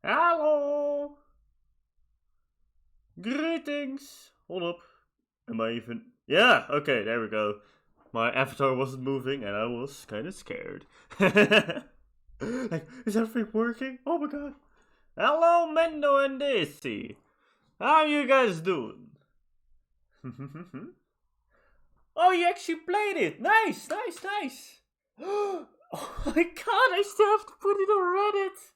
Hello! Greetings! Hold up. Am I even... Yeah, okay, there we go. My avatar wasn't moving and I was kind of scared. Like, is everything working? Oh my god. Hello, Mendo and Daisy. How you guys doing? Oh, you actually played it. Nice, nice, nice. Oh my god, I still have to put it on Reddit.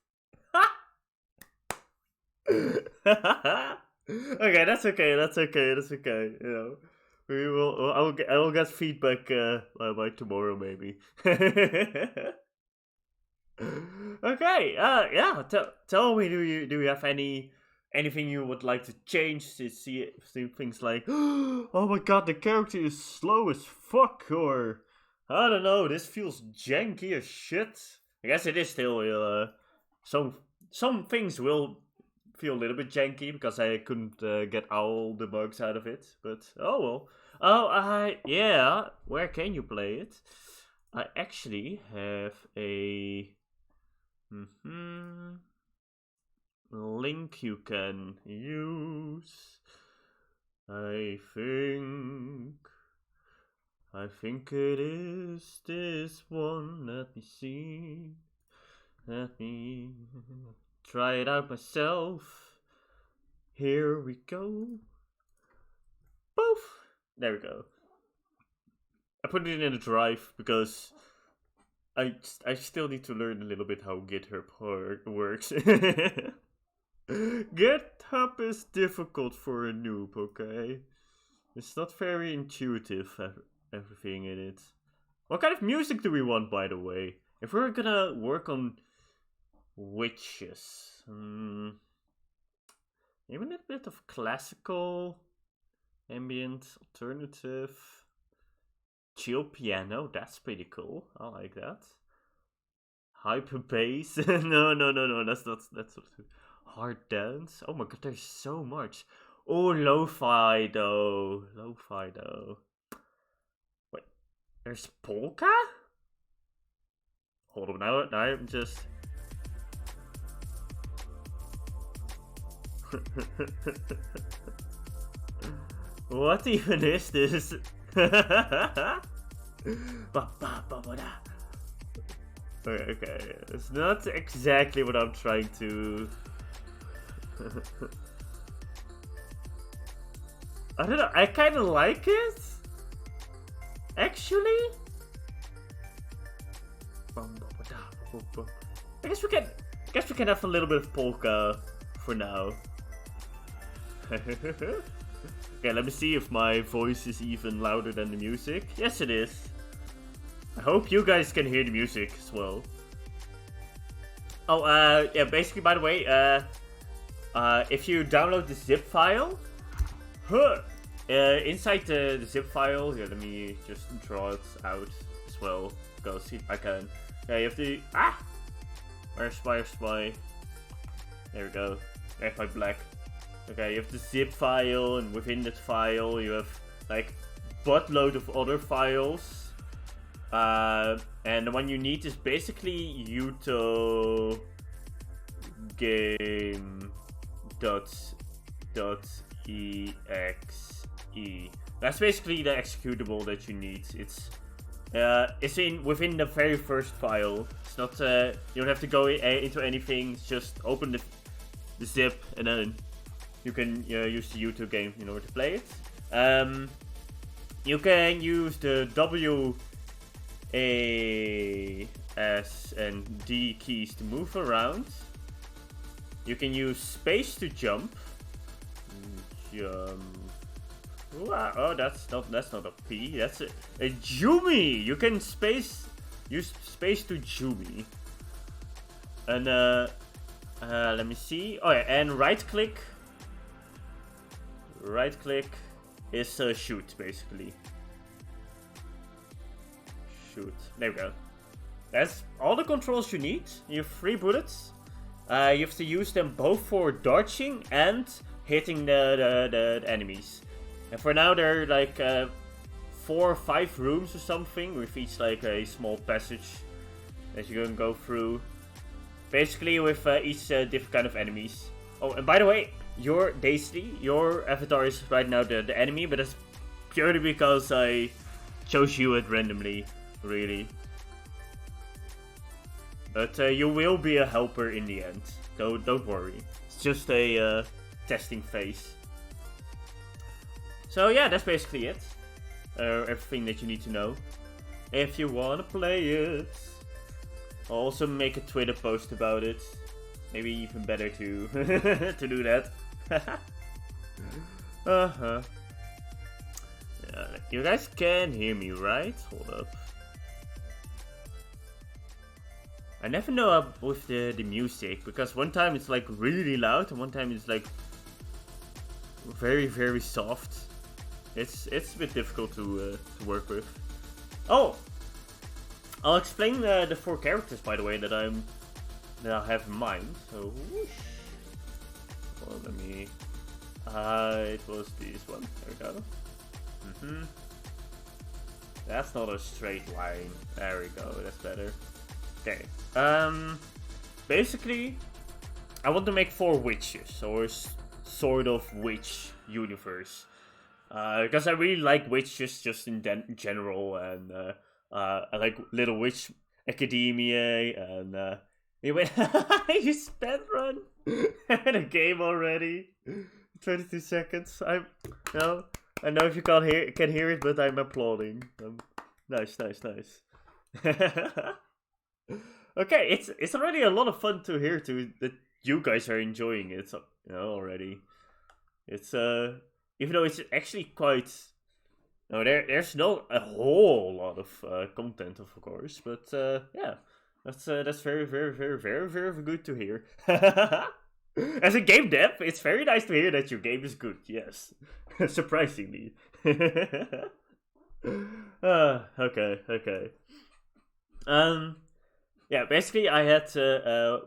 Okay, that's okay. That's okay. That's okay. You know, we will. I will get feedback by tomorrow, maybe. Okay. Yeah. Tell me, do you have anything you would like to change to see things like, oh my god, the character is slow as fuck, or I don't know, this feels janky as shit. I guess it is still. Some some things will feel a little bit janky because I couldn't get all the bugs out of it. But oh well. Oh, yeah. Where can you play it? I actually have a link you can use. I think. I think it is this one. Let me see. Let me try it out myself. Here we go. Poof! There we go. I put it in a drive because I still need to learn a little bit how GitHub works. GitHub is difficult for a noob, okay? It's not very intuitive, everything in it. What kind of music do we want, by the way? If we're gonna work on witches, maybe a little bit of classical, ambient, alternative, chill piano. That's pretty cool. I like that. Hyper bass. No. That's not hard dance. Oh my god, there's so much. Oh, lo-fi though. Lo-fi though. Wait, there's polka? Hold on, now I'm just. What even is this? Okay, it's not exactly what I'm trying to. I don't know. I kind of like it, actually. I guess we can. I guess we can have a little bit of polka for now. Okay, let me see if my voice is even louder than the music. Yes, it is. I hope you guys can hear the music as well. Oh, yeah, basically, by the way, if you download the zip file, inside the zip file, here, let me just draw it out as well. Go see if I can. Yeah, you have to. Where's my. There we go. There's my black. Okay, you have the zip file, and within that file, you have like buttload of other files. And the one you need is basically uto game .exe. That's basically the executable that you need. It's within the very first file. It's not you don't have to go into anything. Just open the zip and then you can use the uto game in order to play it. You can use the W, A, S, and D keys to move around. You can use space to jump. Jump. Oh, that's not a P. That's a Jumi. You can use space to Jumi. And let me see. Oh yeah, and right click. Right click is shoot, basically. Shoot. There we go. That's all the controls you need. You have 3 bullets. You have to use them both for dodging and hitting the enemies. And for now, there are like 4 or 5 rooms or something with each like a small passage that you can go through. basically with each different kind of enemies. Oh, and by the way, your Daisy, your avatar is right now the enemy, but that's purely because I chose you it randomly, really. But you will be a helper in the end. Don't worry. It's just a testing phase. So yeah, that's basically it. Everything that you need to know. If you wanna play it. I'll also make a Twitter post about it. Maybe even better to to do that. You guys can hear me, right? Hold up. I never know up with the music, because one time it's like really loud and one time it's like very, very soft. It's a bit difficult to work with. Oh! I'll explain the 4 characters, by the way, that I have in mind. So, whoosh. Well, let me. It was this one. There we go. That's not a straight line. There we go. That's better. Okay. Basically, I want to make 4 witches, or sort of witch universe. Because I really like witches just in general, and I like Little Witch Academia, and anyway, you sped run the game already. 22 seconds. I know if you can hear it, but I'm applauding. Nice. Okay, it's already a lot of fun to hear too that you guys are enjoying it. Already. It's even though it's actually quite. No, there's not a whole lot of content, of course, but yeah, that's very, very, very, very, very good to hear. As a game dev, it's very nice to hear that your game is good. Yes, surprisingly. Okay. Yeah, basically, I had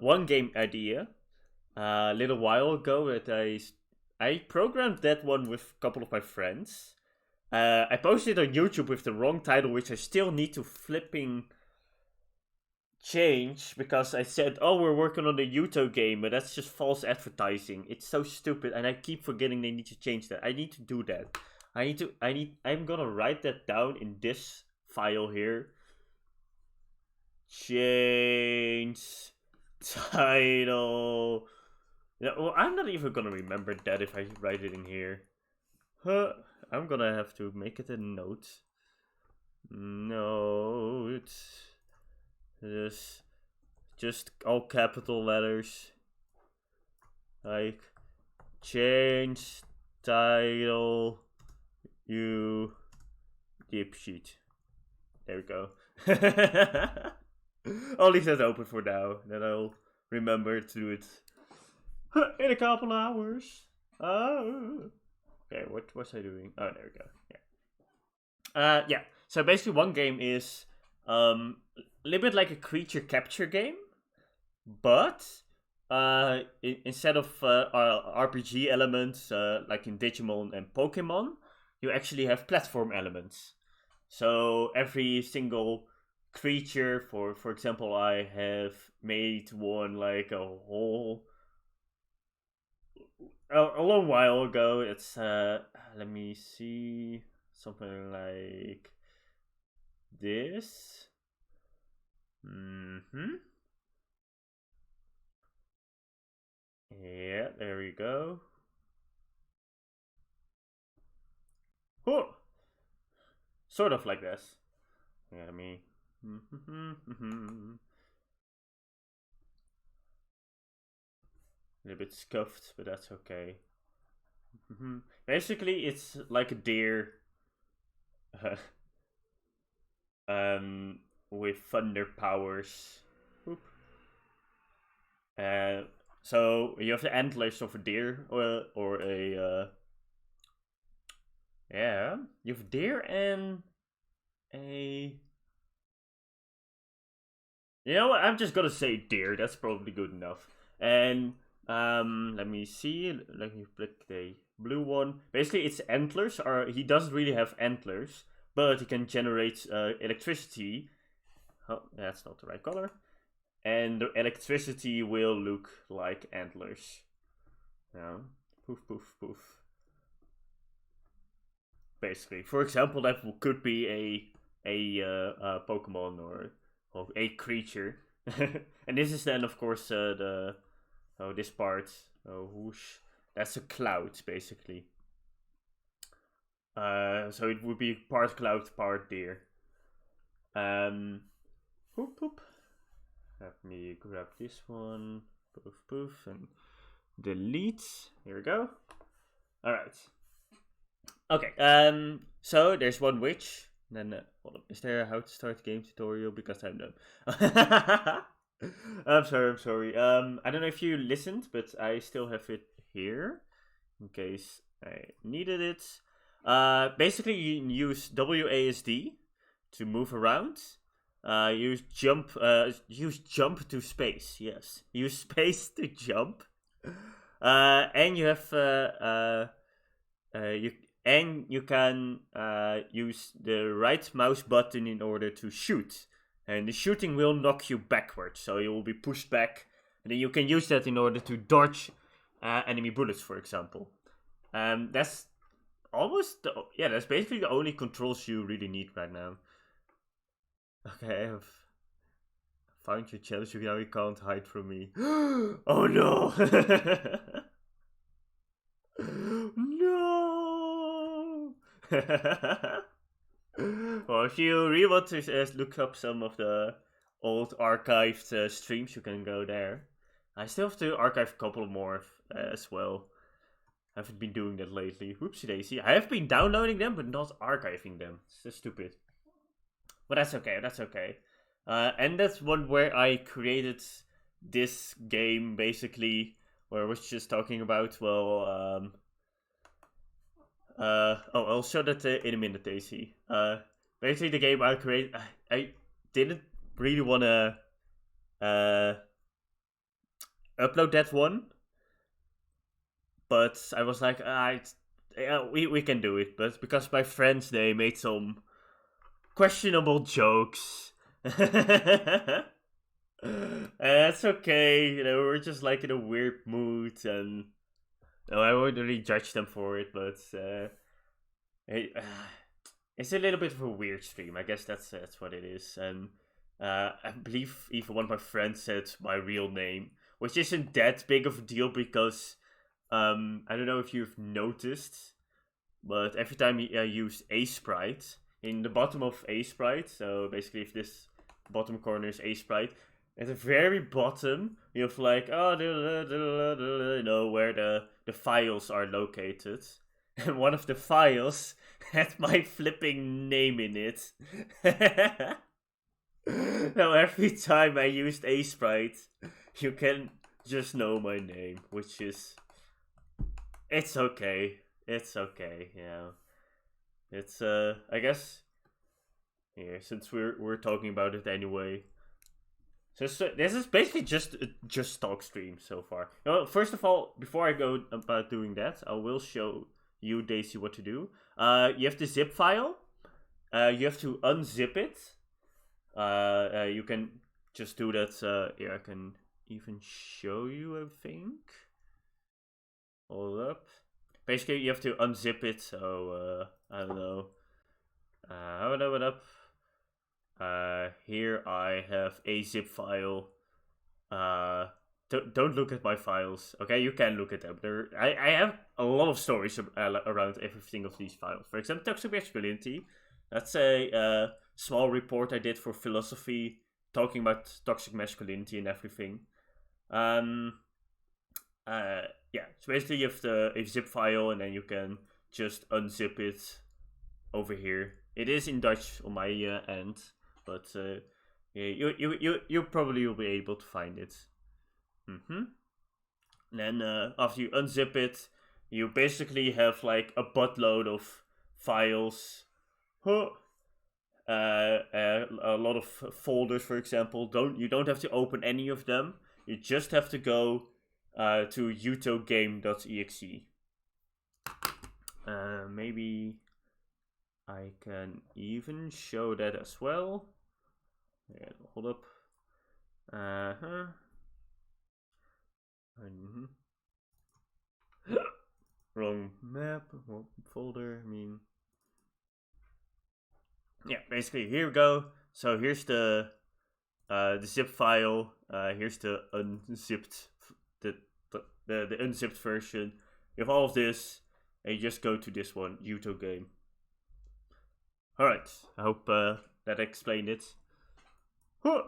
one game idea a little while ago that I programmed that one with a couple of my friends. I posted it on YouTube with the wrong title, which I still need to flipping change, because I said, oh, we're working on the Yuto game, but that's just false advertising. It's so stupid, and I keep forgetting they need to change that. I need to do that. I'm gonna write that down in this file here. Change title. Yeah, well, I'm not even gonna remember that if I write it in here. I'm gonna have to make it a note. Note. Just all capital letters. Like, change title, you dipshit. There we go. I'll leave that open for now. Then I'll remember to do it in a couple hours. Oh. Okay, what was I doing? Oh, there we go. Yeah. Yeah. So basically, one game is a little bit like a creature capture game, but instead of RPG elements like in Digimon and Pokemon, you actually have platform elements. So every single creature, for example, I have made one like a long while ago. It's let me see, something like this. Yeah, there we go. Oh, sort of like this. Let me. A little bit scuffed, but that's okay. Basically, it's like a deer. With thunder powers. So you have the antlers of a deer, or a yeah, you have a deer and a. You know what? I'm just gonna say deer. That's probably good enough. And let me see. Let me pick the blue one. Basically, its antlers are. He doesn't really have antlers, but he can generate electricity. Oh, that's not the right color. and the electricity will look like antlers. Yeah. Poof, poof, poof. Basically, for example, that could be a Pokemon or a creature, and this is then of course this part whoosh, that's a cloud basically. So it would be part cloud, part deer. Poop poop. Let me grab this one. Poof poof and delete. Here we go. All right. Okay. So there's one witch. Then hold on. Is there a how to start game tutorial? Because I'm dumb. I'm sorry. I'm sorry. I don't know if you listened, but I still have it here in case I needed it. Basically, you use WASD to move around. Use jump. Use jump to space. Yes, use space to jump. And you have you can use the right mouse button in order to shoot, and the shooting will knock you backwards, so you will be pushed back, and then you can use that in order to dodge enemy bullets, for example. That's that's basically the only controls you really need right now. Okay, I have found your challenge. Now you can't hide from me. Oh no! No! Well, if you really want to look up some of the old archived streams, you can go there. I still have to archive a couple more as well. I haven't been doing that lately. Whoopsie daisy. I have been downloading them, but not archiving them. It's just stupid. But that's okay, that's okay. And that's one where I created this game, basically, where I was just talking about, well, I'll show that in a minute, Daisy. Basically, the game I created, I didn't really want to upload that one, but I was like, we can do it. But because my friends, they made some questionable jokes. And that's okay, you know, we're just like in a weird mood, and no, I won't really judge them for it, but it's a little bit of a weird stream. I guess that's what it is. And I believe even one of my friends said my real name, which isn't that big of a deal because I don't know if you've noticed, but every time I use a sprite, in the bottom of a sprite, so basically if this bottom corner is a sprite, at the very bottom you have like you know where the files are located, and one of the files had my flipping name in it. Now every time I used a sprite, you can just know my name, which is it's okay. It's okay, yeah. It's I guess here, since we're talking about it anyway. So this is basically just talk stream so far. Now, first of all, before I go about doing that, I will show you, Daisy, what to do. You have the zip file. You have to unzip it. You can just do that. Here, I can even show you, I think. Hold up. Basically, you have to unzip it. So I don't know. What up? Here I have a zip file. Don't look at my files. Okay, you can look at them. I have a lot of stories around everything of these files. For example, toxic masculinity. That's a small report I did for philosophy, talking about toxic masculinity and everything. Yeah. So basically, you have a zip file, and then you can just unzip it over here. It is in Dutch on my end, but yeah, you probably will be able to find it. And then after you unzip it, you basically have like a buttload of files. A lot of folders, for example. You don't have to open any of them. You just have to go to utogame.exe. Maybe I can even show that as well. Yeah, hold up. Uh-huh. Mhm. Wrong map, wrong folder, I mean. Yeah, basically, here we go. So here's the zip file. Here's the unzipped, the, the unzipped version. You have all of this, and you just go to this one, Yuto game. Alright, I hope that explained it. Huh.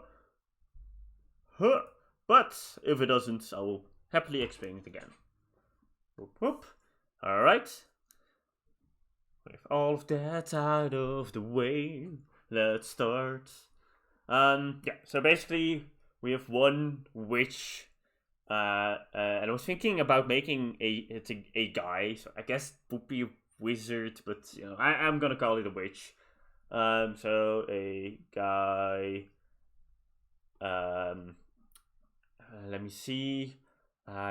Huh. But if it doesn't, I will happily explain it again. Whoop, whoop. Alright. With all of that out of the way, let's start. Yeah, so basically, we have one witch. And I was thinking about making a guy, so I guess it would be a wizard, but I'm gonna call it a witch. So a guy. Um, Let me see.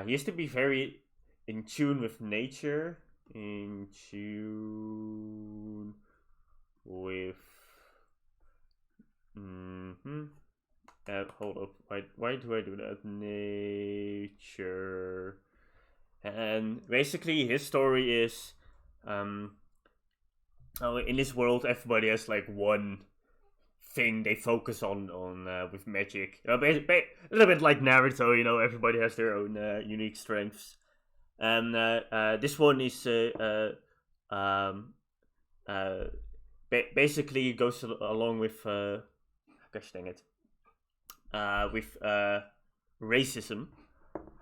He has to be very in tune with nature, in tune with. Hold up. Why do I do that? Nature. And basically, his story is, in this world, everybody has like one thing they focus on with magic. A little bit like Naruto, everybody has their own unique strengths. And this one is basically goes along with gosh dang it, with racism.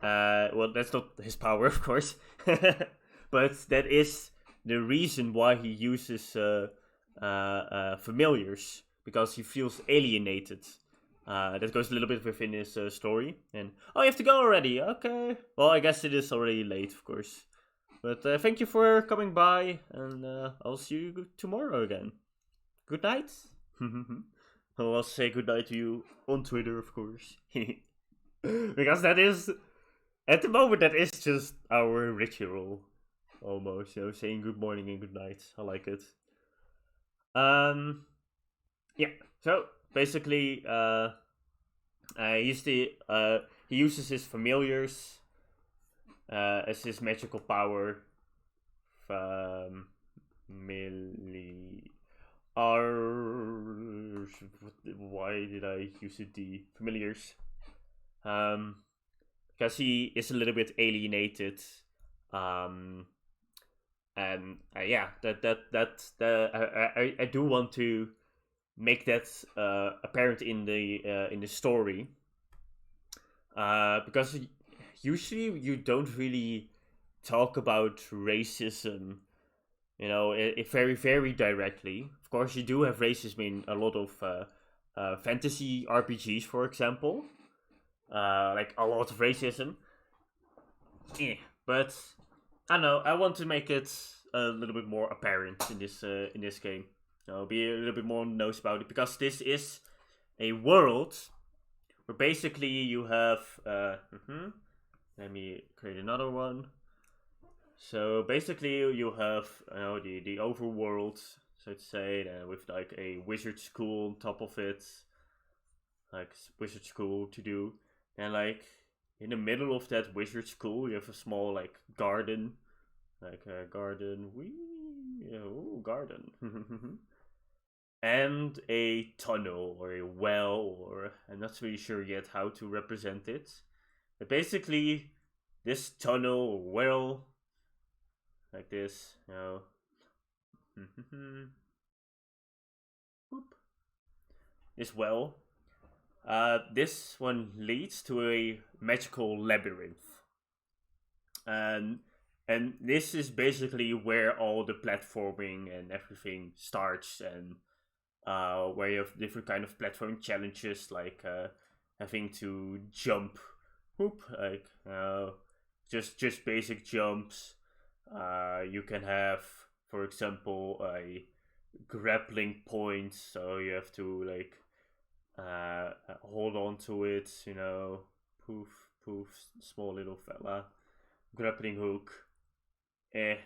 Well, that's not his power, of course, but that is the reason why he uses familiars, because he feels alienated. That goes a little bit within his story. And you have to go already. Okay. Well, I guess it is already late, of course. But thank you for coming by, and I'll see you tomorrow again. Good night. I'll also say good night to you on Twitter, of course. Because that is, at the moment, that is just our ritual. Almost, saying good morning and good night. I like it. Yeah. So basically, he uses his familiars as his magical power. Why did I use the familiars? Because he is a little bit alienated. And yeah, I do want to make that apparent in the story, because usually you don't really talk about racism, very very directly. Of course, you do have racism in a lot of fantasy RPGs, for example, like a lot of racism. But I don't know. I want to make it a little bit more apparent in this game. Be a little bit more knows about it, because this is a world where basically you have. Let me create another one. So basically you have the overworld, so to say, with like a wizard school on top of it, like wizard school to do, and like in the middle of that wizard school you have a small like garden, like a garden. Garden. And a tunnel or a well, or I'm not really sure yet how to represent it. But basically, this tunnel or well, like this, this well, this one leads to a magical labyrinth, and this is basically where all the platforming and everything starts, and where you have different kind of platforming challenges, like having to jump, like just basic jumps. You can have, for example, a grappling point, so you have to like hold on to it. Poof, poof, small little fella, grappling hook, and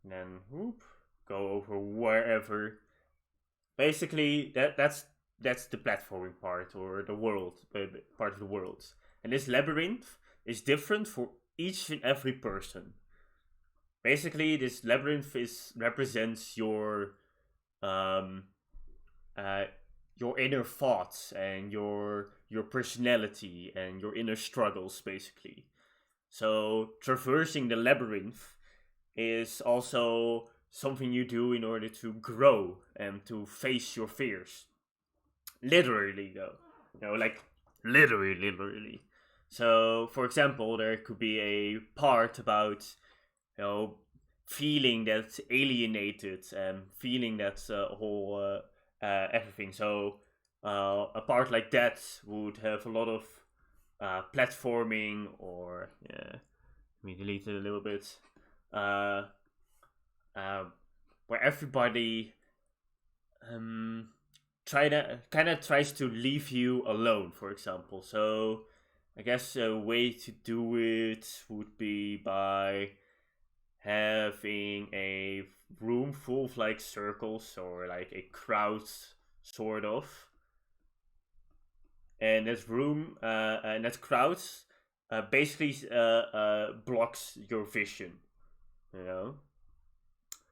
then whoop, go over wherever. Basically, that's that's the platforming part or the world part of the world. And this labyrinth is different for each and every person. Basically, this labyrinth is represents um uh your inner thoughts and your personality and your inner struggles, basically. So traversing the labyrinth is also something you do in order to grow and to face your fears. Literally, though. Like literally. So, for example, there could be a part about, feeling that alienated and feeling that whole everything. So, a part like that would have a lot of platforming or, let me delete it a little bit. Uh, uh, where everybody tries to leave you alone, for example. So I guess a way to do it would be by having a room full of like circles or like a crowd, sort of. And that crowd basically blocks your vision, you know.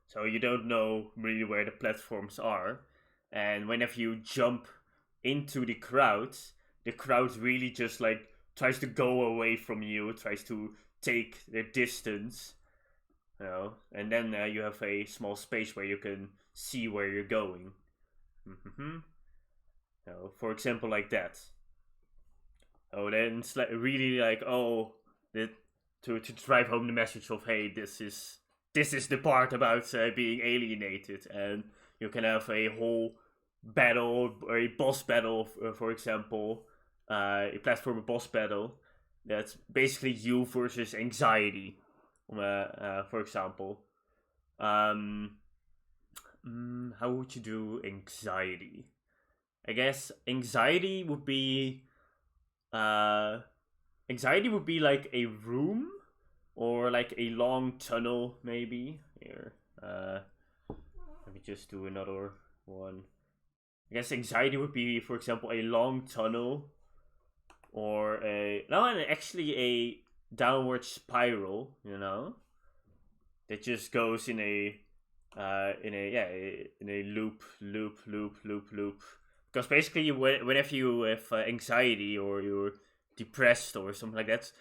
So you don't know really where the platforms are, and whenever you jump into the crowd really just like tries to go away from you, tries to take their distance, and then you have a small space where you can see where you're going. Mm-hmm. For example, like that. Oh, then it's like really like, that to drive home the message of, hey, this is the part about being alienated, and you can have a whole battle or a boss battle, for example, a platform boss battle that's basically you versus anxiety, for example. Um, how would you do anxiety? I guess uh, anxiety would be like a room or like a long tunnel, maybe. Here, let me just do another one. I guess anxiety would be, for example, a long tunnel or actually a downward spiral. That just goes in a loop. Because basically, whenever you have anxiety or you're depressed or something like that,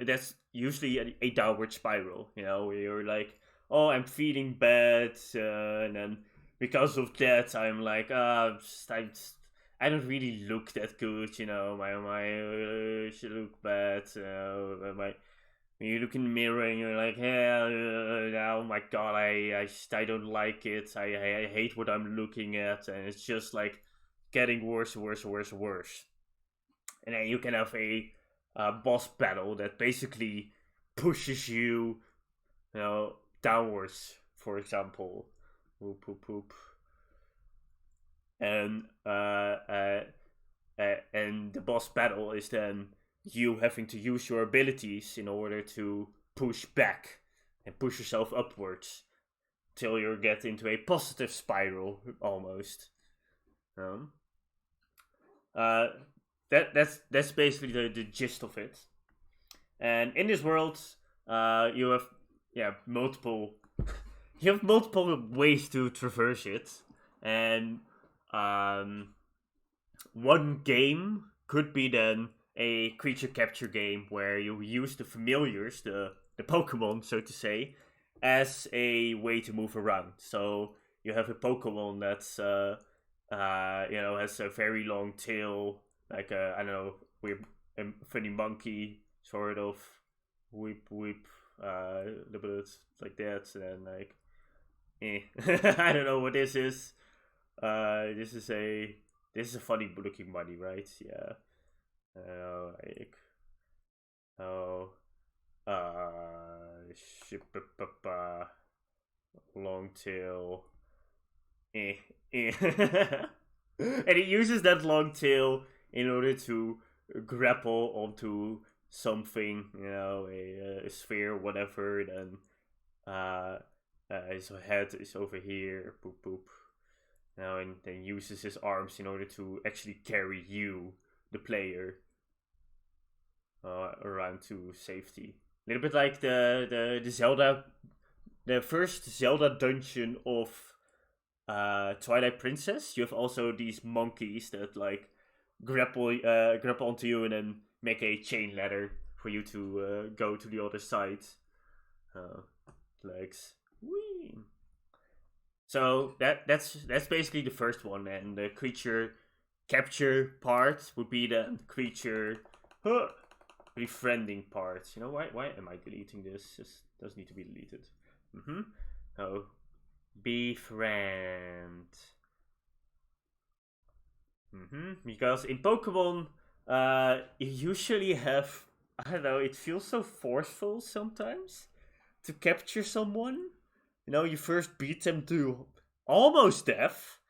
that's usually a downward spiral. Where you're like, oh, I'm feeling bad, and then because of that, I'm like, I don't really look that good. My should look bad. My you look in the mirror and you're like, yeah, oh my god, I don't like it. I hate what I'm looking at, and it's just like getting worse, worse, worse, worse. And then you can have a boss battle that basically pushes you, downwards. For example, whoop whoop whoop, and and the boss battle is then you having to use your abilities in order to push back and push yourself upwards till you get into a positive spiral almost. Um, uh, that's basically the gist of it. And in this world, you have multiple you have multiple ways to traverse it, and um, one game could be then a creature capture game where you use the familiars, the Pokemon, so to say, as a way to move around. So you have a Pokemon that's has a very long tail, like I don't know, with a funny monkey sort of whip a little bit like that, and then like I don't know what this is. This is a funny looking bunny, right? Yeah. Like oh ship long tail. Eh. And he uses that long tail in order to grapple onto something, a sphere, whatever. Then his head is over here, boop boop, and then uses his arms in order to actually carry you, the player, around to safety. A little bit like the Zelda, the first Zelda dungeon of Twilight Princess. You have also these monkeys that like grapple onto you and then make a chain ladder for you to go to the other side. Legs. Whee! So that's basically the first one, and the creature capture part would be the creature befriending part. You know, why am I deleting this? This does need to be deleted. Oh, befriend. Because in Pokemon, you usually have, I don't know, it feels so forceful sometimes to capture someone. You know, you first beat them to almost death,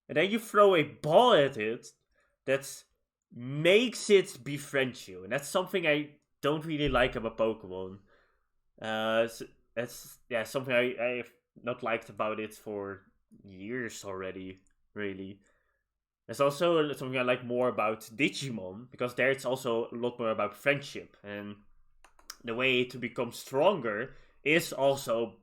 and then you throw a ball at it that makes it befriend you, and that's something I don't really like about Pokemon. So that's something I've not liked about it for years already. Really, there's also something I like more about Digimon, because there it's also a lot more about friendship, and the way to become stronger is also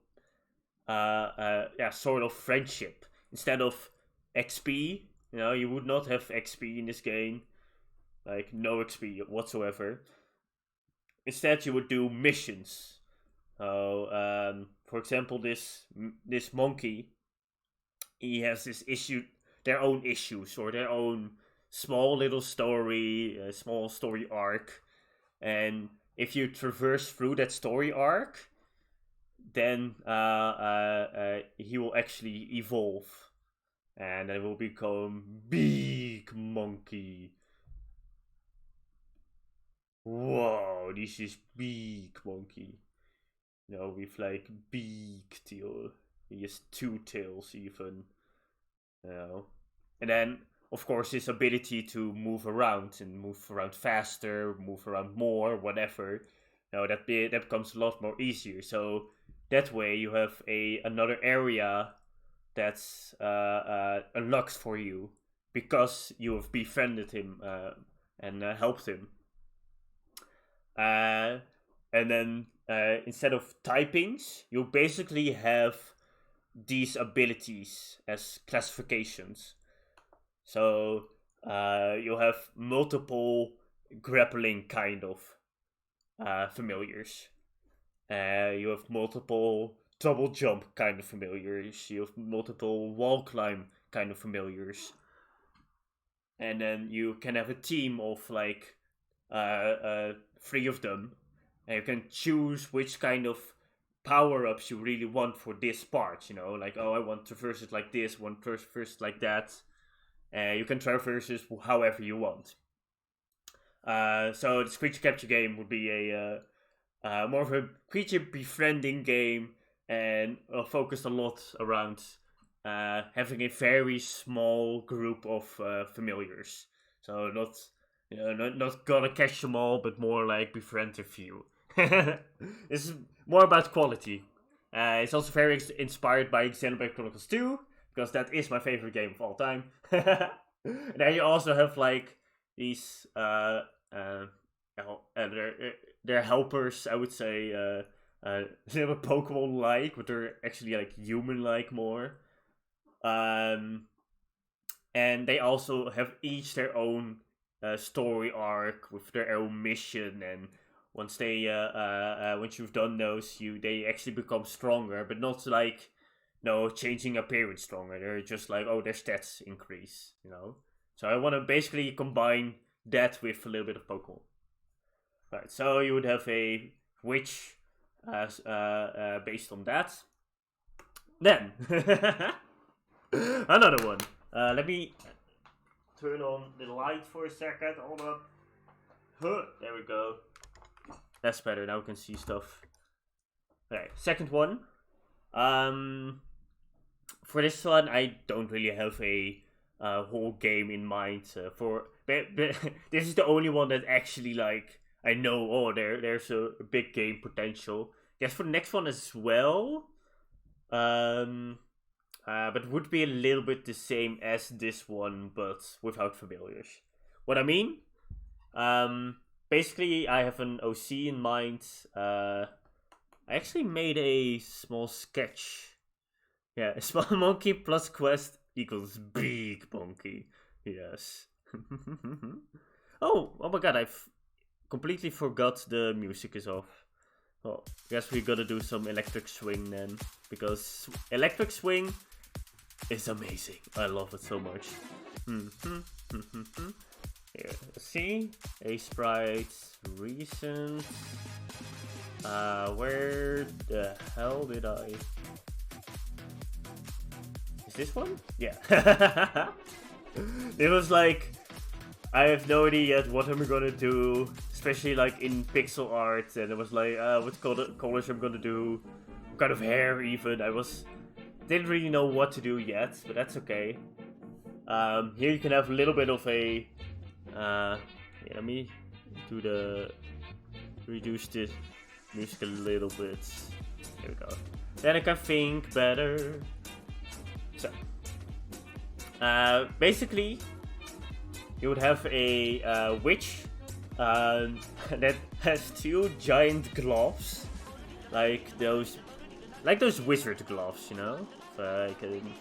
sort of friendship. Instead of XP, you know, you would not have XP in this game, like no XP whatsoever. Instead, you would do missions. So, for example, this monkey, he has their own issues, or their own small little story, small story arc, and if you traverse through that story arc, then he will actually evolve, and then will become Big Monkey. Whoa, this is Big Monkey. You know, with like big tail. He has 2 tails even. You know, and then of course his ability to move around faster, move around more, whatever. You know, that becomes a lot more easier. So that way you have another area that's unlocked for you because you have befriended him and helped him. And then instead of typings, you basically have these abilities as classifications. So you have multiple grappling kind of familiars. You have multiple double jump kind of familiars. You have multiple wall climb kind of familiars. And then you can have a team of like 3 of them. And you can choose which kind of power-ups you really want for this part. You know, like, oh, I want to traverse it like this, want to traverse it like that. You can traverse it however you want. So this creature capture game would be a more of a creature befriending game, and focused a lot around having a very small group of familiars. So not gonna catch them all, but more like befriend a few. This is more about quality. It's also very inspired by Xenoblade Chronicles 2, because that is my favorite game of all time. And then you also have like these they're helpers, I would say. They're Pokemon-like, but they're actually like human-like more. And they also have each their own story arc with their own mission, and once once you've done those, they actually become stronger, but not like changing appearance stronger. They're just like, oh, their stats increase, you know. So I want to basically combine that with a little bit of Pokemon. Right, so you would have a witch based on that. Then another one. Let me turn on the light for a second. Hold up. There we go. That's better. Now we can see stuff. Okay, second one. For this one, I don't really have a whole game in mind. But this is the only one that actually like I know. Oh, there's a big game potential. Guess for the next one as well. but would be a little bit the same as this one, but without familiars. What I mean? Basically, I have an OC in mind. I actually made a small sketch. Yeah, a small monkey plus quest equals big monkey. Yes. Oh my god, I've completely forgot the music is off. Well, guess we gotta do some Electric Swing then, because Electric Swing is amazing. I love it so much. Here, see? A sprites, recent. Where the hell did I? Is this one? Yeah. It was like, I have no idea yet what I'm gonna do, especially like in pixel art, and it was like, what colors I'm gonna do, what kind of hair even. Didn't really know what to do yet, but that's okay. Here you can have a little bit of a, yeah, let me reduce this music a little bit. There we go. Then I can think better. So, basically, you would have a witch that has two giant gloves, like those wizard gloves, you know. If I can,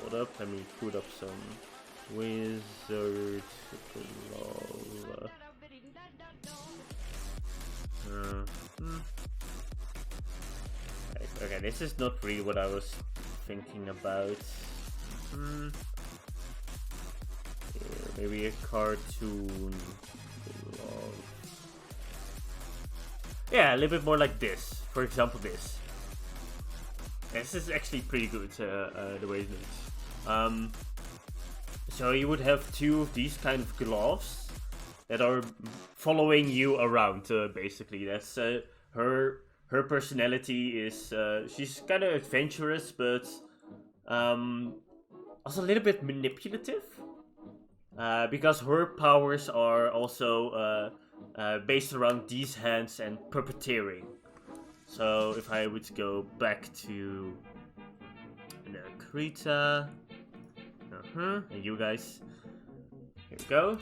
hold up. Let me put up some wizard glove. Okay, this is not really what I was thinking about. Here, maybe a cartoon glove. Yeah, a little bit more like this. For example, this. This is actually pretty good, the way it looks. So you would have two of these kind of gloves that are following you around, basically. That's her personality is, she's kind of adventurous, but also a little bit manipulative. Because her powers are also based around these hands and puppeteering. So if I would go back to Krita, and you guys, here we go.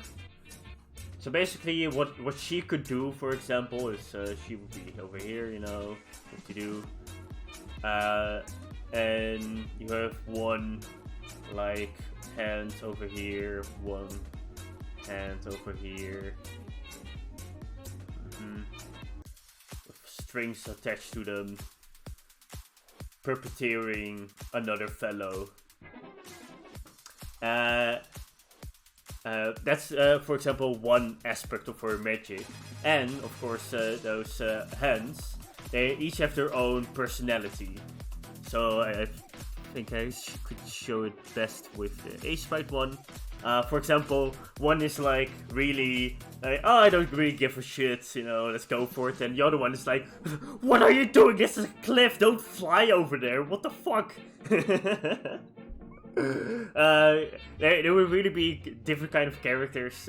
So basically, what she could do, for example, is she would be over here, you know, what to do, and you have one like hand over here, one hand over here, with strings attached to them, puppeteering another fellow. That's, for example, one aspect of her magic. And, of course, those hands, they each have their own personality. So I think I could show it best with the A-Sprite one. For example, one is like really like, oh, I don't really give a shit, you know, let's go for it. And the other one is like, what are you doing? This is a cliff, don't fly over there, what the fuck? There will really be different kind of characters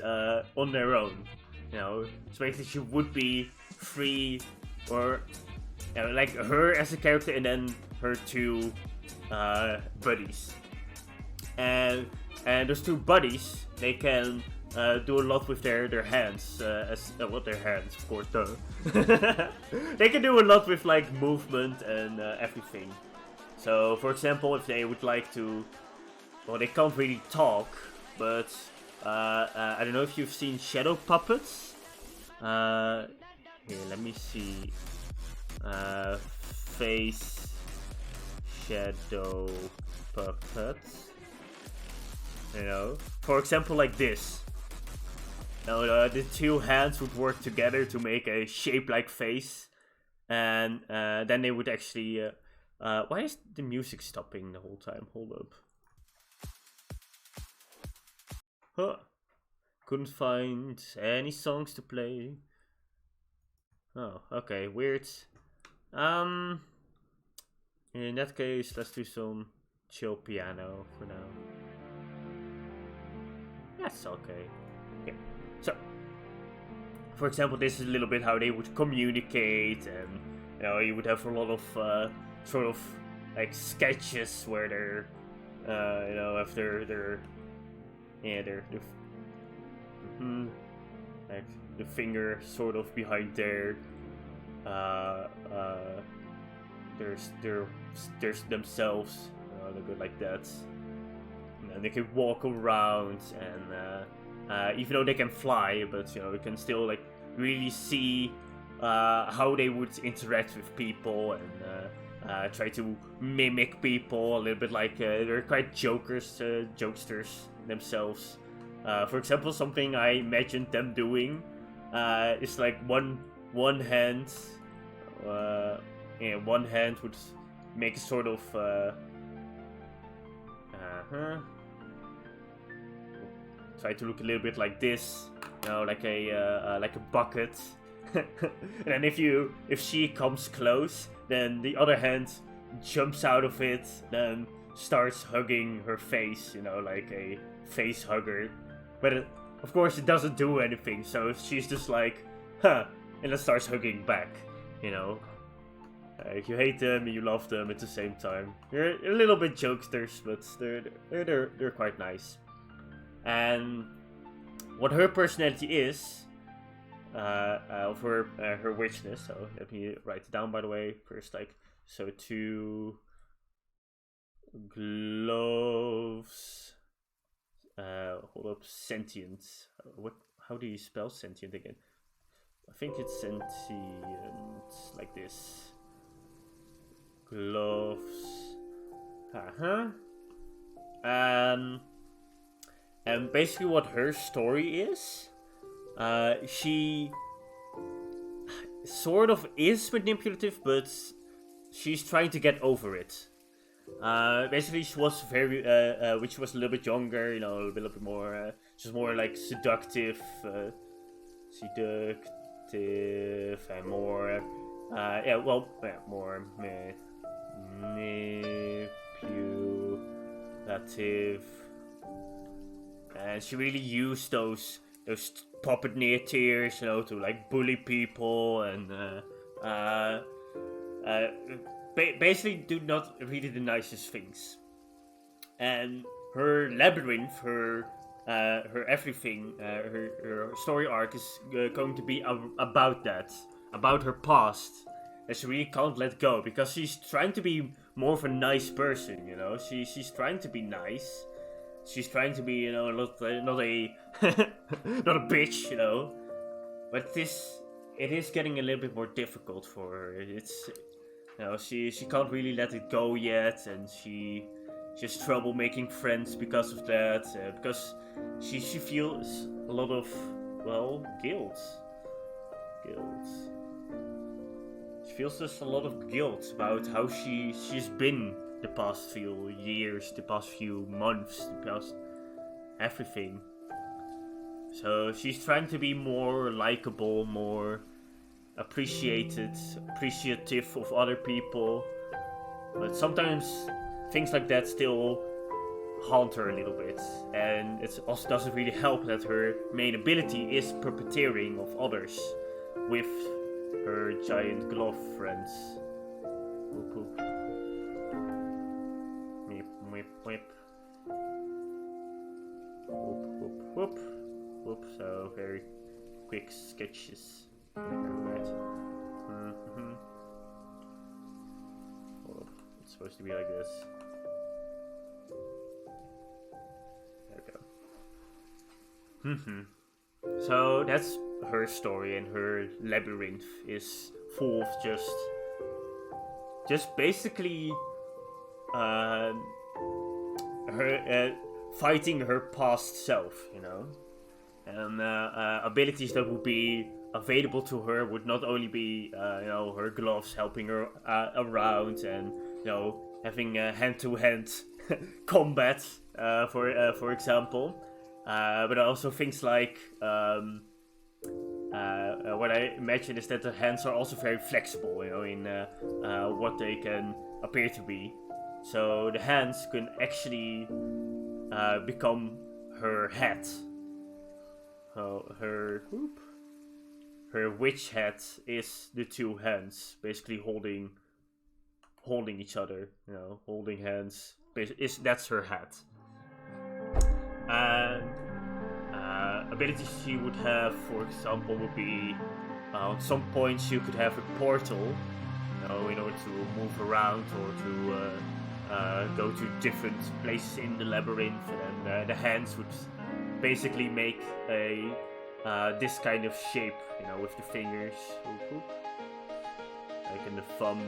on their own, you know. So basically, she would be free, or like her as a character, and then her two buddies. And those two buddies, they can do a lot with their hands, their hands, of course, duh. They can do a lot with like movement and everything. So, for example, if they would like to, well, they can't really talk, but I don't know if you've seen Shadow Puppets. Here, let me see. Face Shadow Puppets. You know, for example, like this. Now, the two hands would work together to make a shape-like face, and then they would actually. Why is the music stopping the whole time? Hold up. Huh. Couldn't find any songs to play. Oh, okay, weird. In that case, let's do some chill piano for now. That's okay. Yeah. So, for example, this is a little bit how they would communicate, and you know, you would have a lot of sort of like sketches where they're if they're yeah they're like the finger sort of behind their uh uh there's themselves, they go like that, and they can walk around, and even though they can fly, but you can still like really see how they would interact with people, and try to mimic people a little bit, like they're quite jokesters themselves. For example, something I imagined them doing is like one hand, one hand would make a sort of try to look a little bit like this, like a bucket. And then if she comes close, then the other hand jumps out of it, then starts hugging her face, like a face hugger. But of course it doesn't do anything, so she's just like, huh, and then starts hugging back, If you hate them, you love them at the same time. They're a little bit jokesters, but they're quite nice. And what her personality is, of her witchness. So let me write it down. By the way, first, so 2 gloves. Hold up, sentient. How do you spell sentient again? I think it's sentient, like this. Gloves. And basically what her story is, she sort of is manipulative, but she's trying to get over it. Basically she was very, when she was a little bit younger, a little bit more, she was more like seductive and more, more manipulative, and she really used those puppeteers, to like bully people, and basically do not really the nicest things. And her labyrinth, her everything, her story arc is going to be about that, about her past, that she really can't let go, because she's trying to be more of a nice person, she's trying to be nice, she's trying to be, not a not a bitch, but it is getting a little bit more difficult for her. It's, she can't really let it go yet, and she has trouble making friends because of that, because she feels a lot of, guilt. She feels just a lot of guilt about how she's been the past few years, the past few months, the past everything. So she's trying to be more likable, more appreciative of other people, but sometimes things like that still haunt her a little bit, and it also doesn't really help that her main ability is puppeteering of others with her giant glove friends. Whoop whoop. Meep, meep, meep. Whoop, whoop, whoop. Whoop, so very quick sketches. Right. Well, it's supposed to be like this. There we go. So that's her story, and her labyrinth is full of just basically her fighting her past self, and abilities that would be available to her would not only be her gloves helping her around, and having hand-to-hand combat, for example, but also things like what I imagine is that the hands are also very flexible, in what they can appear to be. So the hands can actually become her hat. Her witch hat is the 2 hands, basically holding holding each other, holding hands. That's her hat. And abilities she would have, for example, would be at some points you could have a portal, in order to move around or to go to different places in the labyrinth, and the hands would basically make a this kind of shape, with the fingers, like in the thumb,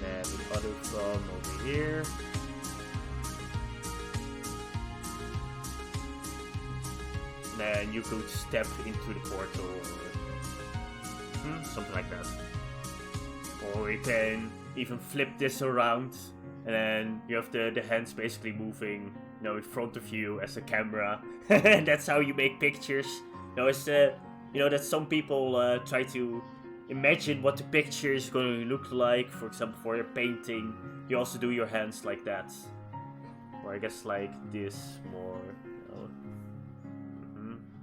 and the other thumb over here. And you could step into the portal, or something like that. Or you can even flip this around, and then you have the hands basically moving, in front of you as a camera, and that's how you make pictures. It's that some people try to imagine what the picture is going to look like. For example, for your painting, you also do your hands like that, or I guess like this more.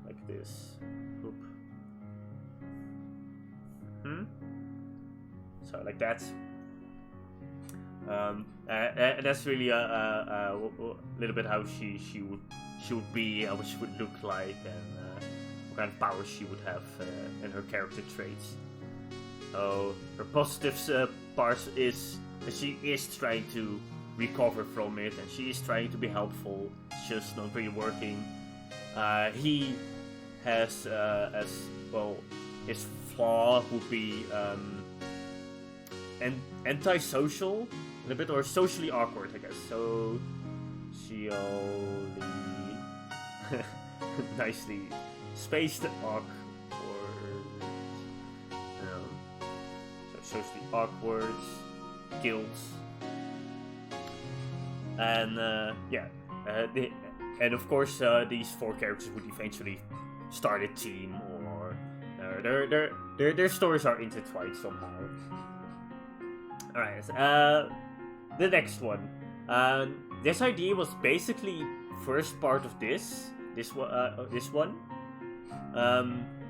Like this. Oop. So like that. And that's really a little bit how she would be, what she would look like, and what kind of powers she would have, and her character traits. So her positives part is that she is trying to recover from it, and she is trying to be helpful. It's just not really working. He has as well, his flaw would be antisocial a little bit, or socially awkward, I guess. So she only nicely spaced awkward, so socially awkward, guilt, and and of course these four characters would eventually start a team, or their stories are intertwined somehow. Alright, the next one. This idea was basically first part of this one.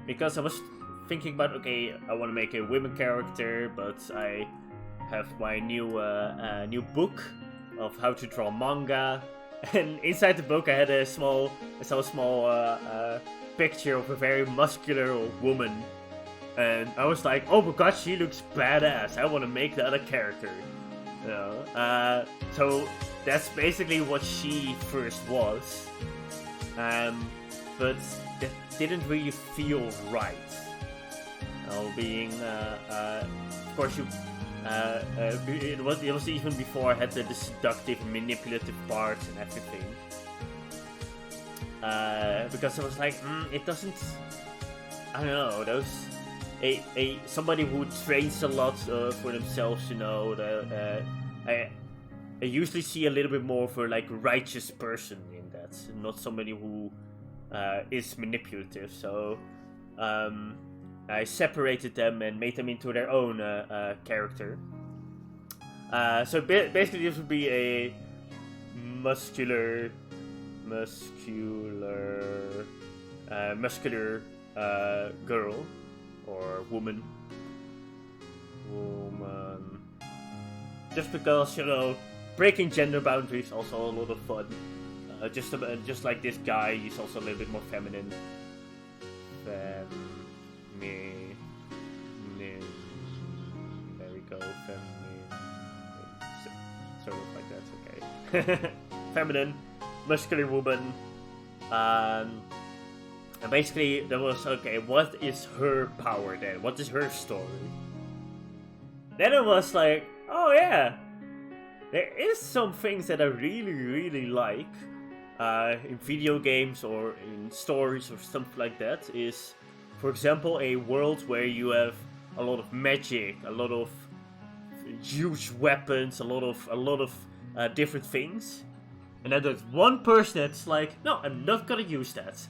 Because I was thinking about, okay, I want to make a women character, but I have my new book of how to draw manga, and inside the book I saw a small picture of a very muscular woman, and I was like, oh my god, she looks badass, I want to make the other character. So that's basically what she first was, but that didn't really feel right. Being of course you it was even before I had the seductive, manipulative part and everything. Because I was like, it doesn't. I don't know. Somebody who trains a lot for themselves, I usually see a little bit more of a like righteous person in that, not somebody who is manipulative. So I separated them and made them into their own character. So basically, this would be a muscular girl or woman. Just because, breaking gender boundaries is also a lot of fun. Just like this guy, he's also a little bit more feminine. There we go, feminine. Sort of like that, okay. Feminine, muscular woman. And basically, there was, okay, what is her power then? What is her story? Then it was like, oh yeah, there is some things that I really, really like in video games or in stories or something like that. Is, for example, a world where you have a lot of magic, a lot of huge weapons, a lot of different things. And then there's one person that's like, no, I'm not gonna use that.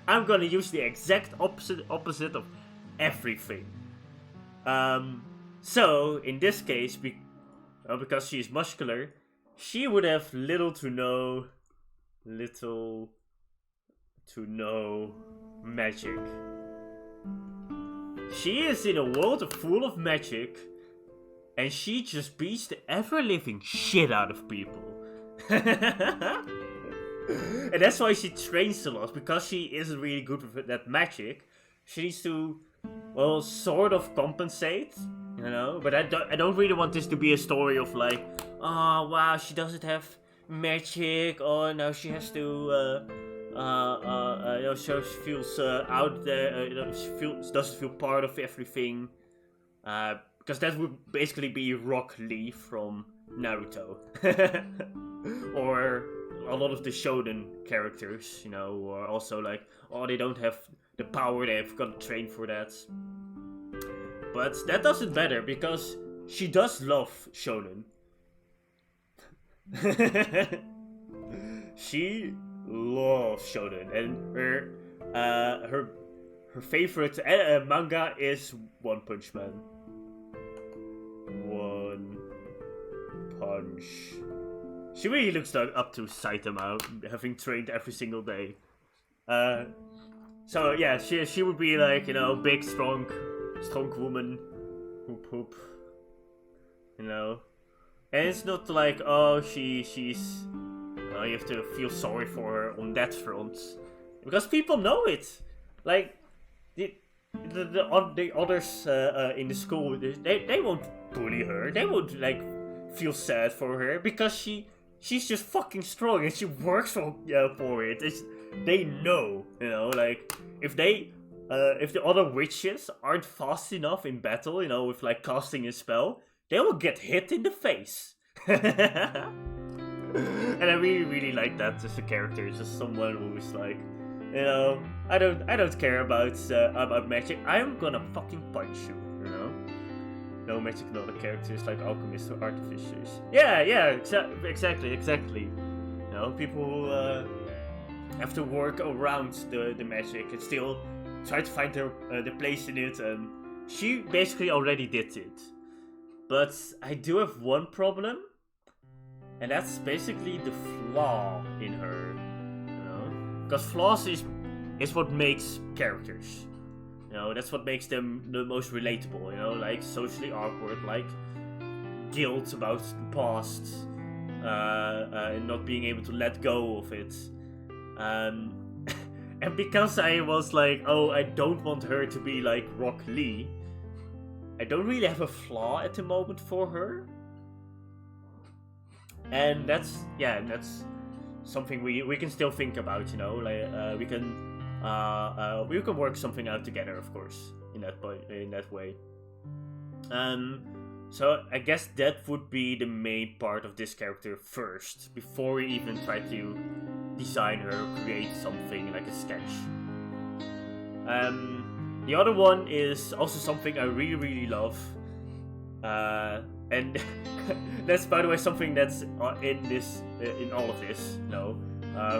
I'm gonna use the exact opposite of everything. So in this case, because she's muscular, she would have little to no to know magic. She is in a world full of magic, and she just beats the ever-living shit out of people. And that's why she trains a lot, because she isn't really good with that magic. She needs to, well, sort of compensate, you know? But I don't really want this to be a story of like, oh wow, she doesn't have magic, or now she has to, you know, she feels out there, you know, she doesn't feel part of everything. Because that would basically be Rock Lee from Naruto. Or a lot of the shonen characters, you know, or also like, oh, they don't have the power, they've got to train for that. But that doesn't matter, because she does love shonen. She loves shonen, and her favorite manga is One Punch Man. One Punch. She really looks up to Saitama, having trained every single day. So yeah, she would be like, you know, big, strong woman. Whoop whoop. You know, and it's not like, oh, she's. You have to feel sorry for her on that front, because people know it. Like the others in the school, they won't bully her. They won't like feel sad for her, because she's just fucking strong and she works for it. They know, you know, like if the other witches aren't fast enough in battle, you know, with like casting a spell, they will get hit in the face. And I really, really like that as a character. It's just someone who's like, you know, I don't care about magic. I'm gonna fucking punch you, you know. No magic in other characters like alchemists or artificers. Yeah, exactly. You know, people who have to work around the magic and still try to find the place in it. And she basically already did it. But I do have one problem. And that's basically the flaw in her, you know? Because flaws is what makes characters. You know, that's what makes them the most relatable, you know? Like, socially awkward, like guilt about the past, and not being able to let go of it. And because I was like, oh, I don't want her to be like Rock Lee, I don't really have a flaw at the moment for her. And that's something we can still think about, you know. Like we can work something out together, of course, in that way. So I guess that would be the main part of this character first, before we even try to design her, or create something like a sketch. The other one is also something I really, really love. And that's, by the way, something that's in all of this. You know,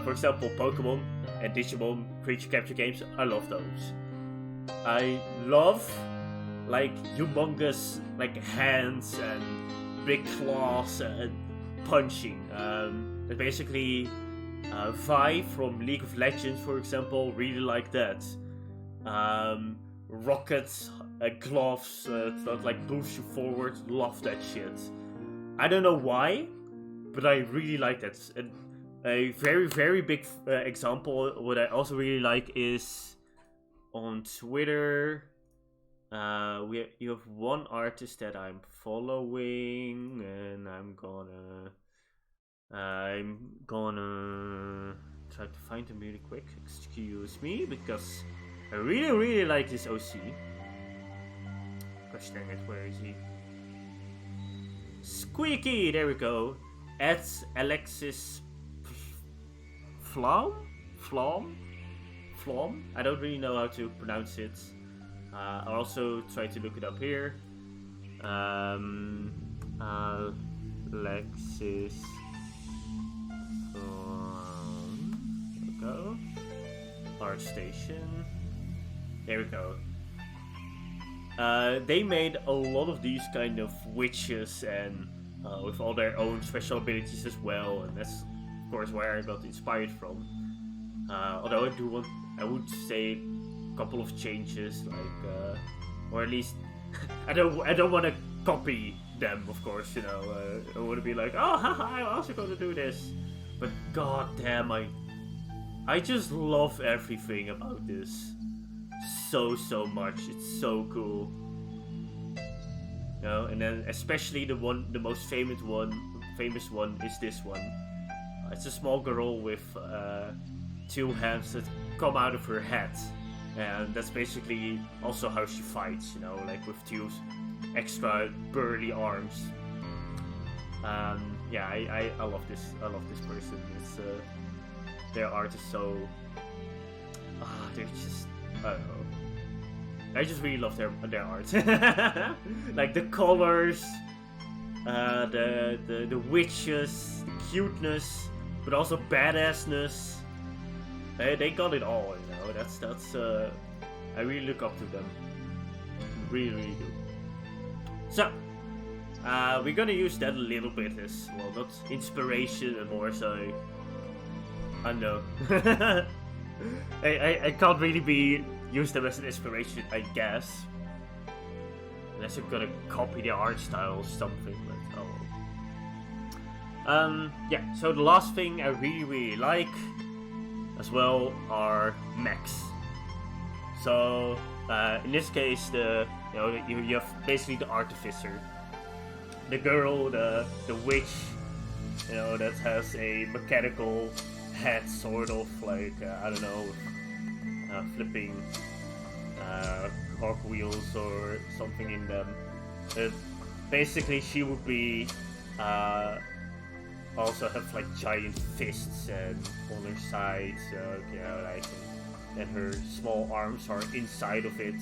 for example, Pokemon and Digimon creature capture games. I love those. I love like humongous like hands and big claws and punching. That basically Vi from League of Legends, for example, really like that. Rockets, gloves that like moves you forward. Love that shit. I don't know why, but I really like that. And a very, very big example, what I also really like is on Twitter. You have one artist that I'm following, and I'm gonna try to find him really quick. Excuse me, because I really, really like this OC. Gosh dang it, where is he? Squeaky! There we go. At Alexis Flom? I don't really know how to pronounce it. I'll also try to look it up here. Alexis Flom. There we go. ArtStation. There we go. They made a lot of these kind of witches, and with all their own special abilities as well, and that's of course where I got inspired from. Although I would say a couple of changes, like, or at least I don't want to copy them, of course. You know, I want to be like, oh, haha, I'm also going to do this. But god damn, I just love everything about this so much. It's so cool. You know, and then especially the most famous one is this one. It's a small girl with 2 hands that come out of her head, and that's basically also how she fights. You know, like with 2 extra burly arms. Yeah, I love this. I love this person. It's their art is so. They're just. I don't know. I just really love their art. Like the colors, the witches, the cuteness, but also badassness. They got it all, you know. That's I really look up to them. Really do. So, we're gonna use that a little bit as well, not inspiration and more so. I know. I can't really use them as an inspiration, I guess. Unless I'm gonna copy the art style or something, but oh. Yeah, so the last thing I really like as well are mechs. So in this case, you have basically the artificer, the girl, the witch, you know, that has a mechanical head, sort of like I don't know, flipping cartwheels or something in them. Basically, she would be also have like giant fists and on her sides, you know, like, and her small arms are inside of it.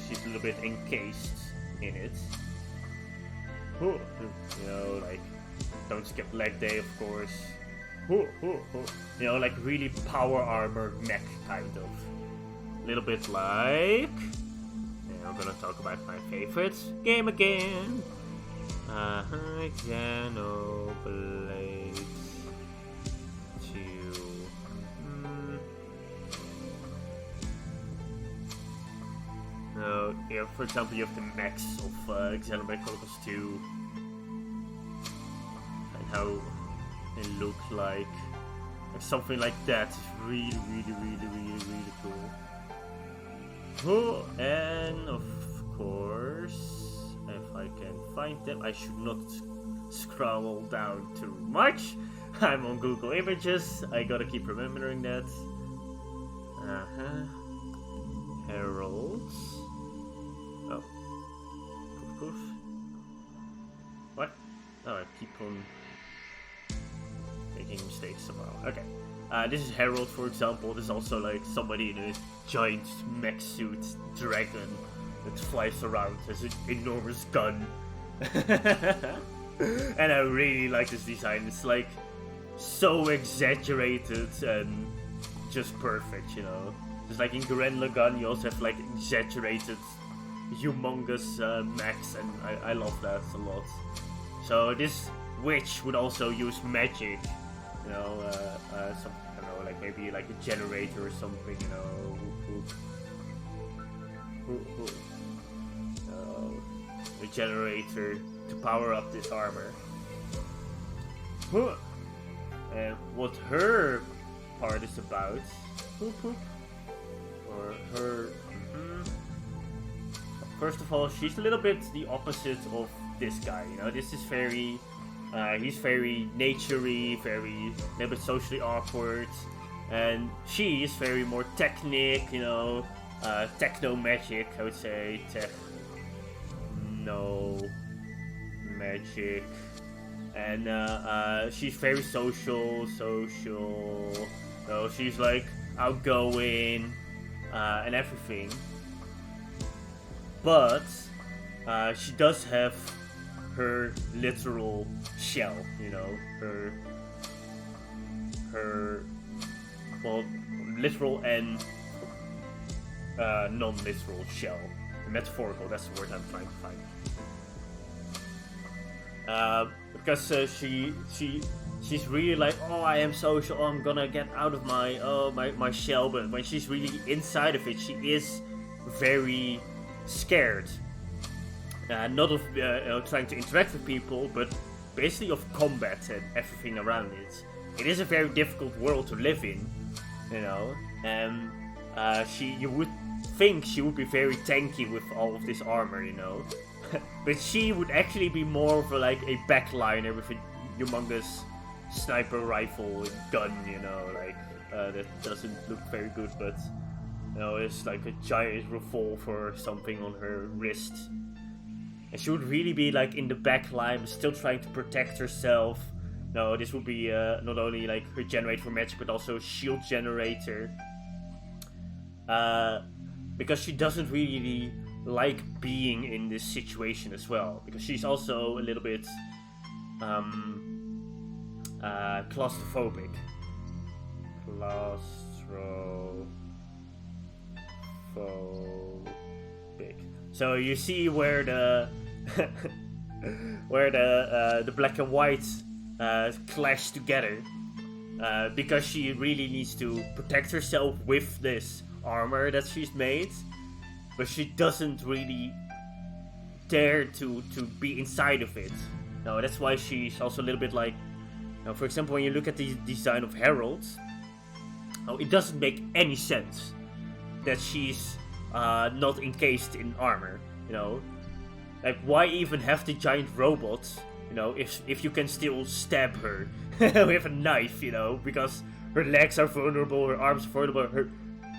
She's a little bit encased in it. You know, like, don't skip leg day, of course. You know, like really power armor mech kind of. A little bit like. And I'm gonna talk about my favorite game again. Xenoblade 2. No, yeah, for example, you have the mechs of Xenoblade Chronicles 2. And how they look like something like that is really cool. And of course, if I can find them, I should not scroll down too much. I'm on Google Images, I gotta keep remembering that. Heralds. Oh. Poof. What? Oh, I keep on making mistakes somehow. Okay. This is Harold, for example. This is also like somebody in a giant mech suit dragon that flies around, has an enormous gun. And I really like this design. It's like so exaggerated and just perfect, you know. Just like in Gurren Lagann, you also have like exaggerated, humongous mechs, and I love that a lot. So this witch would also use magic. You know, some, I don't know, like maybe like a generator or something, you know. A generator to power up this armor. And what her part is about, or her. First of all, she's a little bit the opposite of this guy. You know, this is very. He's very naturey, very a little bit socially awkward, and she is very more technic, you know, techno magic, I would say, techno magic, and she's very social, so she's like outgoing, and everything, but she does have her literal shell, you know, her well, literal and non-literal shell. Metaphorical, that's the word I'm trying to find. Because she's really like, oh, I am social, oh, I'm gonna get out of my shell, but when she's really inside of it, she is very scared. Not of trying to interact with people, but basically of combat and everything around it. It is a very difficult world to live in, you know, and you would think she would be very tanky with all of this armor, you know, but she would actually be more of like a backliner with a humongous sniper rifle and gun, you know, like that doesn't look very good, but you know, it's like a giant revolver or something on her wrist. And she would really be like in the back line, still trying to protect herself. No, this would be not only like her generator for magic, but also shield generator. Because she doesn't really like being in this situation as well. Because she's also a little bit claustrophobic. So you see where the the black and white clash together, because she really needs to protect herself with this armor that she's made, but she doesn't really dare to be inside of it. No, that's why she's also a little bit like, you know, for example, when you look at the design of Harold, it doesn't make any sense that she's not encased in armor, you know. Like, why even have the giant robot, you know, if you can still stab her with a knife, you know, because her legs are vulnerable, her arms are vulnerable, her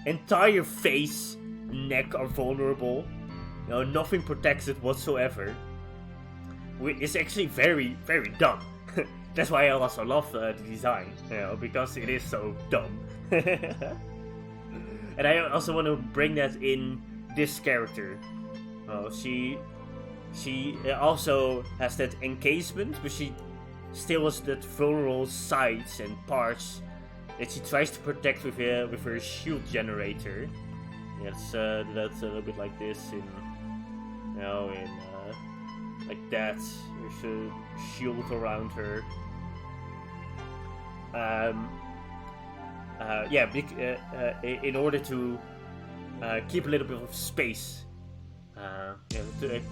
entire face, neck are vulnerable, you know, nothing protects it whatsoever. It's actually very, very dumb. That's why I also love the design, you know, because it is so dumb. And I also want to bring that in this character. She also has that encasement, but she still has that vulnerable sides and parts that she tries to protect with her shield generator. That's a little bit like this in, you know, in like that. There's a shield around her. In order to keep a little bit of space, to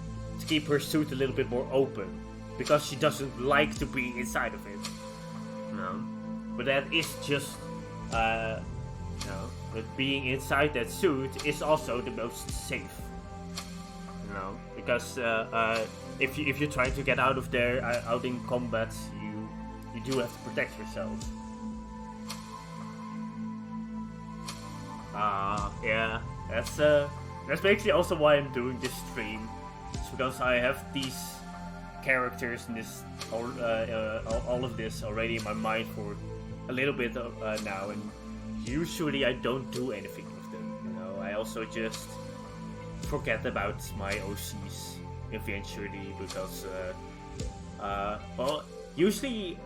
keep her suit a little bit more open, because she doesn't like to be inside of it. No, but that is just, that being inside that suit is also the most safe. You know, because if you're trying to get out of there, out in combat, you do have to protect yourself. Yeah, that's basically also why I'm doing this stream. It's because I have these characters and this all of this already in my mind for a little bit now, and usually I don't do anything with them. You know, I also just forget about my OCs eventually, because usually,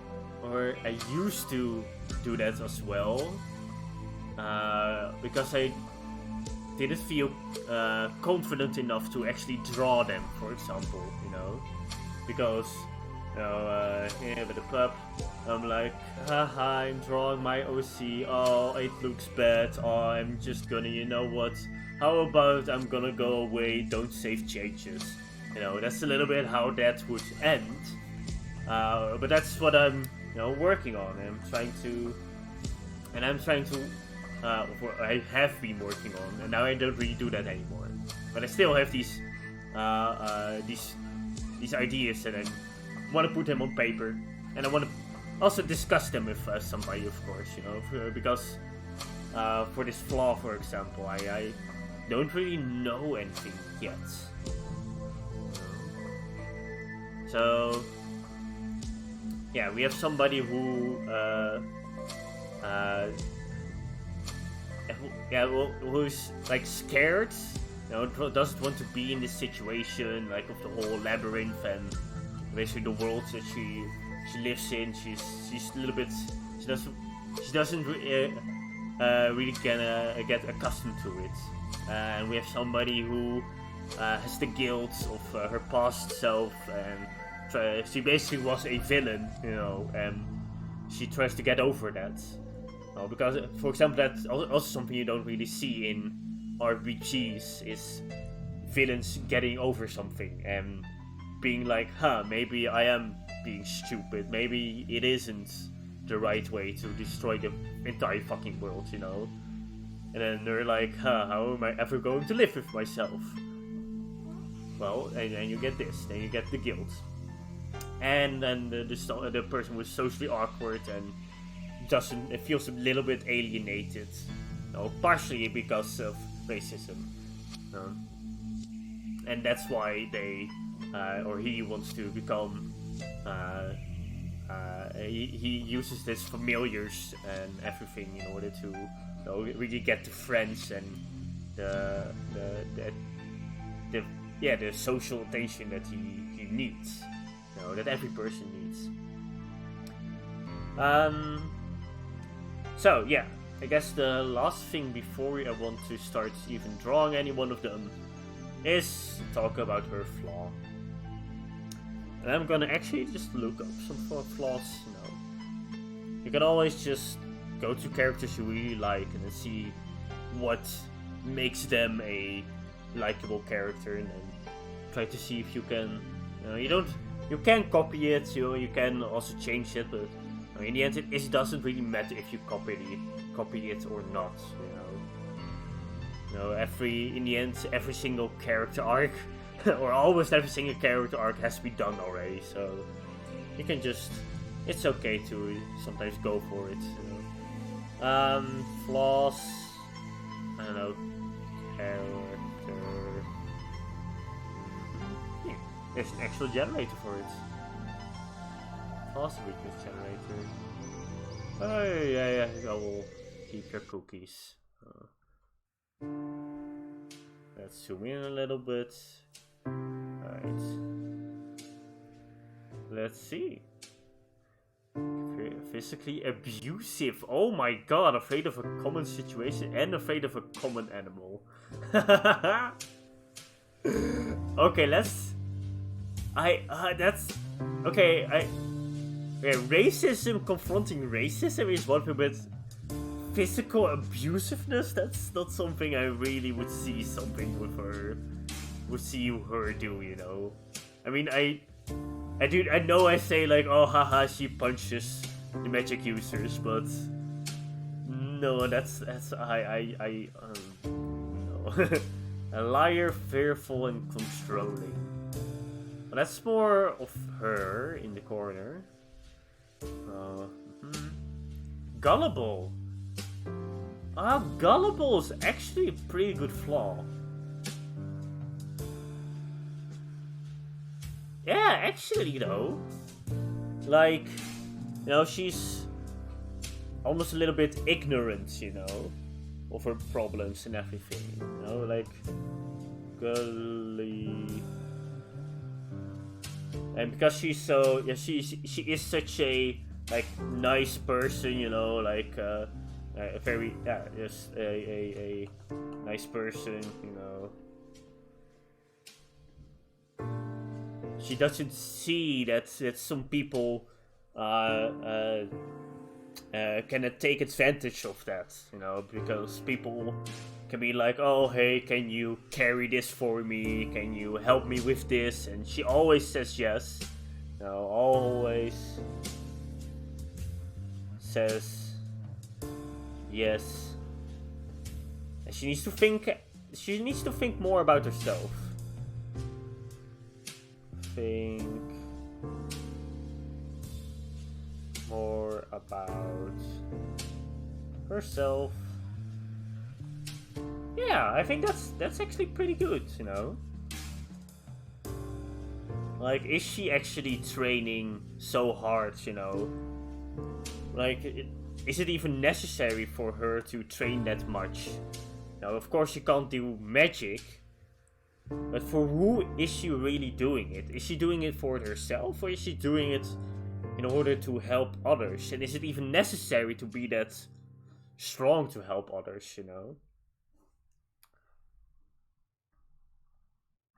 or I used to do that as well. Because I didn't feel confident enough to actually draw them, for example, you know, because, you know, with the pup, I'm like, haha, I'm drawing my OC, oh, it looks bad, oh, I'm just gonna, you know what, how about I'm gonna go away, don't save changes, you know, that's a little bit how that would end, but that's what I'm, you know, working on. I'm trying to I have been working on, and now I don't really do that anymore. But I still have these ideas, and I want to put them on paper, and I want to also discuss them with somebody, of course, you know, because for this flaw, for example, I don't really know anything yet. So yeah, we have somebody who's like scared, you know, doesn't want to be in this situation, like of the whole labyrinth and basically the world that she lives in. She's a little bit, she doesn't really gonna get accustomed to it. And we have somebody who has the guilt of her past self, and she basically was a villain, you know, and she tries to get over that. Because, for example, that's also something you don't really see in RPGs, is villains getting over something and being like, huh, maybe I am being stupid, maybe it isn't the right way to destroy the entire fucking world, you know? And then they're like, huh, how am I ever going to live with myself? Well, and then you get this, then you get the guilt. And then the person was socially awkward and it feels a little bit alienated. Partially because of racism. And that's why he wants to become, he uses this familiars and everything in order to really get the friends and the social attention that he needs, that every person needs. So yeah, I guess the last thing before I want to start even drawing any one of them is talk about her flaw. And I'm gonna actually just look up some flaws, You can always just go to characters you really like and then see what makes them a likable character, and then try to see if you can, you can copy it, you can also change it, but in the end it doesn't really matter if you copy it or not, in the end, every single character arc, or almost every single character arc has to be done already, so you can just, it's okay to sometimes go for it, Flaws, I don't know, character, there's an actual generator for it. Flaws weakness generator. Oh yeah, I will keep your cookies. Let's zoom in a little bit. Alright. Let's see. Physically abusive. Oh my god, afraid of a common situation and afraid of a common animal. Okay, racism, confronting racism is one thing, but physical abusiveness, that's not something I really would see her do, I mean, I know I say like, oh haha, she punches the magic users, but no, that's no. A liar, fearful, and controlling. Well, that's more of her in the corner. Gullible. Gullible is actually a pretty good flaw. Yeah, actually though. Like, she's almost a little bit ignorant, of her problems and everything. Like Gully. And because she's so, she is such a nice person, like a very a nice person, She doesn't see that some people can take advantage of that, because people can be like, oh hey, can you carry this for me? Can you help me with this? And she always says yes. Always says yes. And she needs to think more about herself. Think more about herself. Yeah, I think that's actually pretty good, Like, is she actually training so hard, Like, is it even necessary for her to train that much? Now, of course, she can't do magic, but for who is she really doing it? Is she doing it for herself, or is she doing it in order to help others? And is it even necessary to be that strong to help others,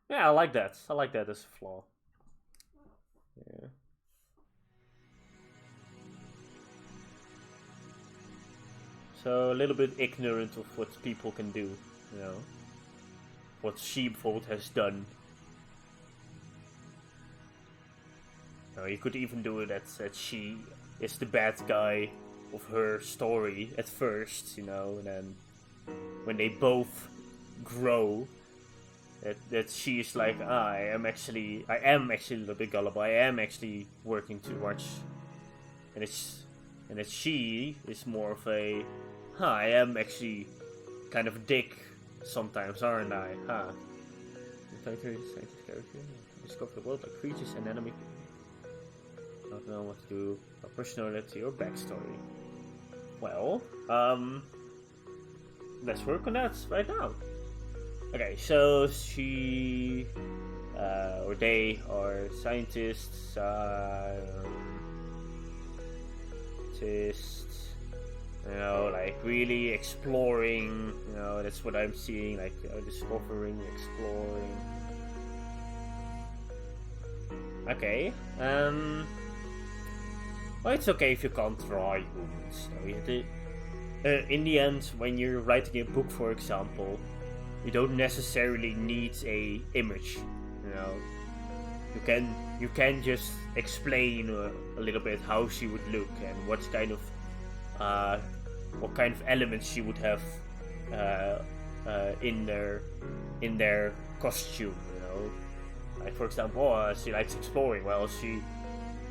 Yeah, I like that. I like that as a flaw. Yeah. So a little bit ignorant of what people can do, you know. What Sheepfold has done. Now you could even do it that she is the bad guy of her story at first, you know, and then when they both grow, that she is like, I am actually a little bit gullible. I am actually working too much, and that she is more of a, I am actually kind of a dick sometimes, aren't I? Scientist character. Discover the world like creatures and enemy. Don't know what to do. A personality or backstory. Well, let's work on that right now. Okay, so she or they are scientists, you know, like really exploring, you know, that's what I'm seeing, like discovering, exploring. Okay, well, it's okay if you can't draw humans. You have to, in the end, when you're writing a book, for example, you don't necessarily need a image, you know. You can just explain a little bit how she would look and what kind of elements she would have in their costume, you know. Like for example, she likes exploring. Well,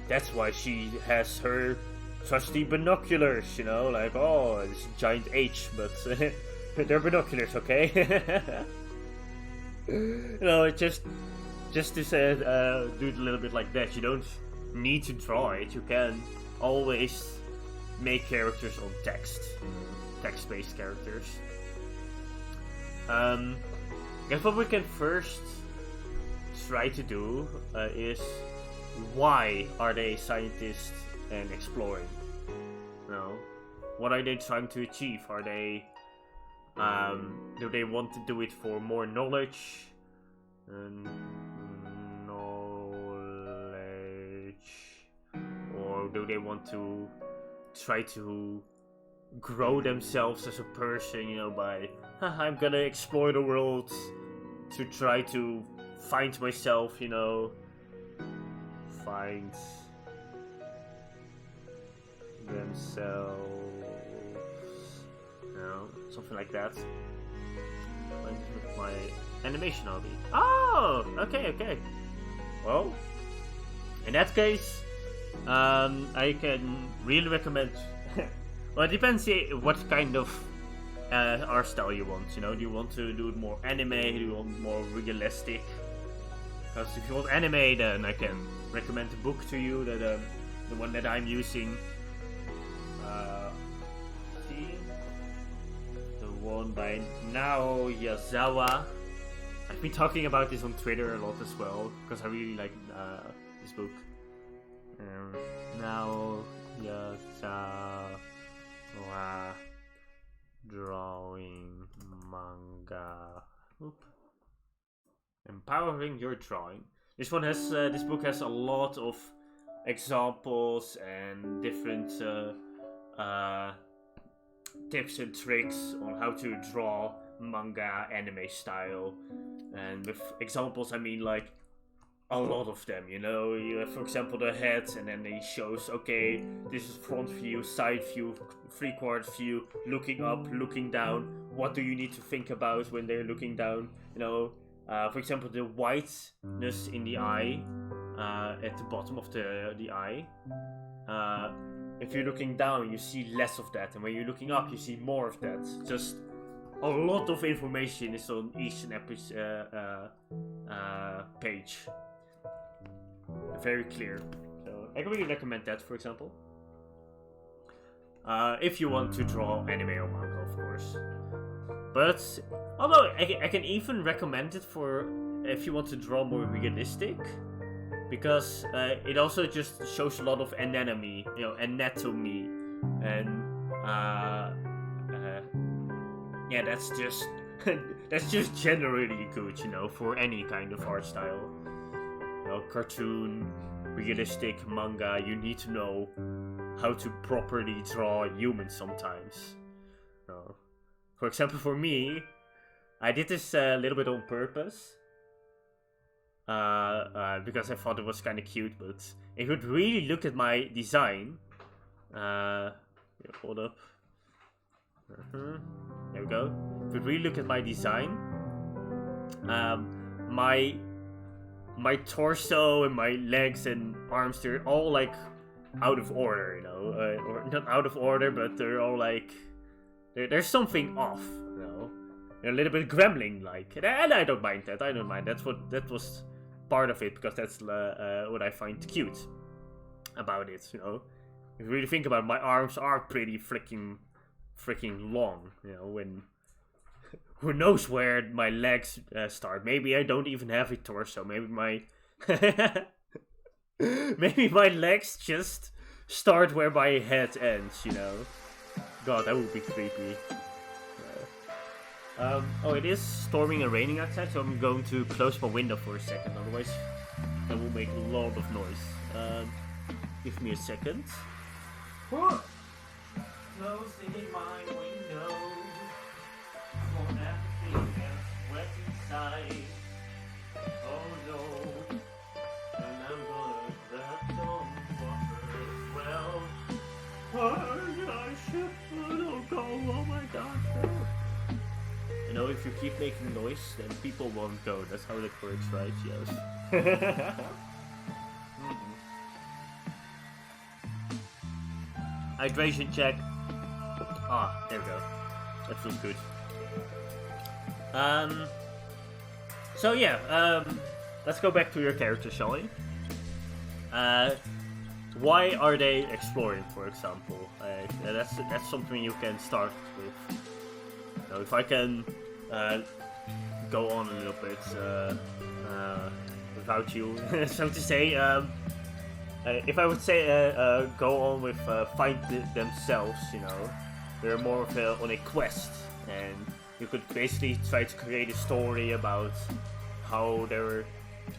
that's why she has her trusty binoculars, you know. Like, oh, it's a giant H, but they're binoculars, okay? You know, just to say, do it a little bit like that. You don't need to draw it. You can always make characters on text-based characters. Guess what we can first try to do is, why are they scientists and exploring? You know, what are they trying to achieve? Are they do they want to do it for more knowledge? Or do they want to try to grow themselves as a person, you know, by I'm gonna explore the world to try to find myself, you know, find themselves, you know, something like that. My animation hobby. Oh, okay. Well, in that case, I can really recommend. Well, it depends what kind of art style you want. You know, do you want to do it more anime? Do you want more realistic? Because if you want anime, then I can recommend a book to you. That the one that I'm using. See, the one by Nao Yazawa. I've been talking about this on Twitter a lot as well because I really like this book. Nao Yazawa drawing manga. Empowering your drawing. This one has this book has a lot of examples and different tips and tricks on how to draw manga anime style. And with examples I mean like a lot of them, you know. You have, for example, the head, and then he shows, okay, this is front view, side view, 3/4 view, looking up, looking down. What do you need to think about when they're looking down? You know, for example, the whiteness in the eye, at the bottom of the eye. If you're looking down, you see less of that, and when you're looking up, you see more of that. Just a lot of information is on each and every page. Very clear. So I can really recommend that, for example. If you want to draw anime or manga, of course. But although I can even recommend it for if you want to draw more realistic, because it also just shows a lot of anatomy, you know, anatomy, and yeah, that's just that's just generally good, you know, for any kind of art style. You know, cartoon, realistic manga, you need to know how to properly draw humans sometimes. for example, for me, I did this a little bit on purpose. Because I thought it was kind of cute, but if you would really look at my design, hold up. There we go. If you really look at my design, my torso and my legs and arms, they're all like out of order, you know, or not out of order, but they're all like there's something off, you know. They're a little bit gremlin-like, and I don't mind that. That was part of it, because that's what I find cute about it, you know. If you really think about it, my arms are pretty freaking long, you know. When who knows where my legs start? Maybe I don't even have a torso. Maybe my maybe my legs just start where my head ends, you know. God, that would be creepy. Oh, it is storming and raining outside, so I'm going to close my window for a second, otherwise that will make a lot of noise. Give me a second. Closing my window for everything that's wet inside. Oh no, and I'm gonna grab some water as well. I should, oh go, oh my god. You know, if you keep making noise, then people won't go. That's how that works, right? Yes. Hydration check. Ah, there we go. That feels good. So yeah, let's go back to your character, shall we? Why are they exploring, for example? That's something you can start with. Now, if I can go on a little bit without you, so to say, if I would say go on with find themselves, you know, they're more of on a quest, and you could basically try to create a story about how they're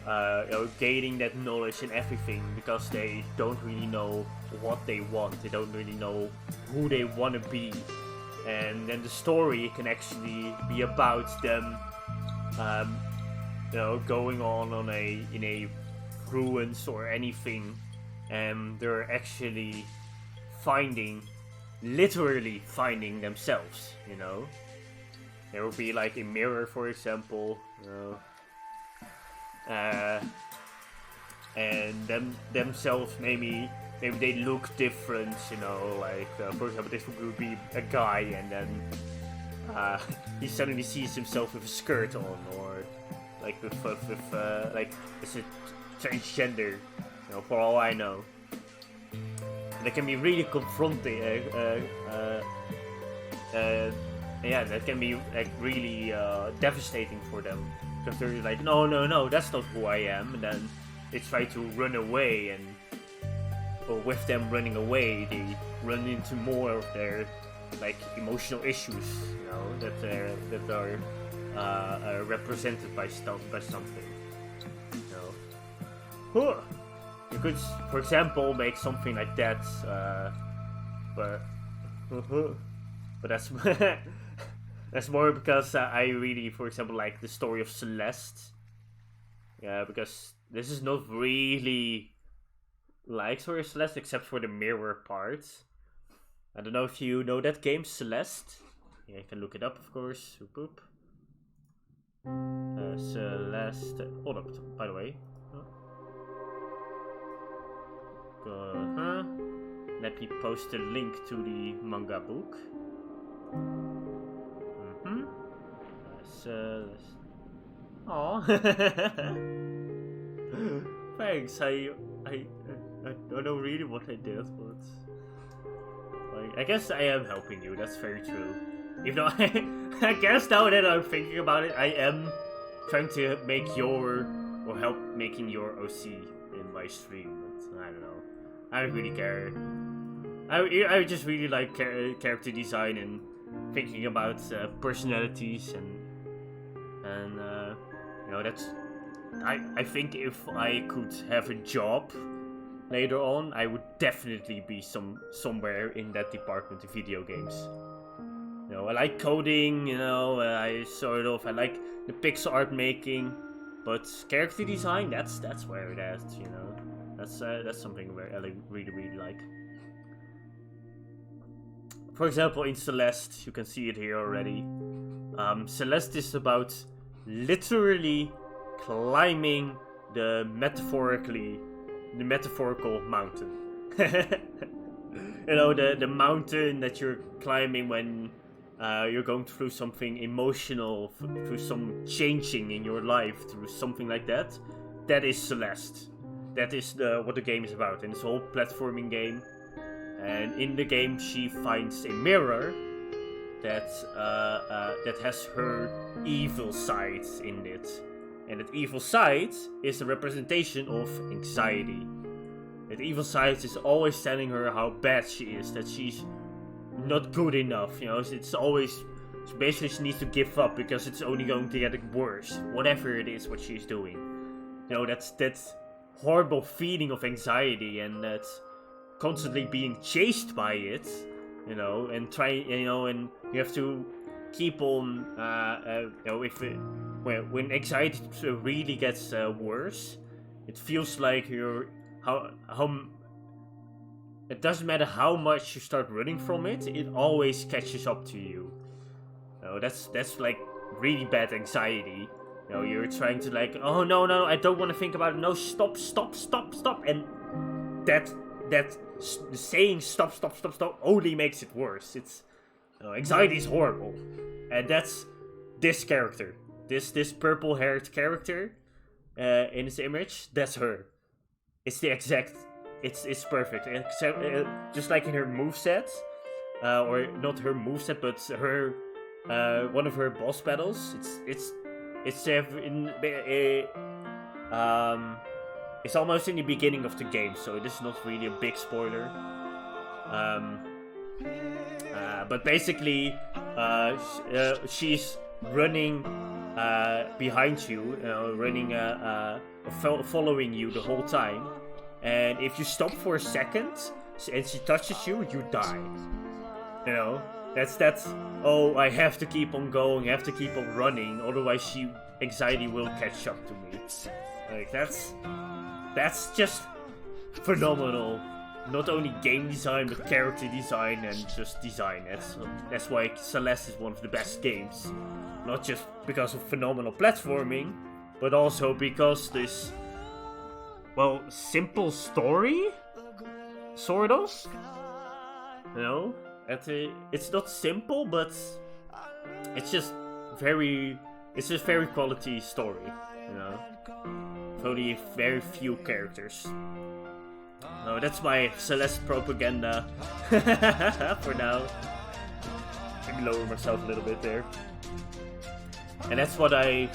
you know, gaining that knowledge and everything, because they don't really know what they want, they don't really know who they want to be. And then the story can actually be about them, you know, going on in a ruins or anything, and they're actually literally finding themselves. You know, there will be like a mirror, for example, you know, and themselves maybe they look different, you know, like, for example, this would be a guy, and then he suddenly sees himself with a skirt on, or like with like, it's a transgender, you know, for all I know. And it can be really confronting, yeah, that can be like really devastating for them, because they're like, no, that's not who I am, and then they try to run away, and or with them running away, they run into more of their like emotional issues, you know, that are represented by something. You know, you could, for example, make something like that, but that's that's more because I really, for example, like the story of Celeste. Yeah, because this is not really like Story of Celeste, except for the mirror part. I don't know if you know that game, Celeste. Yeah, you can look it up, of course. Boop, boop. Celeste. Hold up, by the way. Let me post a link to the manga book. Celeste. Aww. Thanks. I don't know really what I did, but like, I guess I am helping you. That's very true. Even though I guess now that I'm thinking about it, I am trying to make or help making your OC in my stream. But I don't know. I don't really care. I just really like character design and thinking about personalities, and you know, that's. I think if I could have a job later on, I would definitely be somewhere in that department of video games. You know, I like coding. You know, I like the pixel art making, but character design, that's where it is. You know, that's something where I really like. For example, in Celeste, you can see it here already. Celeste is about literally climbing the metaphorical mountain. You know, the mountain that you're climbing when you're going through something emotional, through some changing in your life, through something like that. That is Celeste. That is what the game is about, and it's a whole platforming game. And in the game, she finds a mirror that has her evil side in it, and that evil side is a representation of anxiety. That evil side is always telling her how bad she is, that she's not good enough. You know, it's always basically she needs to give up because it's only going to get worse, whatever it is what she's doing. You know, that's horrible feeling of anxiety, and that's constantly being chased by it, you know, and and you have to keep on, you know, when anxiety really gets worse, it feels like it doesn't matter how much you start running from it, it always catches up to you. You know, that's like really bad anxiety. You know, you're trying to like, oh no, I don't want to think about it. No, stop, and that saying stop only makes it worse. It's anxiety is horrible, and that's this character, this purple-haired character in this image. That's her. It's the exact. It's perfect. Except just like in her moveset, or not her moveset, but her one of her boss battles. It's almost in the beginning of the game, so this is not really a big spoiler. But basically, she's running behind you, following you the whole time. And if you stop for a second and she touches you, you die. You know, that's. Oh, I have to keep on going, I have to keep on running, otherwise anxiety will catch up to me. Like that's just phenomenal. Not only game design, but character design and just design. That's why Celeste is one of the best games. Not just because of phenomenal platforming, but also because this, well, simple story, sort of. You know, it's not simple, but it's just very quality story. You know. Only very few characters. No, that's my Celeste propaganda for now. Maybe lower myself a little bit there. And that's what I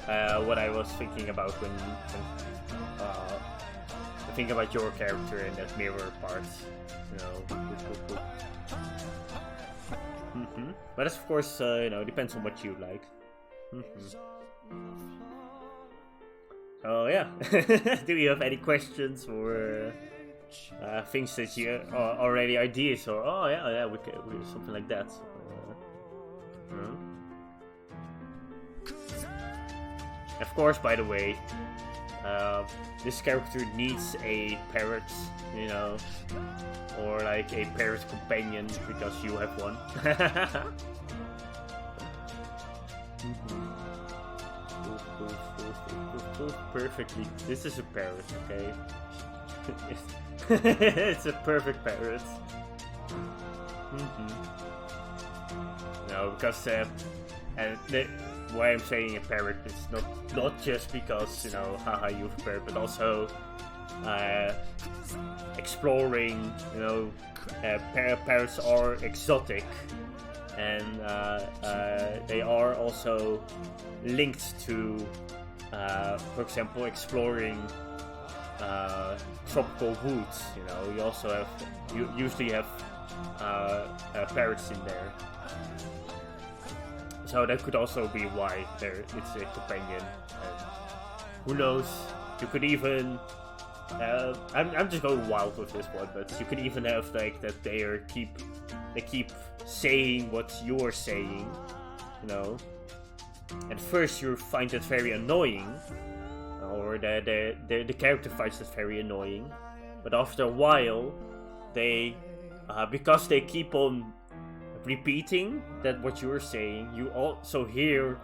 was thinking about when thinking about your character and that mirror part. You know. Mm-hmm. But that's of course depends on what you like. Mm-hmm. Oh yeah. Do you have any questions or things that you already ideas or we something like that? Of course, by the way, this character needs a parrot, you know, or like a parrot companion because you have one. Perfectly. This is a parrot, okay? It's a perfect parrot. No, because why I'm saying a parrot is not just because haha you have a parrot, but also exploring. Parrots are exotic, and they are also linked to. For example, exploring tropical woods. You also usually have parrots in there. So that could also be why it's a companion. And who knows? You could even. I'm just going wild with this one, but you could even have like that they keep saying what you're saying, you know. At first you find it very annoying, or the character finds it very annoying, but after a while, they, because they keep on repeating that what you're saying, you also hear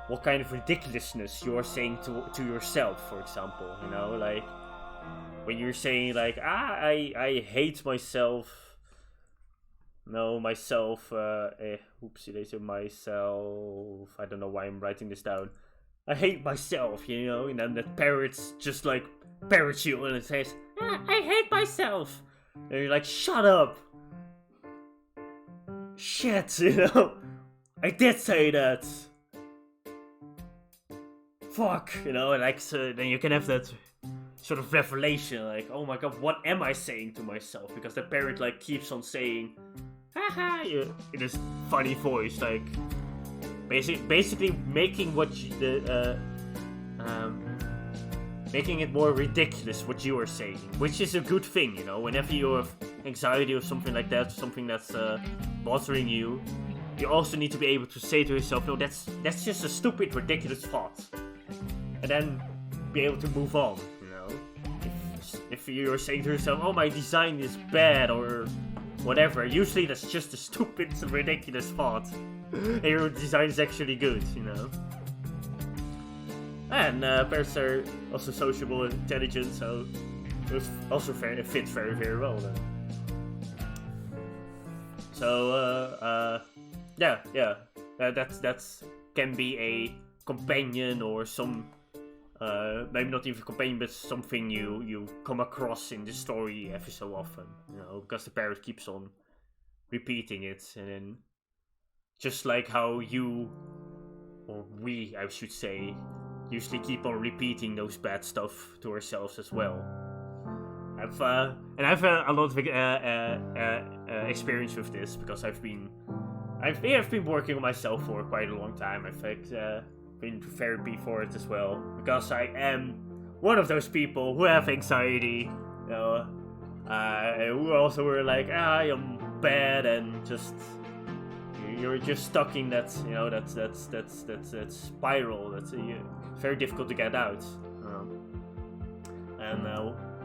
what kind of ridiculousness you're saying to yourself, for example, you know, like, when you're saying, like, I hate myself, oopsie daisy, myself, I don't know why I'm writing this down, I hate myself, you know, and then that parrot's just, like, parrots you, and it says, I hate myself, and you're like, shut up, shit, you know, I did say that, fuck, you know, and like, so then you can have that sort of revelation, like, oh my god, what am I saying to myself? Because the parrot, like, keeps on saying, haha, in this funny voice, like, basically making making it more ridiculous what you are saying, which is a good thing, you know. Whenever you have anxiety or something like that, something that's bothering you, you also need to be able to say to yourself, no, that's just a stupid, ridiculous thought, and then be able to move on, you know. If you're saying to yourself, oh, my design is bad or whatever, usually that's just a stupid, ridiculous thought, and your design is actually good, you know. And parrots are also sociable and intelligent, so it also fits very, very well then. So that's can be a companion or some maybe not even a companion, but something you come across in the story every so often, you know, because the parrot keeps on repeating it, and then just like how you, or we, I should say, usually keep on repeating those bad stuff to ourselves as well. I've a lot of experience with this, because I've been working on myself for quite a long time. I've been to therapy for it as well, because I am one of those people who have anxiety, you know, who also were like, I am bad, and just you're just stuck in that, you know, that spiral that's very difficult to get out.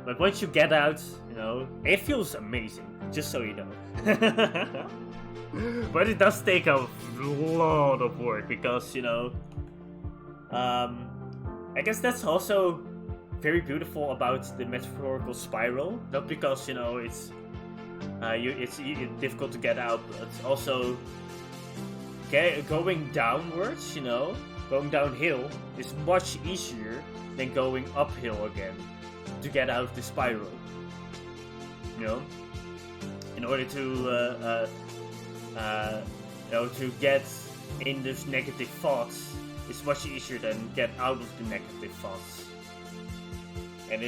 But once you get out, you know, it feels amazing, just so you know. But it does take a lot of work, because, you know, I guess that's also very beautiful about the metaphorical spiral. Not because, you know, it's difficult to get out, but it's also going downwards, you know, going downhill is much easier than going uphill again to get out of the spiral. You know, in order to to get in those negative thoughts, it's much easier than get out of the negative thoughts. And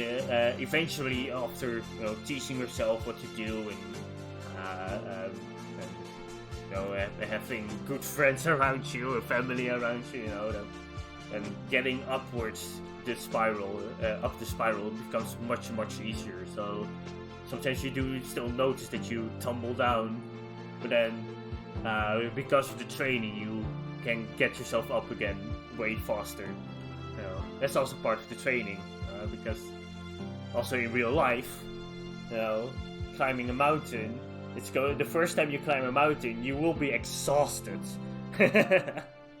eventually, after, you know, teaching yourself what to do, and you know, having good friends around you, a family around you, you know, and getting upwards the spiral, up the spiral becomes much easier. So sometimes you do still notice that you tumble down, but then because of the training, you can get yourself up again way faster. You know, that's also part of the training, because also in real life, you know, climbing a mountain, the first time you climb a mountain, you will be exhausted. You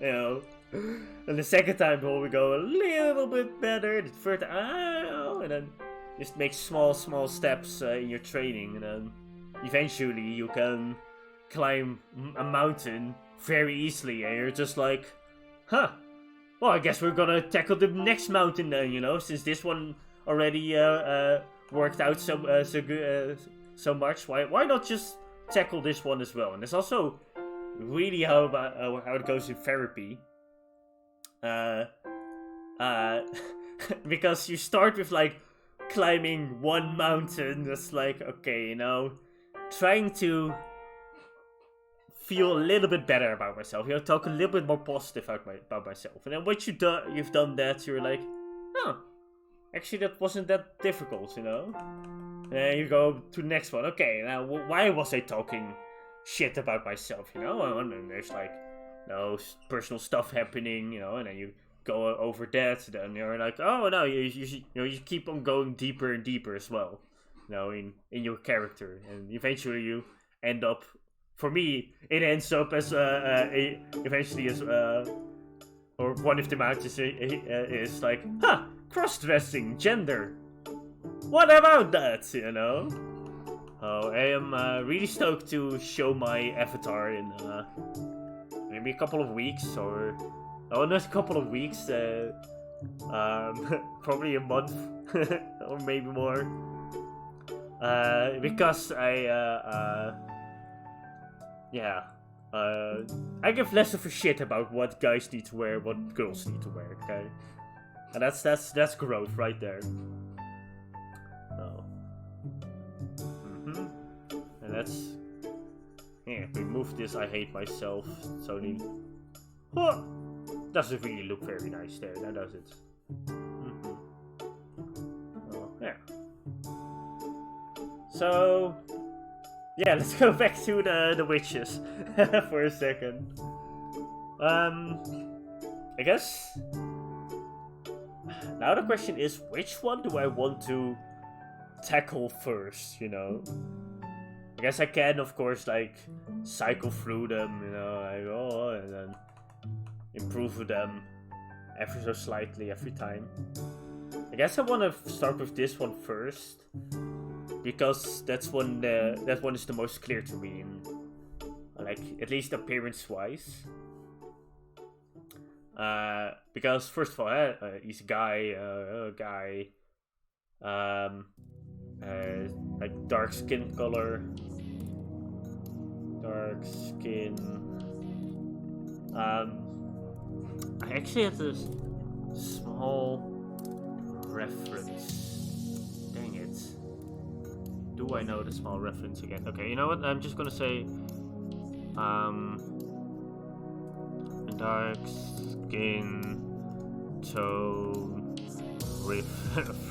know, and the second time will go a little bit better. The third time, and then just make small steps in your training, and then eventually you can climb a mountain very easily, and you're just like, huh, well, I guess we're gonna tackle the next mountain then, you know, since this one already worked out so much. Why not just tackle this one as well? And that's also really how it goes in therapy. Because you start with, like, climbing one mountain that's like, okay, you know, trying to feel a little bit better about myself, you know, talk a little bit more positive about myself. And then once you've done that, you're like, oh, actually that wasn't that difficult, you know. And you go to the next one. Okay, now why was I talking shit about myself, you know, and then there's like, you know, personal stuff happening, you know, and then you go over that, then you're like, oh no, you keep on going deeper and deeper as well, you know, in your character, and eventually you end up. For me, it ends up as eventually as or one of the matches is like, huh, cross-dressing, gender. What about that, you know? Oh, I am really stoked to show my avatar in maybe a couple of weeks, or not a couple of weeks, probably a month or maybe more, because I give less of a shit about what guys need to wear, what girls need to wear, okay? And that's growth right there. Oh. And that's... Yeah, remove this I hate myself, Sony. Oh, doesn't really look very nice there, now does it? Oh, yeah. So... Yeah, let's go back to the witches for a second. I guess now the question is, which one do I want to tackle first, you know? I guess I can, of course, like, cycle through them, you know, like, oh, and then improve them ever so slightly every time. I guess I want to start with this one first, because that one is the most clear to me, like, at least appearance-wise. Because first of all, he's a guy, like dark skin color, dark skin. I actually had this small reference. Dang it. Do I know the small reference again? Okay, you know what? I'm just gonna say, dark skin tone with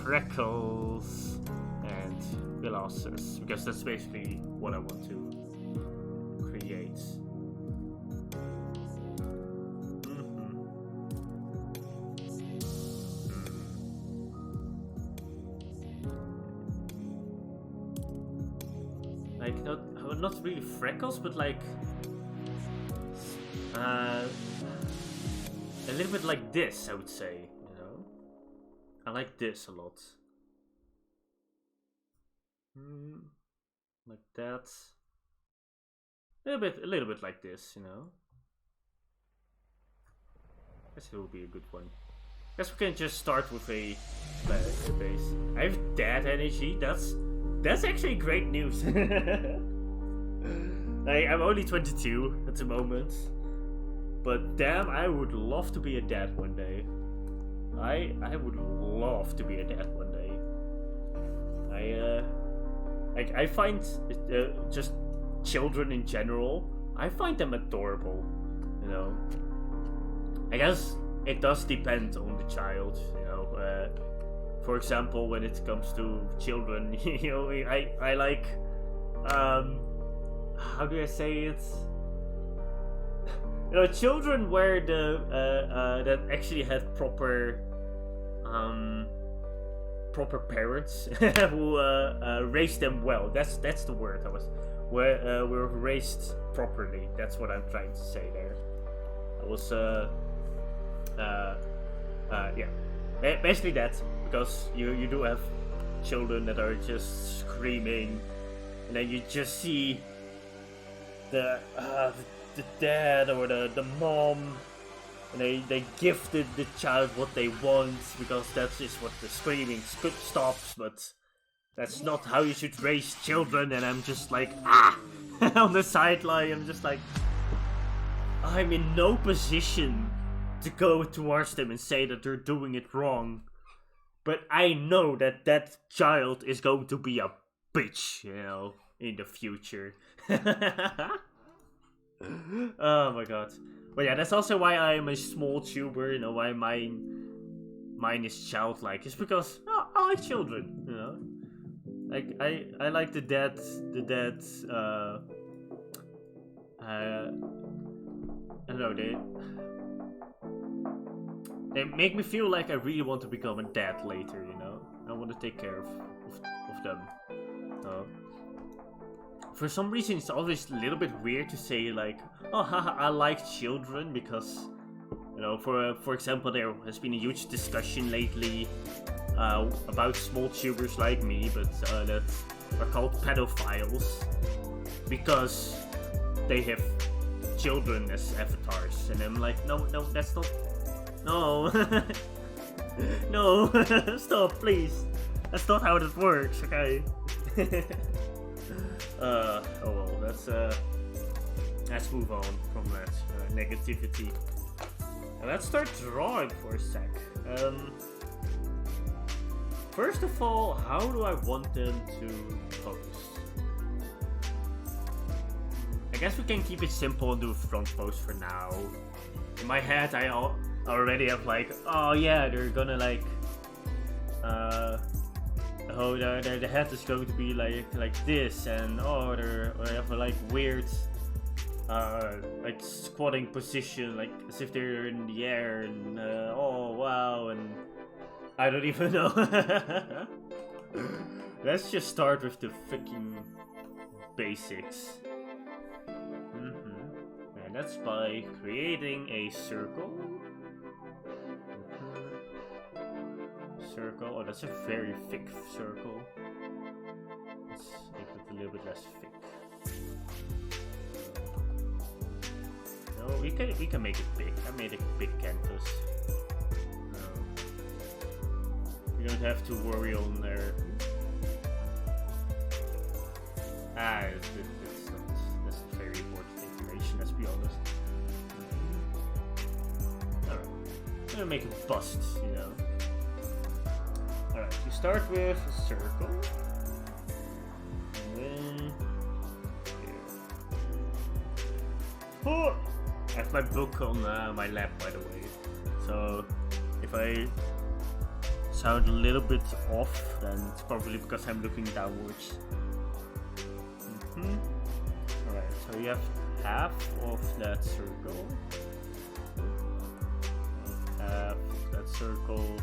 freckles and glasses, because that's basically what I want to create. Like, not really freckles, but like a little bit like this, I would say, you know? I like this a lot. Like that. A little bit like this, you know? Guess it will be a good one. Guess we can just start with a base. I have that energy, that's actually great news. Like, I'm only 22 at the moment. But damn, I would love to be a dad one day. I would love to be a dad one day. I find just children in general, I find them adorable, you know. I guess it does depend on the child, you know. For example, when it comes to children, you know, I like, how do I say it? You know, children where that actually had proper parents who raised them well. That's the word were raised properly. That's what I'm trying to say there. I was yeah, basically that, because you do have children that are just screaming, and then you just see the dad or the mom, and they give the child what they want, because that's just what the screaming stops, but that's not how you should raise children. And I'm just like, on the sideline, I'm just like, I'm in no position to go towards them and say that they're doing it wrong, but I know that child is going to be a bitch, you know, in the future. Oh my god. But yeah, that's also why I am a small tuber, you know, why mine is childlike. It's because I like children, you know. Like I like the dad I don't know, they make me feel like I really want to become a dad later, you know? I want to take care of them. For some reason, it's always a little bit weird to say like, oh, haha, I like children, because, you know, for example, there has been a huge discussion lately about small tubers like me, but that are called pedophiles because they have children as avatars, and I'm like, no, that's not, no, no, stop, please, that's not how it works, okay? Oh well, let's move on from that negativity. And let's start drawing for a sec. First of all, how do I want them to pose? I guess we can keep it simple and do a front pose for now. In my head, I already have like, oh yeah, they're gonna like, oh, their head is going to be like this, and oh, they have a like weird, like squatting position, like as if they're in the air, and oh wow, and I don't even know. Let's just start with the freaking basics. And that's by creating a circle. Circle. Oh, that's a very thick circle. Let's make it a little bit less thick. No, we can make it big. I made a big canvas. No. We don't have to worry on there. That's not very important information, let's be honest. Alright. I'm gonna make a bust, you know. Alright, you start with a circle. And then here. Oh! I have my book on my lap, by the way. So if I sound a little bit off, then it's probably because I'm looking downwards. Alright, so you have half of that circle. Half that circle.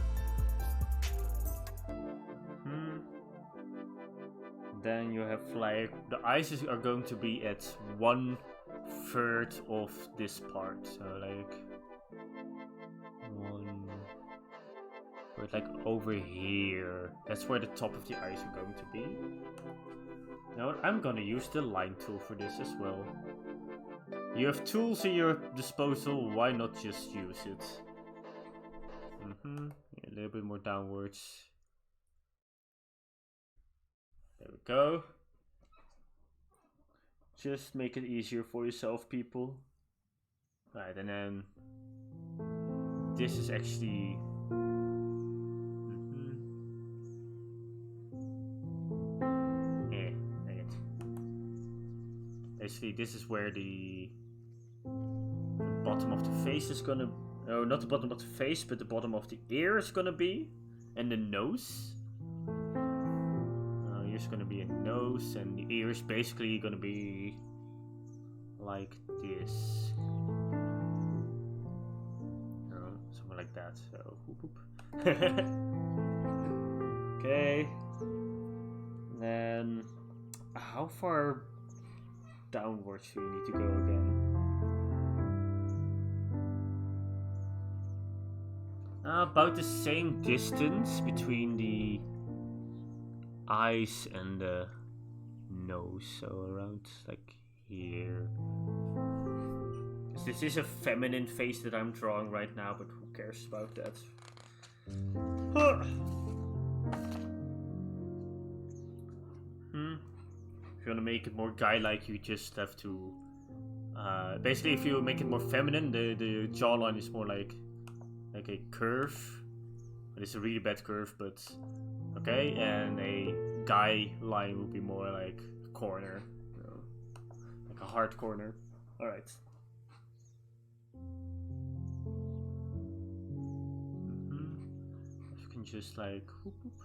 Then you have like, the eyes are going to be at 1/3 of this part. So like, like over here. That's where the top of the eyes are going to be. Now I'm gonna use the line tool for this as well. You have tools at your disposal, why not just use it? Yeah, a little bit more downwards. There we go. Just make it easier for yourself, people. Right, and then this is actually basically, this is where the bottom of the face is gonna... No, not the bottom of the face, but the bottom of the ear is gonna be. And the nose. Here's gonna be a nose, and the ear is basically gonna be like this. Something like that, so... Whoop, whoop. Okay. Then... How far downwards do you need to go again? About the same distance between the eyes and the nose, so around like here. This is a feminine face that I'm drawing right now, but who cares about that? If you want to make it more guy-like, you just have to... basically, if you make it more feminine, the jawline is more like a curve. But it's a really bad curve, but... Okay, and a guy line would be more like a corner. You know, like a hard corner. Alright. You can just like... Whoop, whoop.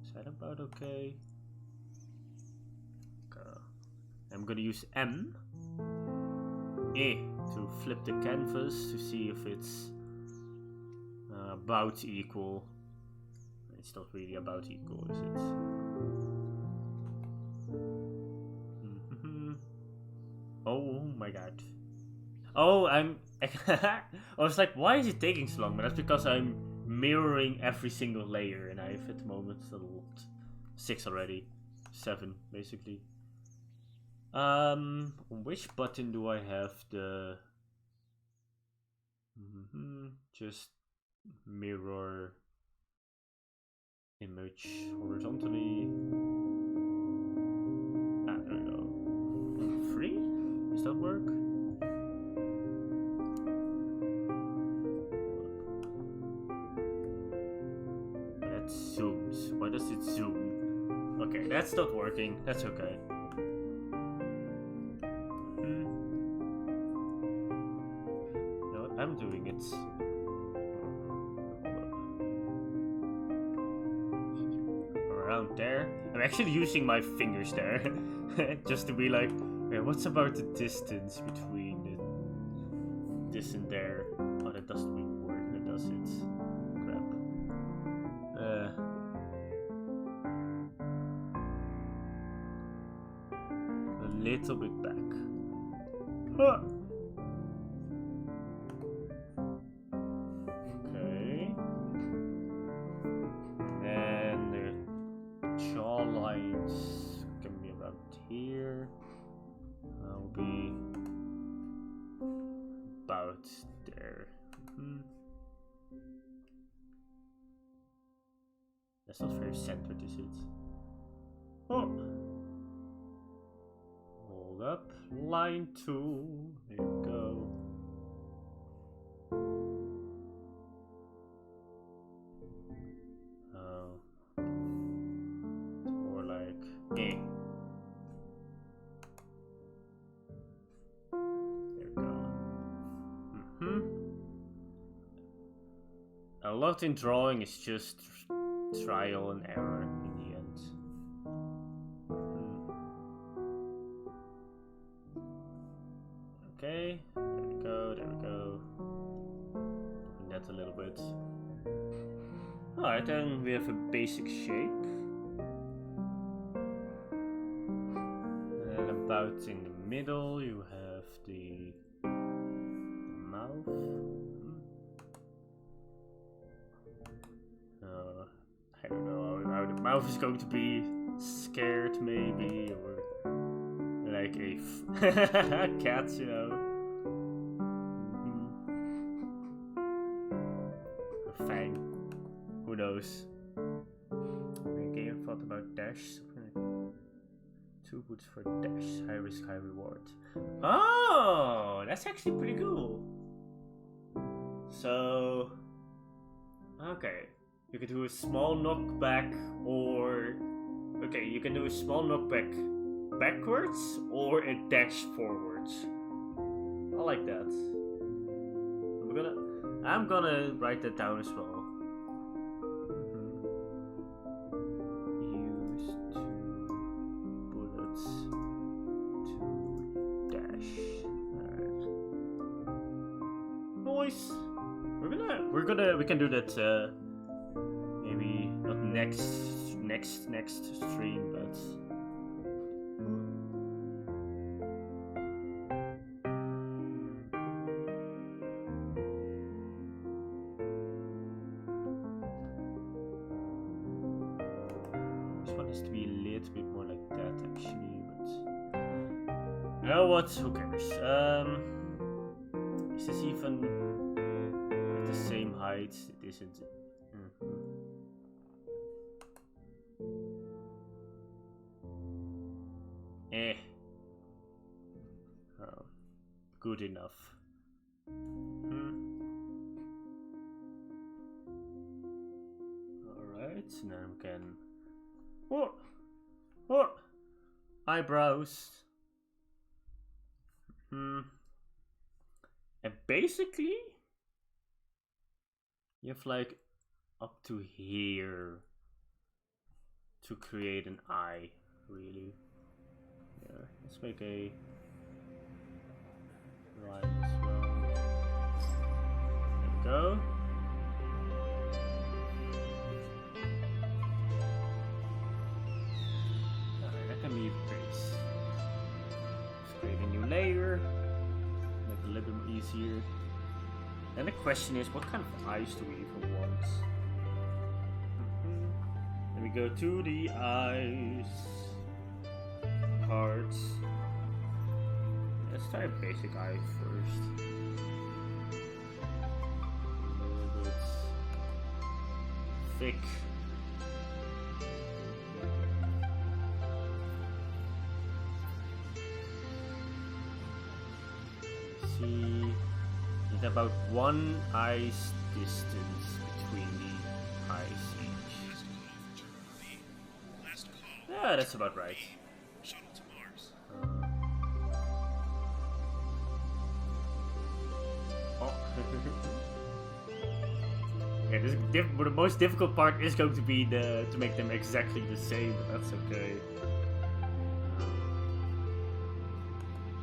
Is that about okay? I'm gonna use M, E to flip the canvas to see if it's about equal. It's not really about equal, is it? Oh my god. Oh, I was like, why is it taking so long? But that's because I'm mirroring every single layer, and I have at the moment 6 already. 7, basically. On which button do I have the... just mirror image horizontally. Ah, there we go. 3? Does that work? That zooms. Why does it zoom? Okay, that's not working. That's okay. No, I'm doing it. Around there. I'm actually using my fingers there. Just to be like, okay, what's about the distance between this and there? Oh, that doesn't really work. That does it. Crap. A little bit back. Huh. Okay. And the jaw lines can be around here. I'll be about there. That's not very centered, is it? Oh! Hold up. Line 2. There you go. Oh. More like eh. There we go. A lot in drawing is just trial and error in the end. Okay, there we go, there we go. Open that a little bit. Alright, then we have a basic shape. And about in the middle you have the mouth. I don't know how the mouth is going to be. Scared maybe, or like a cat, you know. A fang. Who knows? Okay, I thought about dash. 2 boots for dash. High risk, high reward. Oh, that's actually pretty cool. So, okay. You can do a small knockback, or... Okay, you can do a small knockback backwards, or a dash forwards. I like that. I'm gonna write that down as well. Use 2 bullets to dash. Alright. Nice. We can do that, maybe not next stream, but this one has to be a little bit more like that actually, but you know what, who cares? Is this even at the same height? It isn't. Oh, good enough. Alright, now we can... Oh! Eyebrows. And basically, you have like up to here to create an eye, really. Yeah, Let's make a line as well. There we go. Alright, that can be base. Let's create a new layer. Make it a little bit more easier. And the question is, what kind of eyes do we even want? Then we go to the eyes. Parts. Let's try a basic eye first. A little bit thick. See, it's about 1 eye's distance between the eyes each. Yeah, that's about right. Yeah, the most difficult part is going to be to make them exactly the same, but that's okay.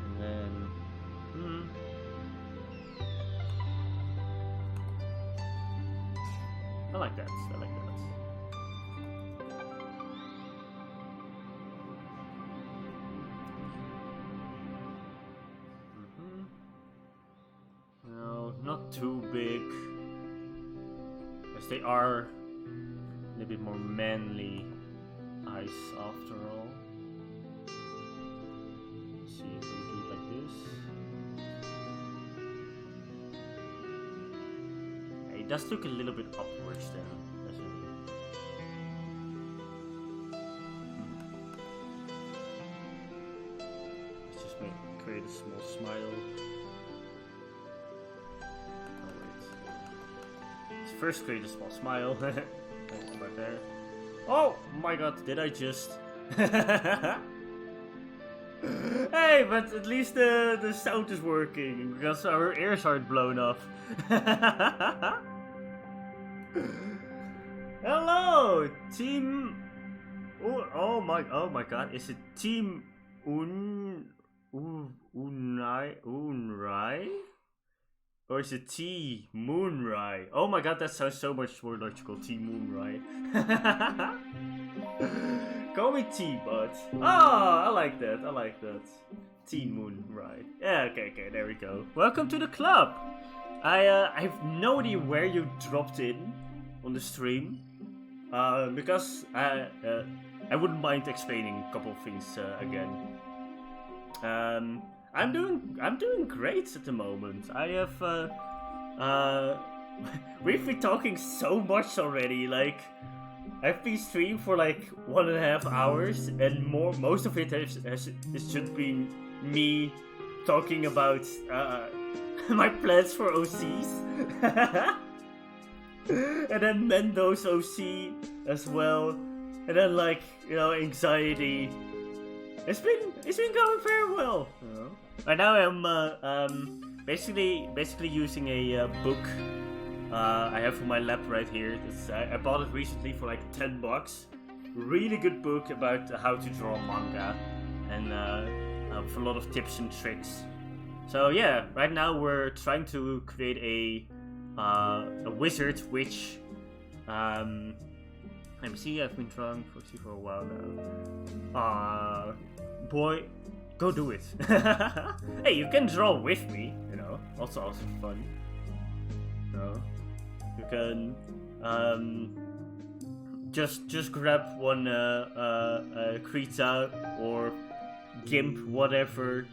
And then, I like that. I like that. No, not too big. Because they are a little bit more manly eyes after all. Let's see if we do it like this. Yeah, it does look a little bit upwards then, doesn't it? Let's just create a small smile. First create a small smile. Right there. Oh my god, did I just... Hey, but at least the sound is working, because our ears aren't blown off. Hello, Team... Oh my god, is it Team Unrai? Or is it T Moonrai? Oh my god, that sounds so much more logical. T Moonrai. Call me T, but I like that. I like that. T Moonrai. Yeah, okay, there we go. Welcome to the club. I have no idea where you dropped in on the stream. Because I wouldn't mind explaining a couple of things again. I'm doing great at the moment. I have we've been talking so much already. Like, I've been streaming for like 1.5 hours, and most of it has just been me talking about my plans for OCs. And then Mendo's OC as well, and then like, you know, anxiety. It's been going very well. Right now I'm basically using a book I have for my lab right here. I bought it recently for like $10. Really good book about how to draw manga, and with a lot of tips and tricks. So yeah, right now we're trying to create a wizard, which let me see. I've been drawing for a while now. Boy, go do it. Hey, you can draw with me, you know. Also fun. No, you can just grab one Krita or Gimp, whatever.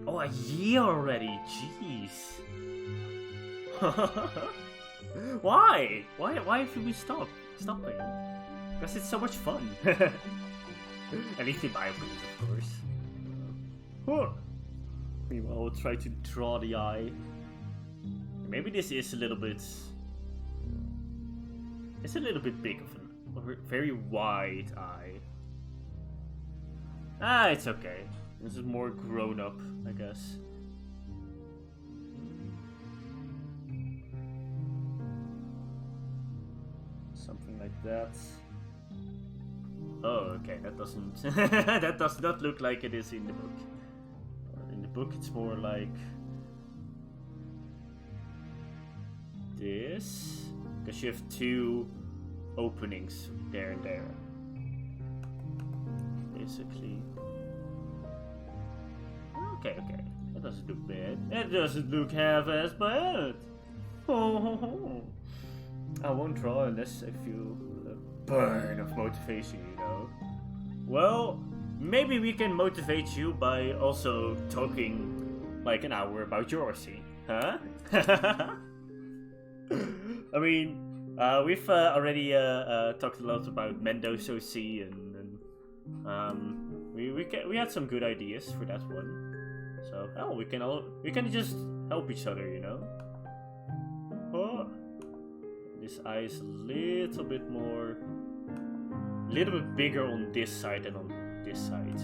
Oh, a year already. Jeez. Why? Why have we stopping? Because it's so much fun. At least in my opinion, of course. Meanwhile, we'll try to draw the eye. Maybe this is a little bit... It's a little bit big of a very wide eye. Ah, it's okay. This is more grown up, I guess. Something like that. Oh, okay, that doesn't... that does not look like it is in the book. In the book it's more like... this. Because you have 2 openings there and there. Basically. Okay, okay. That doesn't look bad. That doesn't look half as bad. I won't draw unless I feel a burn of motivation, you know. Well, maybe we can motivate you by also talking like an hour about your Odyssey, huh? I mean, we've already talked a lot about Mendoza Sea, and we had some good ideas for that one. So, oh, we can just help each other, you know. Oh, this eye is a little bit bigger on this side than on this side.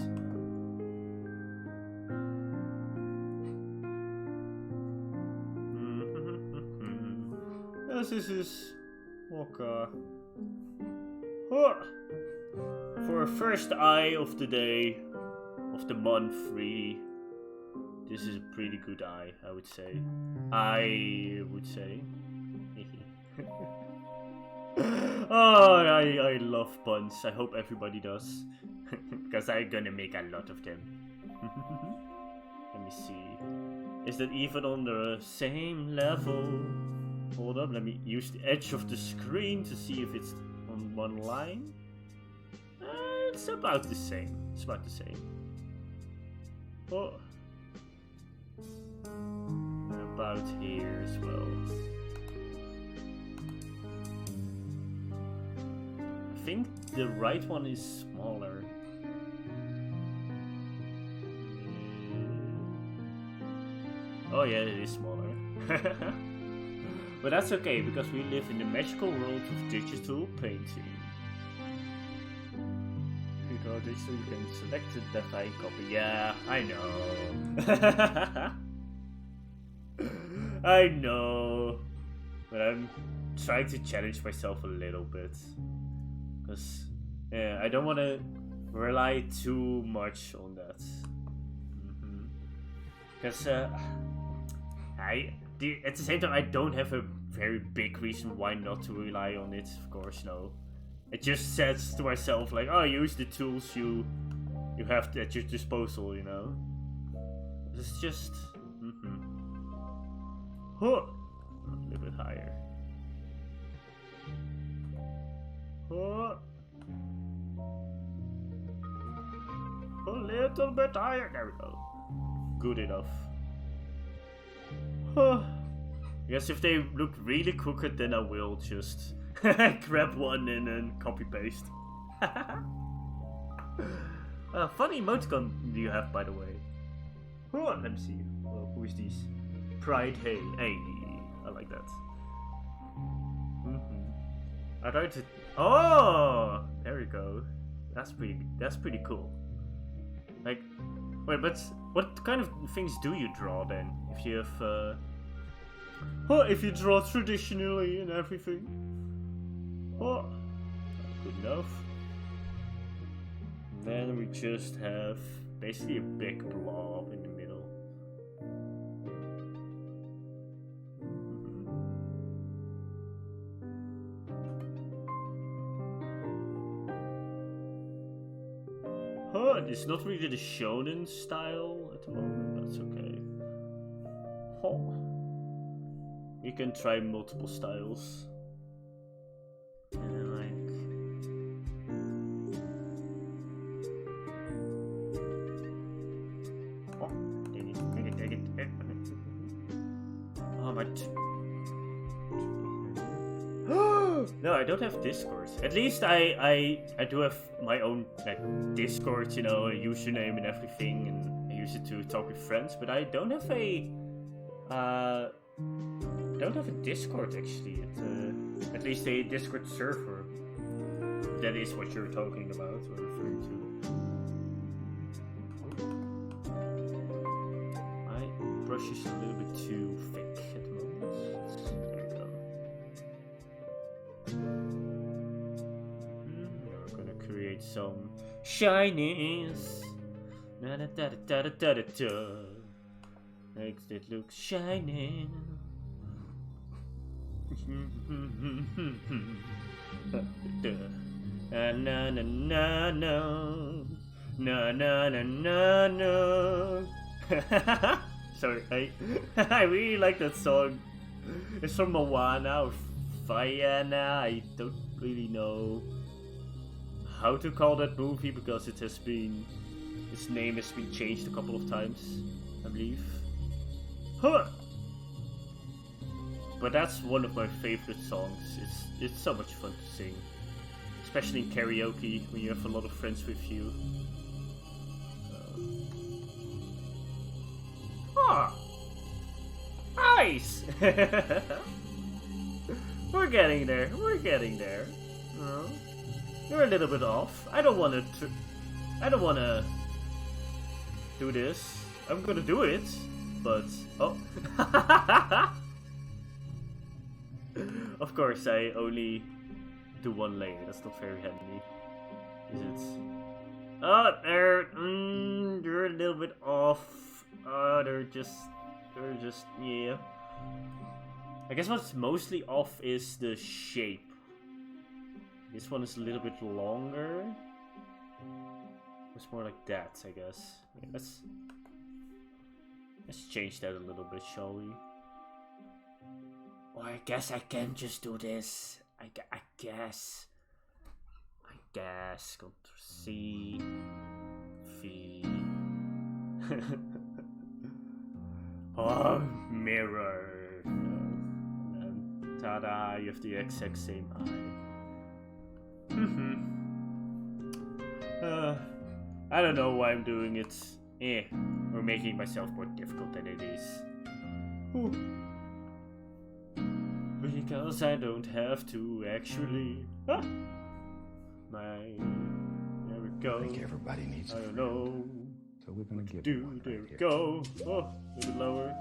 Yes, this is okay. Oh. For a first eye of the day, of the month, really. This is a pretty good eye, I would say. Oh, I love puns. I hope everybody does. Because I'm gonna make a lot of them. Let me see. Is that even on the same level? Hold up, let me use the edge of the screen to see if it's on one line. It's about the same. It's about the same. Oh. About here as well. I think the right one is smaller. Oh yeah, it is smaller. But that's okay, because we live in the magical world of digital painting. If you go digital, you can select the Define copy. Yeah, I know. I know. But I'm trying to challenge myself a little bit. Because, yeah, I don't want to rely too much on that. Because, at the same time, I don't have a very big reason why not to rely on it, of course, no. It just says to myself, like, oh, use the tools you have at your disposal, you know? It's just... Huh. A little bit higher. Huh. A little bit higher. There we go. Good enough. Huh. Yes, if they look really crooked, then I will just grab one and then copy paste. Funny emoticon do you have, by the way? Oh, let me see. Who is this? Pride, hey, I like that. I tried to. Oh, there we go. That's pretty cool. Like, wait, but what kind of things do you draw then? If you have, if you draw traditionally and everything. Oh, good enough. And then we just have basically a big blob in the middle. It's not really the shonen style at the moment, that's okay. You can try multiple styles. And like... Oh, dang it. Oh, my... No, I don't have Discord. At least I do have my own like Discord, you know, a username and everything, and I use it to talk with friends. But I don't have a Discord actually. At least a Discord server. That is what you're talking about or referring to. My brush is a little bit too thick at the moment. There we go. We're gonna create some shinies. Na da da da da da da da. Makes it look shiny. Na na na na no. Na na na na no. Sorry, I really like that song. It's from Moana or Vaiana. I don't really know how to call that movie because its name has been changed a couple of times, I believe. Huh. But that's one of my favorite songs. It's so much fun to sing, especially in karaoke when you have a lot of friends with you. Nice! We're getting there. You're a little bit off. I don't wanna do this. I'm gonna do it, but oh. Of course, I only do one layer. That's not very handy, is it? Oh, you're a little bit off. They're just, yeah. I guess what's mostly off is the shape. This one is a little bit longer. It's more like that, I guess. Yeah, let's change that a little bit, shall we? Or I guess I can just do this. I guess. Ctrl C, V. Oh, mirror. And ta-da, you have the exact same eye. I don't know why I'm doing it. Or making myself more difficult than it is. Because I don't have to actually. There we go. I think everybody needs. I don't know. So we're gonna give Do there we go. Oh, a little bit lower.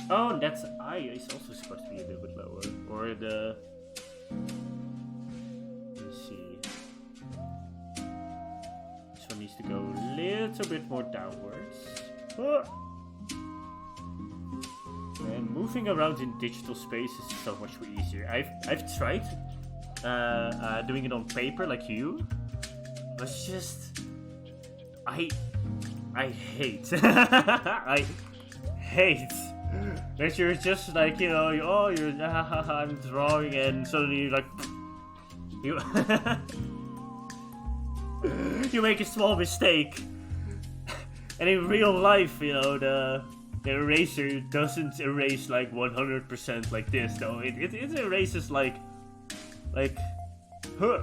Oh, and that's eye is also supposed to be a little bit lower. Or the. Let's see. This one needs to go a little bit more downwards. Oh. And moving around in digital space is so much easier. I've tried doing it on paper like you, but it's just I hate I hate that you're just like, you know, I'm drawing and suddenly you're like you you make a small mistake, and in real life, you know, the eraser doesn't erase like 100% like this though. It erases like huh.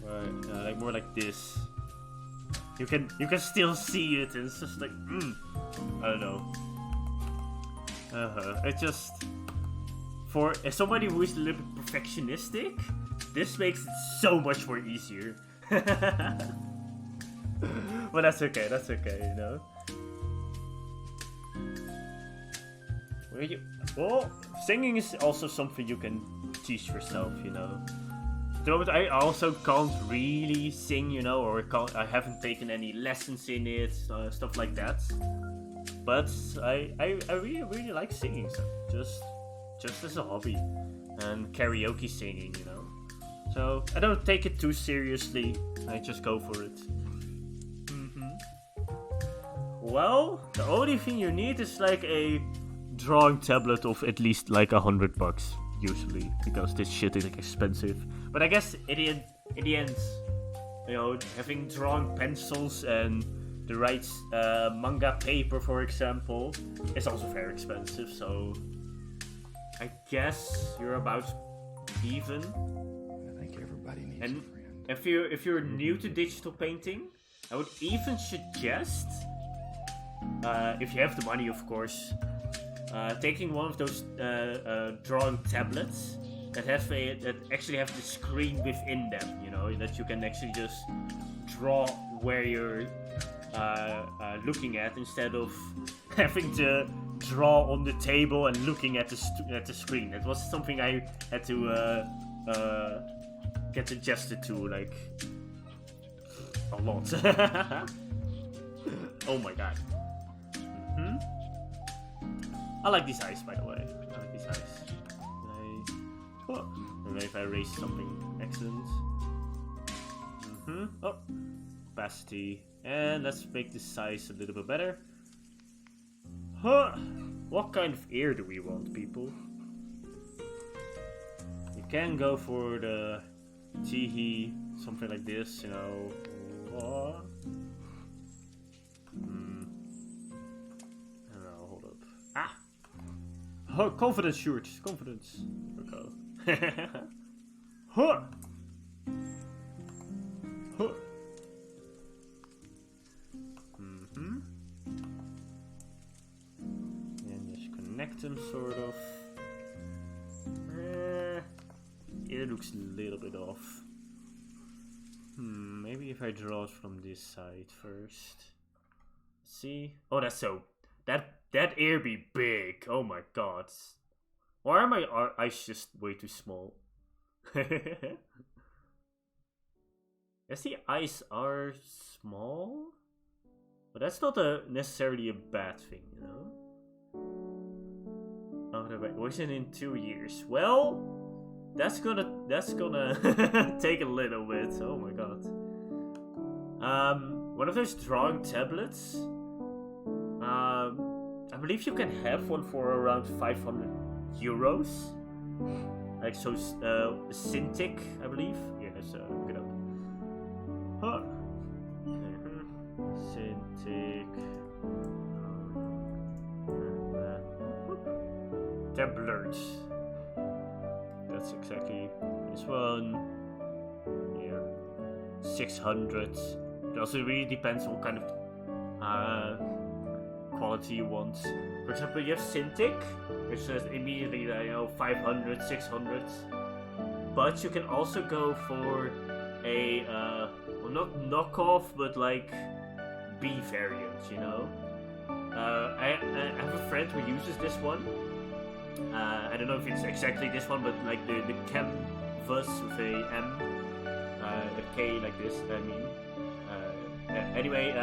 Right, like more like this. You can still see it, and it's just like I don't know. It just, for as somebody who is a little bit perfectionistic, this makes it so much more easier. But that's okay, you know. Well, singing is also something you can teach yourself, you know. Though I also can't really sing, you know, or I haven't taken any lessons in it, stuff like that. But I really like singing, so just as a hobby, and karaoke singing, you know. So I don't take it too seriously. I just go for it. Well, the only thing you need is like a drawing tablet of at least like $100 usually, because this shit is expensive. But I guess in the end, you know, having drawing pencils and the right manga paper, for example, is also very expensive. So I guess you're about even. I think everybody needs and a friend. if you're new to digital painting, I would even suggest, if you have the money, of course, taking one of those drawing tablets that actually have the screen within them, you know, that you can actually just draw where you're looking at, instead of having to draw on the table and looking at the screen. That was something I had to gets adjusted to like a lot. Oh my god. I like these eyes, by the way. I like these eyes. And then if I raise something, excellent. Oh, opacity, and let's make the size a little bit better. What kind of ear do we want, people? You can go for the teehee, something like this, you know. I don't know, hold up. Oh, confidence shirt, confidence. There we go. And just connect them, sort of. It looks a little bit off. Maybe if I draw it from this side first. See? Oh, that's so. That ear be big. Oh my god. Why are my eyes just way too small? Yes, the eyes are small, but that's not necessarily a bad thing, you know. Oh, wasn't in 2 years. Well, that's gonna take a little bit. Oh my god. One of those drawing tablets. I believe you can have one for around 500 euros. Like so, Cintiq, I believe. Yeah, so look it up. Cintiq. Tablets. That's exactly this one. Yeah, 600. It also really depends on what kind of quality you want. For example, you have Cintiq, which says immediately, 500, 600. But you can also go for a, well, not knockoff, but like B variant, you know? I have a friend who uses this one. I don't know if it's exactly this one, but like the Canvas with a M, a K like this, I mean. Anyway,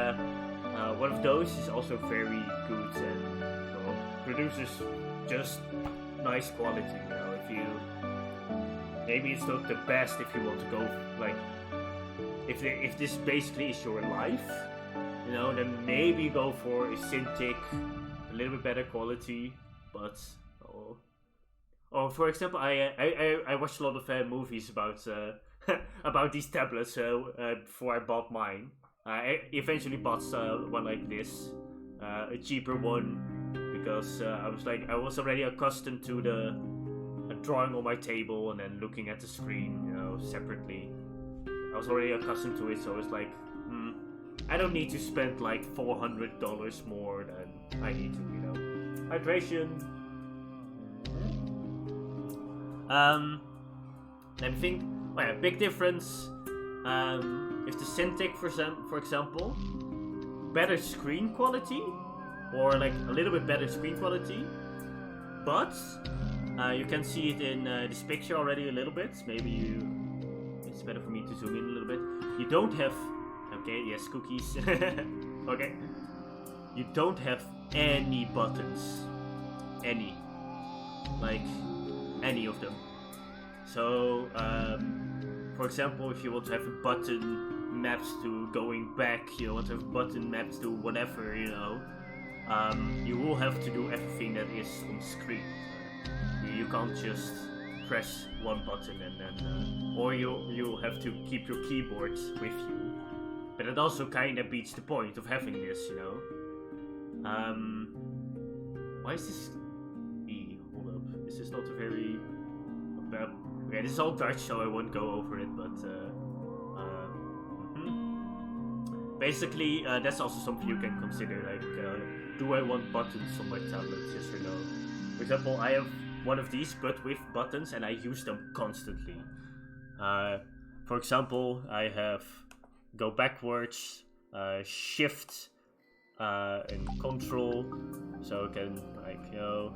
one of those is also very good and produces just nice quality, you know. If you maybe it's not the best if you want to go like if this basically is your life, you know, then maybe go for a Cintiq, a little bit better quality, but oh, for example, I watched a lot of movies about about these tablets before I bought mine. I eventually bought one like this, a cheaper one, because I was already accustomed to the drawing on my table and then looking at the screen, you know, separately. I was already accustomed to it, so I was like, I don't need to spend like $400 more than I need to, you know. Hydration. Let me think. Oh yeah, big difference. If the Cintiq, for example, better screen quality, or like a little bit better screen quality, but you can see it in this picture already a little bit. Maybe it's better for me to zoom in a little bit. You don't have, okay, yes, cookies. Okay, you don't have any buttons, like any of them. So, for example, if you want to have a button maps to going back, you want to have button maps to whatever, you know, you will have to do everything that is on screen. You can't just press one button and then, or you'll have to keep your keyboard with you. But it also kind of beats the point of having this, you know. Why is this? Hold up. This is not a very. Okay, this is all Dutch, so I won't go over it. But basically, that's also something you can consider. Like, do I want buttons on my tablet? Yes or no? For example, I have one of these, but with buttons, and I use them constantly. For example, I have go backwards, shift, and control, so I can like, you know,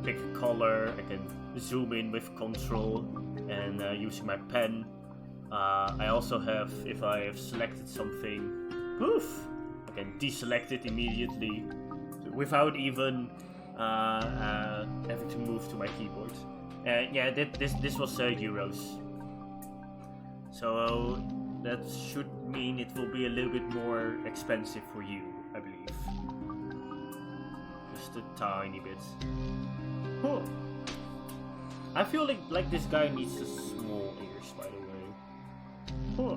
pick a color. I can zoom in with control and using my pen. I also have, if I have selected something, poof, I can deselect it immediately without even having to move to my keyboard. Yeah, this was euros. So that should mean it will be a little bit more expensive for you, I believe. Just a tiny bit. Huh. I feel like this guy needs a small ears, by the way. Huh.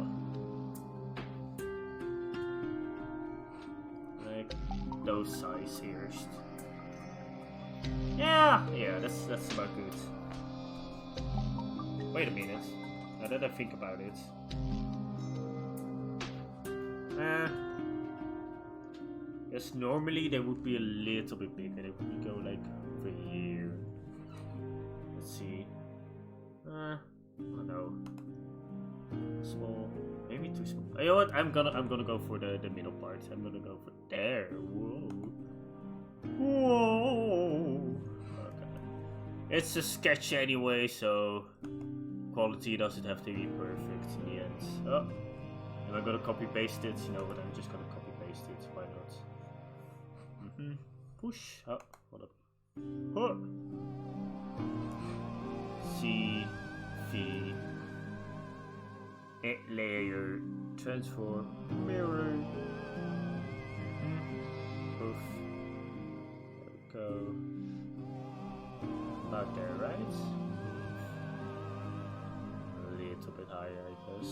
Like those size ears. Yeah, that's about good. Wait a minute. Now that I think about it. Yes, normally they would be a little bit bigger. They would go like over here. Let's see. Oh no. Small. Maybe too small. You know what? I'm gonna go for the middle part. I'm gonna go for there. Whoa. Whoa. Okay. It's a sketch anyway, so quality doesn't have to be perfect in the end. Oh. Am I gonna copy paste it? You know what? I'm just gonna copy paste it. Why not? Push. Oh, hold up. Huh. C V layer transform mirror. Poof. There we go. About there, right? A little bit higher, I guess.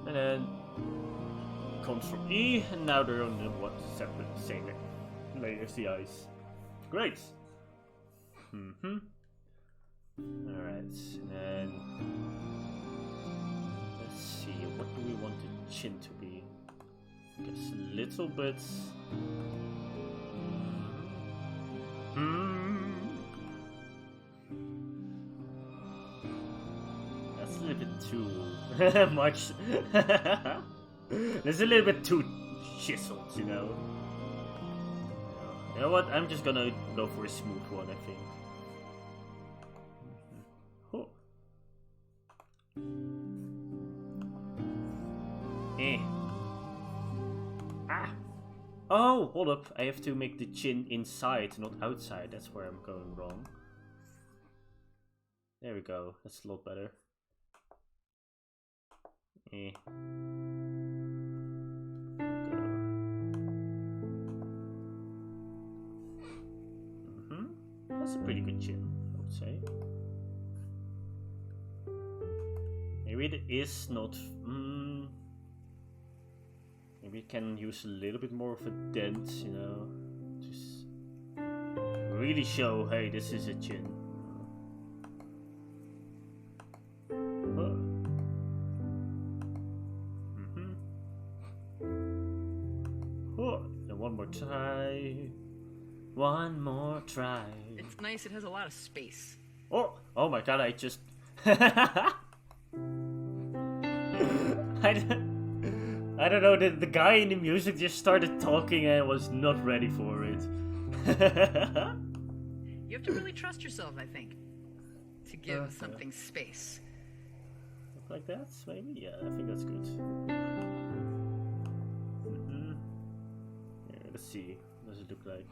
And then Control E, and now they're on the separate same layers, the eyes. Great. Alright, and then let's see, what do we want the chin to be? I guess a little bit. That's a little bit too much. It's a little bit too chiseled, you know. You know what? I'm just gonna go for a smooth one, I think. Oh. Ah. Oh, hold up. I have to make the chin inside, not outside. That's where I'm going wrong. There we go. That's a lot better. That's a pretty good chin, I would say. Maybe it is not. Maybe it can use a little bit more of a dent, you know, just really show, hey, this is a chin. And one more try. One more try. It's nice, it has a lot of space. Oh my god, I just... I don't know, the guy in the music just started talking and I was not ready for it. You have to really trust yourself, I think, to give something space. Look like that, maybe? Yeah, I think that's good. Yeah, let's see. What does it look like?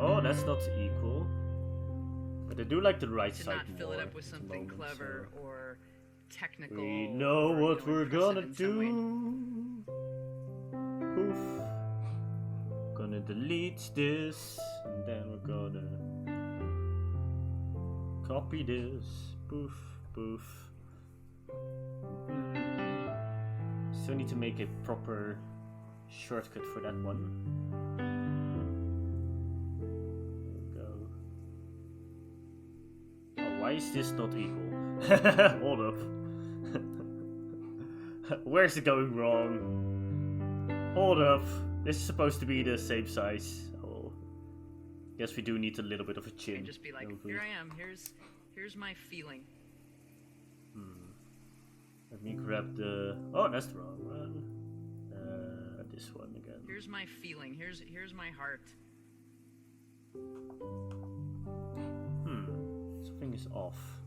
Oh, that's not equal. But I do like the right side more. To not fill it up with something clever or technical. We know what we're gonna do. Poof. Gonna delete this, and then we're gonna copy this. Poof, poof. Still need to make a proper shortcut for that one. There we go. Oh, why is this not equal? Hold up. Where's it going wrong? Hold up. This is supposed to be the same size. Oh. Guess we do need a little bit of a chin. You can just be like, here I am. Here's my feeling. Let me grab the... Oh, that's the wrong one. This one again. Here's my feeling. Here's my heart. Something is off.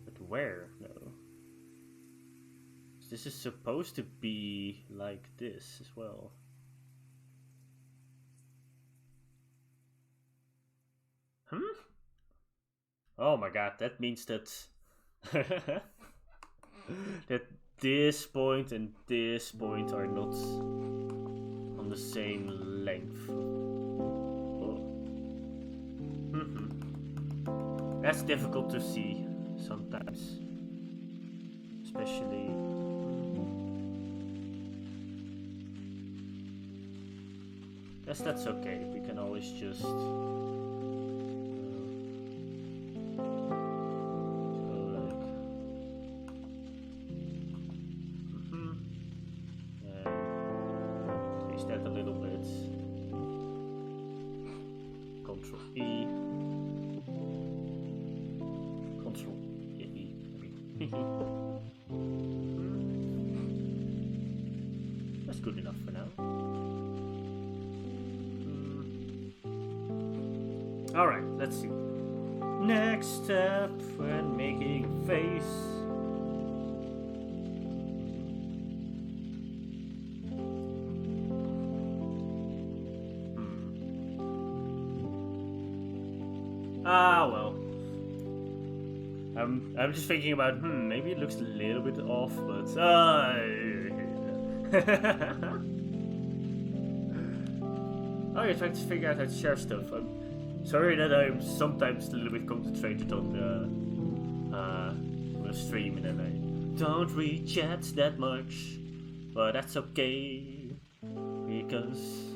But where? No. This is supposed to be like this as well. Oh my god, that means that that this point and this point are not on the same length. Oh. That's difficult to see sometimes, especially. Guess that's okay. We can always just. That a little bit. Control E. Control E. That's good enough for now. Alright, let's see. Next step when making a face. Well. I'm just thinking about, maybe it looks a little bit off, but oh, you're trying to figure out how to share stuff. I'm sorry that I'm sometimes a little bit concentrated on the stream and then I don't read chat that much, but that's okay because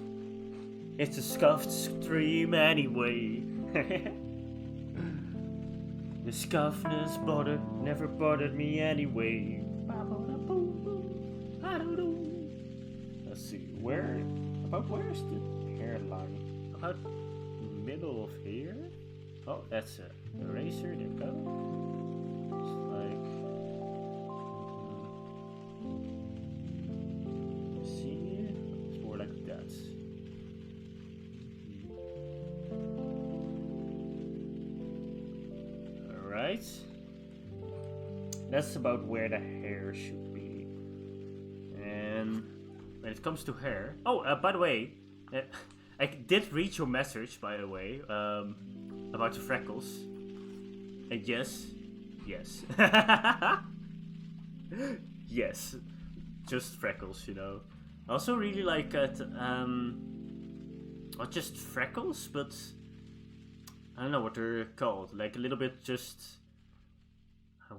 it's a scuffed stream anyway. The scuffness never bothered me anyway. Let's see, about where is the hairline? About middle of here? Oh, that's a eraser, there we go. It's like... see? It's more like that. Alright. That's about where the hair should be. And when it comes to hair... Oh, by the way, I did read your message, by the way, about the freckles. And yes. Yes. Just freckles, you know. I also really like it, not just freckles, but... I don't know what they're called, like a little bit just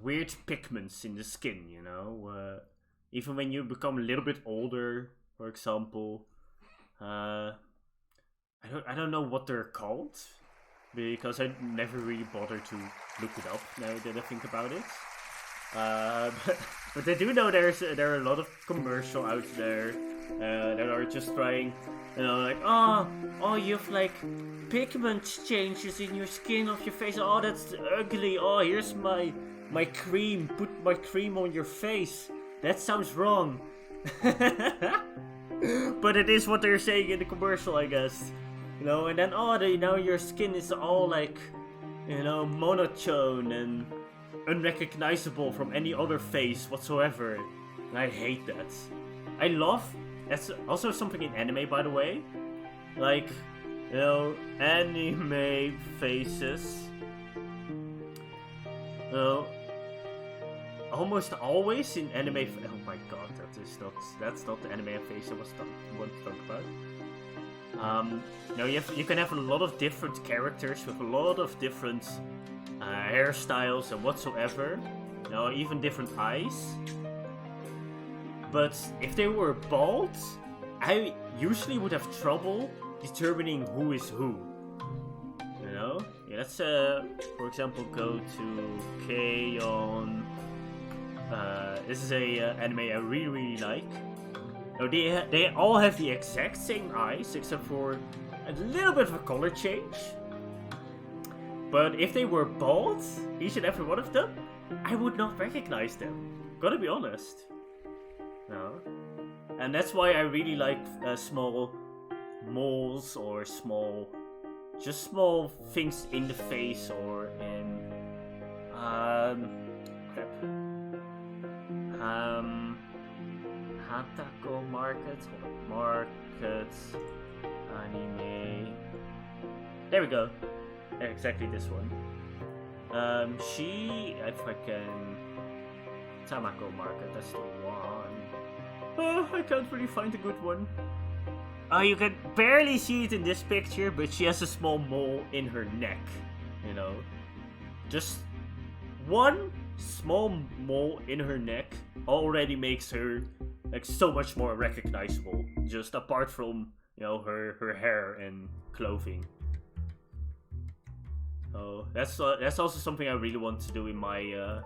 weird pigments in the skin, you know? Even when you become a little bit older, for example. I don't know what they're called, because I never really bothered to look it up now that I think about it. But I do know there are a lot of commercials out there that are just trying, you know, like, oh, you have like pigment changes in your skin of your face. Oh, that's ugly. Oh, here's my cream. Put my cream on your face. That sounds wrong. But it is what they're saying in the commercial, I guess. You know, and then now your skin is all like, you know, monotone and unrecognizable from any other face whatsoever. And I hate that. I love, that's also something in anime, by the way, like, you know, anime faces, well, almost always in anime, oh my god, that's not the anime face I want to talk about. You know, you can have a lot of different characters with a lot of different hairstyles and whatsoever, you know, even different eyes. But if they were bald, I usually would have trouble determining who is who. You know? Yeah, let's for example go to K-On! This is a anime I really like. Now, they all have the exact same eyes except for a little bit of a color change. But if they were bald, each and every one of them, I would not recognize them. Gotta be honest. No. And that's why I really like small moles or small things in the face or in crap. Hatako markets, anime. There we go. Exactly this one. If I can. Tamako market, that's the one. Oh, I can't really find a good one. You can barely see it in this picture, but she has a small mole in her neck. You know, just one small mole in her neck already makes her like so much more recognizable. Just apart from her hair and clothing. Oh, that's also something I really want to do in my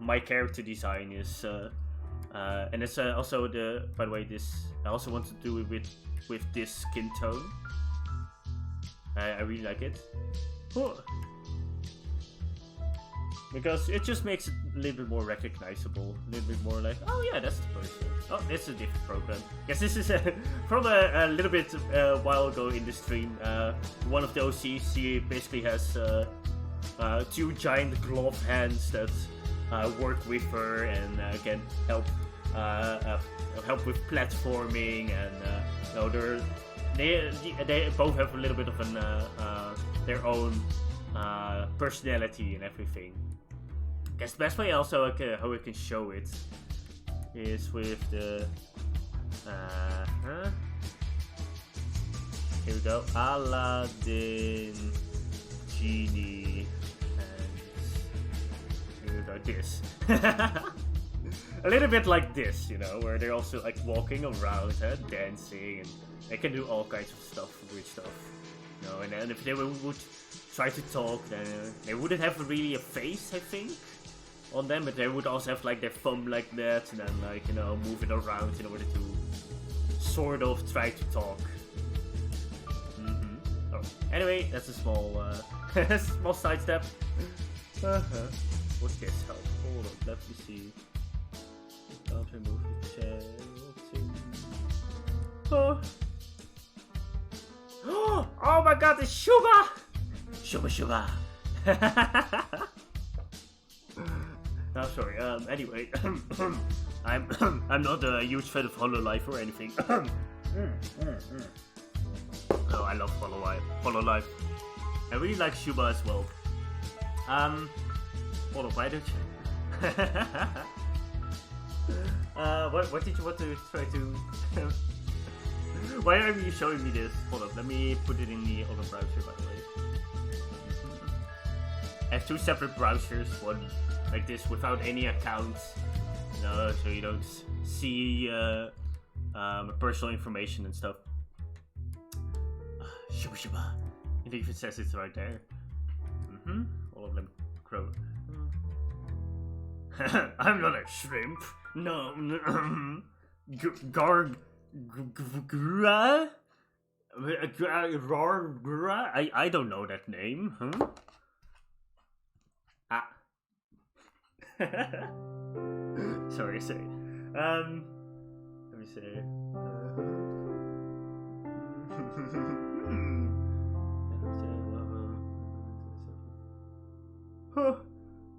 my character design is and it's also by the way, this I also want to do it with this skin tone. I really like it. Oh. Because it just makes it a little bit more recognizable, a little bit more like, oh yeah, that's the person. Oh, this is a different program. Yes, this is from a little bit while ago in the stream. One of the OCs, she basically has 2 giant glove hands that work with her and can help with platforming, and they both have a little bit of an their own personality and everything. I guess the best way also how we can show it is with the here we go, Aladdin, Genie, and here we go, this. A little bit like this, where they're also like walking around, dancing, and they can do all kinds of stuff, weird stuff. And then if they would try to talk, then they wouldn't have really a face, I think, on them, but they would also have like their thumb like that, and then move it around in order to sort of try to talk. Oh, anyway, that's a small small sidestep. What's this help? Hold on, let me see. I'll remove the chair. Oh my god, it's Shuba! Shuba. Oh, sorry. Anyway, I'm not a huge fan of Hololive or anything. Oh, I love Hololive. I really like Shuba as well. Hold on, why don't you? What did you want to try to? Why are you showing me this? Hold up, let me put it in the other browser, by the way. I have 2 separate browsers, one like this without any accounts, so you don't see personal information and stuff. Shuba. It even says it's right there. All of them crow. I'm not a shrimp. No. I don't know that name. Sorry. Let me see.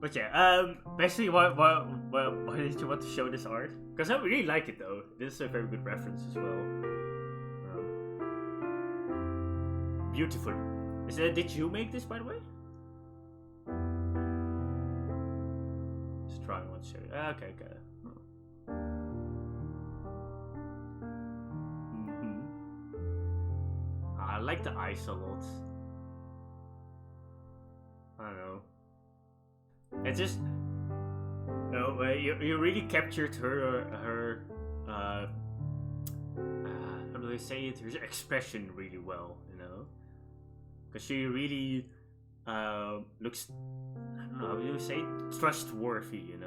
But yeah, basically, why did you want to show this art? Because I really like it though. This is a very good reference as well. Beautiful. Did you make this, by the way? Just trying to show you. Okay. I like the eyes a lot. I don't know. It just, you really captured her how do I say it? Her expression really well, because she really looks, I don't know, how do you say it? Trustworthy,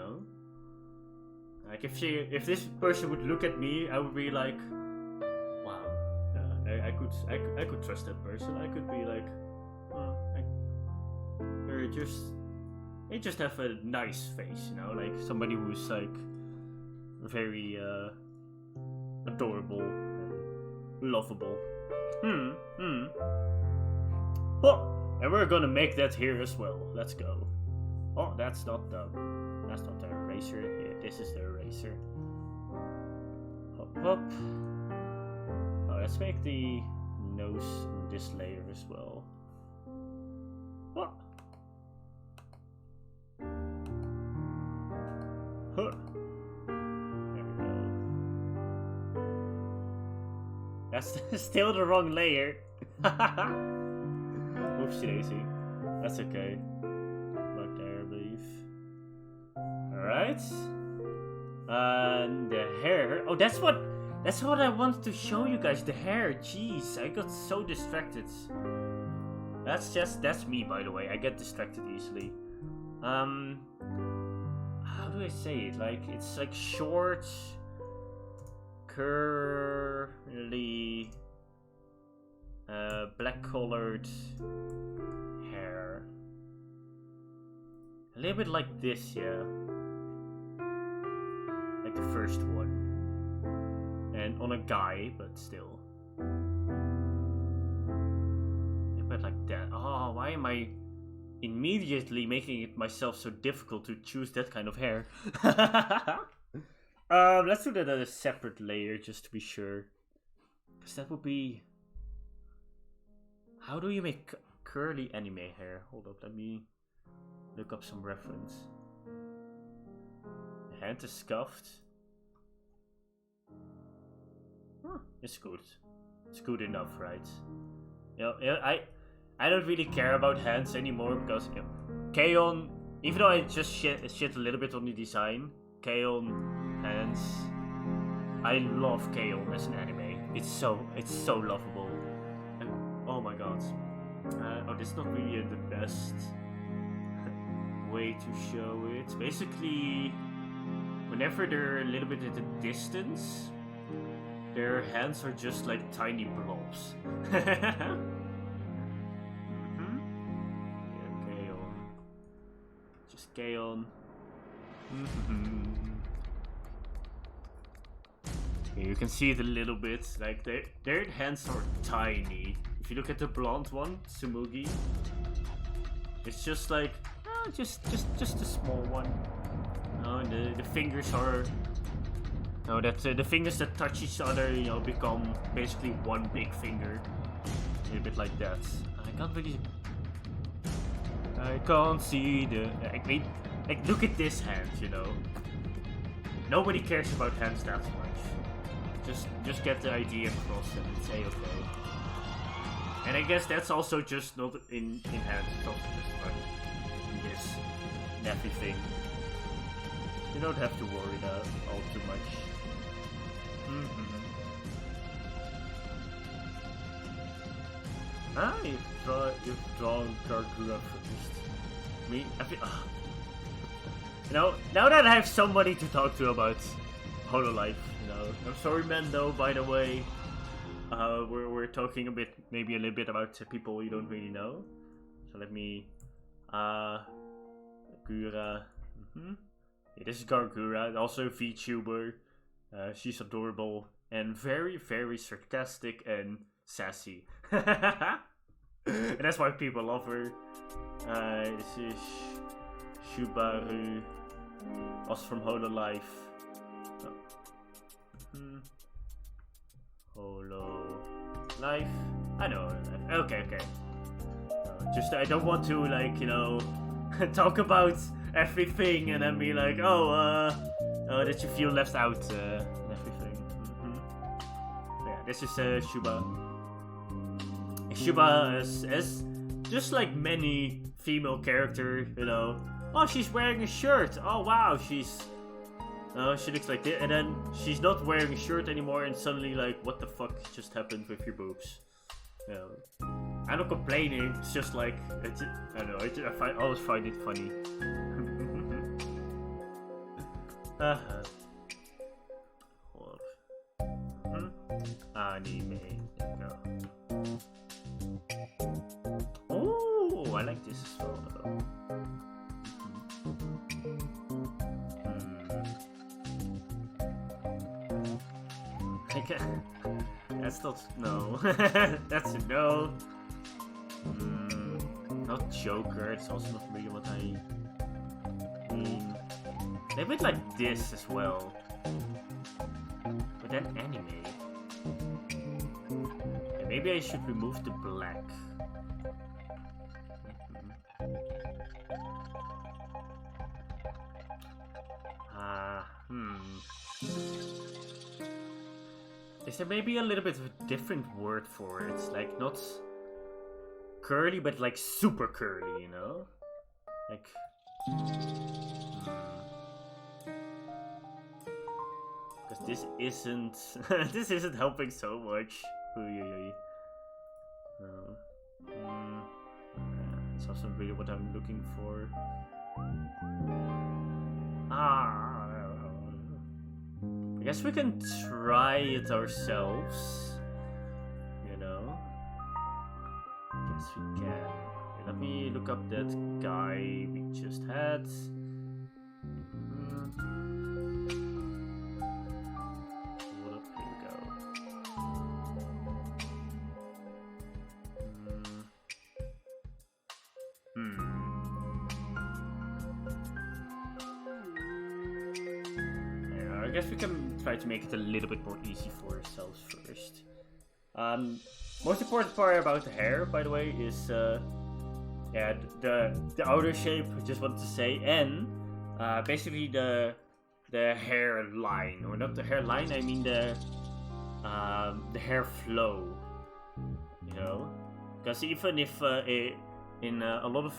Like if this person would look at me, I would be like, wow, I could trust that person. I could be like, they just have a nice face, like somebody who's like very adorable, and lovable. Oh, and we're gonna make that here as well. Let's go. Oh, that's not the eraser. Yeah, this is the eraser. Hop, hop. Oh, let's make the nose on this layer as well. Oh. Huh. There we go. That's still the wrong layer. Oopsie daisy. That's okay. Right there, I believe. Alright. And the hair. Oh, that's what I wanted to show you guys. The hair. Jeez, I got so distracted. That's me, by the way. I get distracted easily. How do I say it? Like, it's like short, curly, black colored hair. A little bit like this, yeah. Like the first one. And on a guy, but still. Yeah, but like that. Oh, why am I immediately making it myself so difficult to choose that kind of hair? Let's do that as a separate layer just to be sure. Because that would be... How do you make curly anime hair? Hold up, let me look up some reference. The hand is scuffed. Huh, it's good. It's good enough, right? You know, I don't really care about hands anymore because K-On!, even though I just shit a little bit on the design, K-On! Hands, I love K-On! As an anime. It's so lovable. And, oh my god. Oh, this is not really the best way to show it. Basically, whenever they're a little bit at a distance, their hands are just like tiny blobs. Just K-On! Okay, you can see it a little bit, like their hands are tiny. If you look at the blonde one, Tsumugi, it's just like, just a small one. No, the fingers are, no, the fingers that touch each other, you know, become basically one big finger. A bit like that. I can't see the... I mean, like, look at this hand, you know. Nobody cares about hands that much. Just get the idea across and say okay. And I guess that's also just not in hands, it's also just like in this and everything. You don't have to worry that all too much. You've drawn Gargura first. Me? I feel, you know, now that I have somebody to talk to about Hololive, you know. I'm sorry, Mendo, by the way. We're talking maybe a little bit about people you don't really know. So let me, Gura. Yeah, this is Gargura, also a VTuber. She's adorable and very, very sarcastic and sassy. And that's why people love her. This is Shubaru, also from Hololive. Hololive? I know. Okay. Just I don't want to, like, you know, talk about everything and then be like, that you feel left out and everything. Yeah, this is Shuba. Shuba is just like many female characters, you know. Oh, she's wearing a shirt. Oh wow, she looks like this, and then she's not wearing a shirt anymore, and suddenly like, what the fuck just happened with your boobs? You know, I'm not complaining. It's just like I don't know. I always find it funny. Anime. There we go. Oh, I like this as well though. I can. That's not no. That's a no. Not Joker. It's also not really what I mean. Maybe it's like this as well. But then anime. Yeah, maybe I should remove the black. Is there maybe a little bit of a different word for it? Like not curly, but like super curly, you know? Like. Because this isn't this isn't helping so much. It's also really what I'm looking for. I guess we can try it ourselves. You know? Guess we can. Okay, let me look up that guy we just had. Here we go. I guess we can try to make it a little bit more easy for ourselves first. Most important part about the hair, by the way, is yeah, the outer shape. I just wanted to say, and basically the hairline, or not the hairline. I mean the hair flow. You know, because even if in a lot of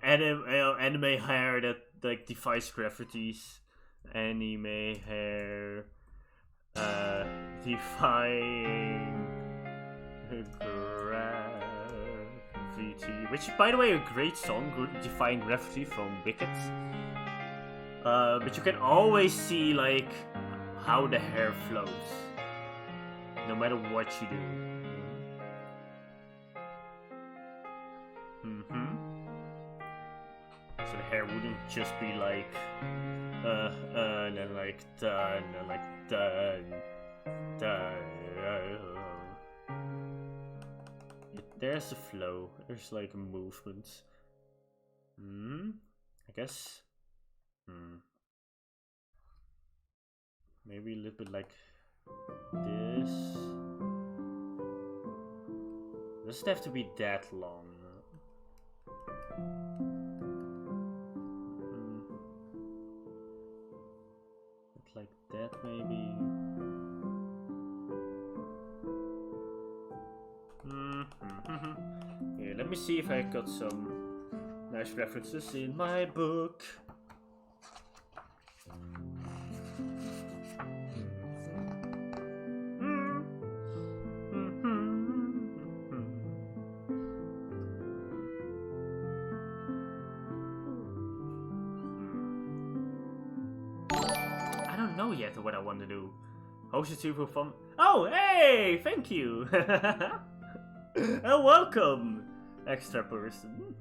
anime hair that like defies gravities. Anime hair defying gravity, which by the way a great song, Defying Gravity from Wicked. But you can always see like how the hair flows, no matter what you do. So the hair wouldn't just be like and then like done, and like done. There's a flow. There's like a movement. I guess. Maybe a little bit like this. Doesn't have to be that long. Like that maybe. Yeah, let me see if I got some nice references in my book. Yet what I want to do. Host a super fun. Oh, hey! Thank you! Welcome, extra person.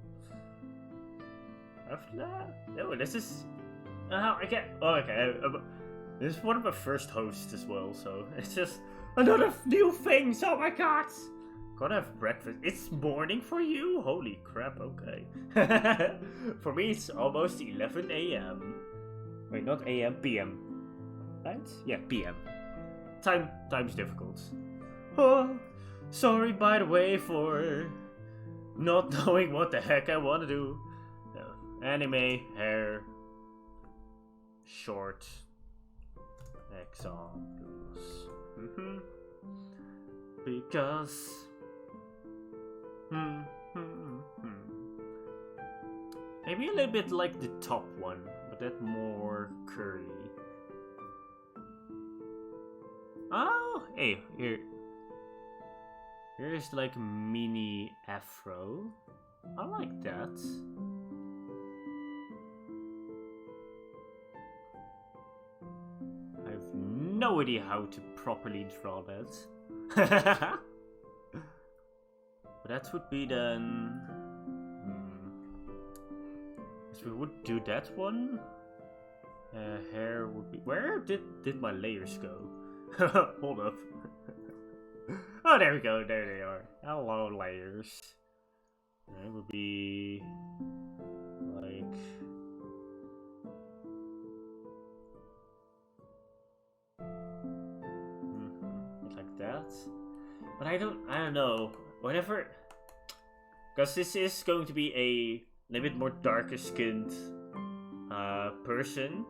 After that. Oh, this is. I get. Oh, okay. This is one of my first hosts as well, so it's just another new thing. Oh my god! Gotta have breakfast. It's morning for you? Holy crap, okay. For me, it's almost 11 a.m. Wait, not a.m., p.m. Right? Yeah, PM. Time's difficult. Oh, sorry by the way for not knowing what the heck I want to do. No. Anime, hair, short, examples. Because. Maybe a little bit like the top one, but that more curly. Oh, hey, here's like mini afro. I like that. I have no idea how to properly draw that. But that would be then. So we would do that one. Hair would be. Where did my layers go? Hold up. Oh, there we go. There they are. Hello, layers. It would be like like that. But I don't know. Whenever, because this is going to be a little bit more darker skinned person.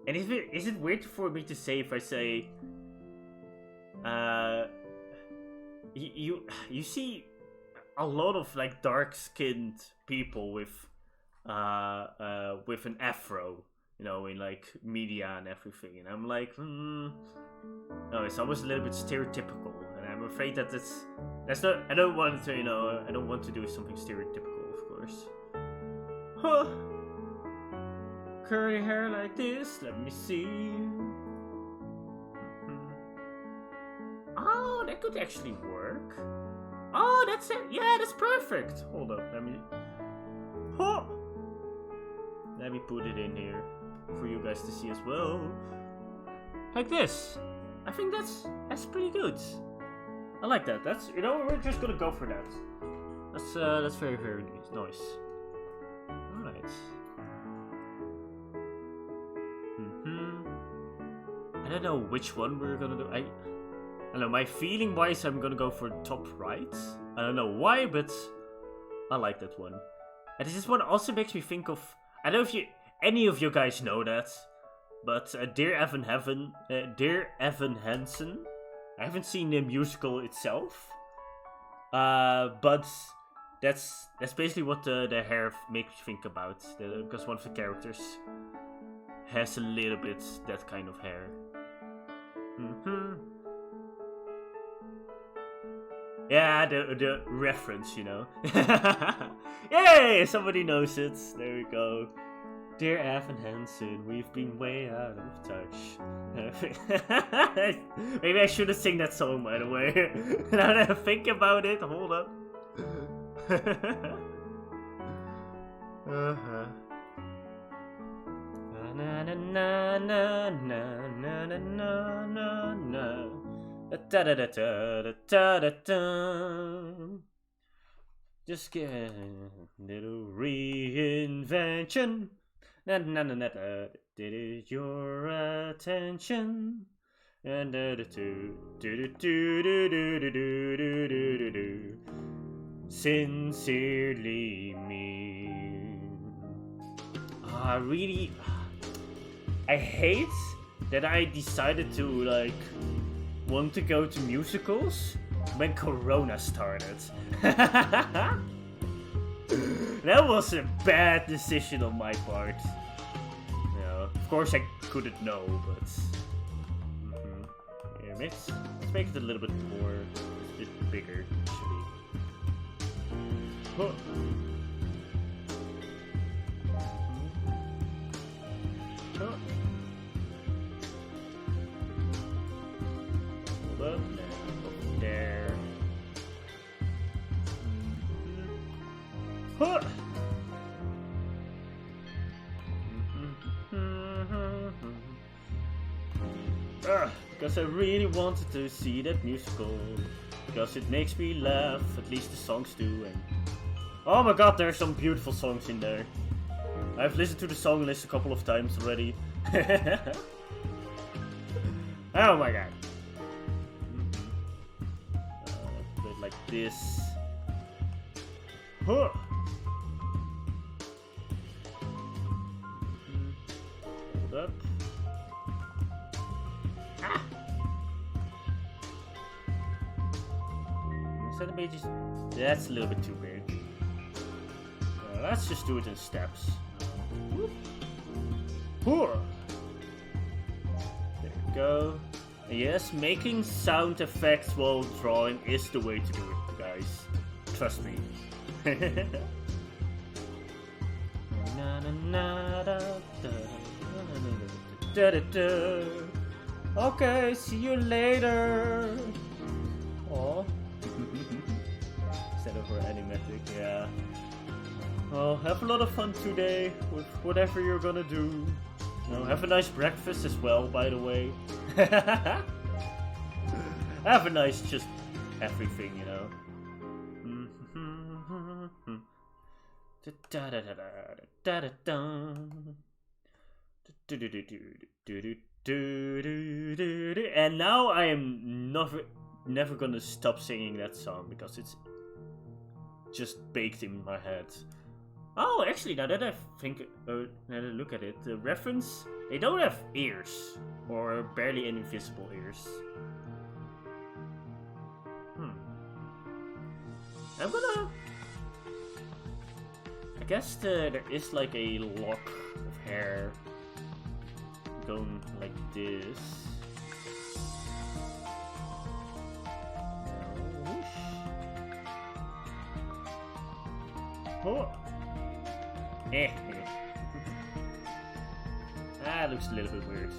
And is it weird for me to say if I say you see a lot of like dark skinned people with an afro, you know, in like media and everything, and I'm like, no, it's almost a little bit stereotypical, and I'm afraid that that's not. I don't want to, you know, I don't want to do something stereotypical, of course. Huh. Curly hair like this, let me see. Oh, that could actually work. Oh, that's it. Yeah, that's perfect. Hold up, let me. Huh. Let me put it in here for you guys to see as well. Like this. I think that's pretty good. I like that. That's, you know, we're just gonna go for that. That's very, very nice. Alright. I don't know which one we're gonna do. I don't know, my feeling wise I'm gonna go for top right. I don't know why, but I like that one. And this one also makes me think of, I don't know if any of you guys know that, but Dear Evan Hansen. I haven't seen the musical itself, but that's basically what the hair makes me think about. Because one of the characters has a little bit that kind of hair. Yeah, the reference, you know. Yay! Somebody knows it. There we go. Dear Evan Hansen, we've been way out of touch. Maybe I shouldn't sing that song, by the way. Now that I think about it, hold up. Na na na na na na na na na. Da da da da da da da. Just get a little reinvention. Na na na na. Did it your attention? And do do do do do do do do do. Sincerely me. I hate that I decided to like want to go to musicals when Corona started. That was a bad decision on my part. You know, of course I couldn't know, but yeah, let's make it a little bit more, a bit bigger actually. Huh. Hold up now, there. Huh. Because I really wanted to see that musical, because it makes me laugh, at least the songs do, and oh my god, there are some beautiful songs in there. I've listened to the song list a couple of times already. Oh my god. Put it like this. Huh. Hold up. Ah. Centimeters. That's a little bit too big. Let's just do it in steps. There we go. Yes, making sound effects while drawing is the way to do it, guys. Trust me. Okay, see you later. Oh. Instead of animatic, yeah. Well, have a lot of fun today with whatever you're gonna do. You know, have a nice breakfast as well, by the way. Have a nice just everything, you know. And now I am never gonna stop singing that song because it's just baked in my head. Oh, actually, now that I think, now that I look at it, the reference, they don't have ears, or barely any visible ears. I'm gonna... I guess there is like a lock of hair going like this. Oh. That looks a little bit weird.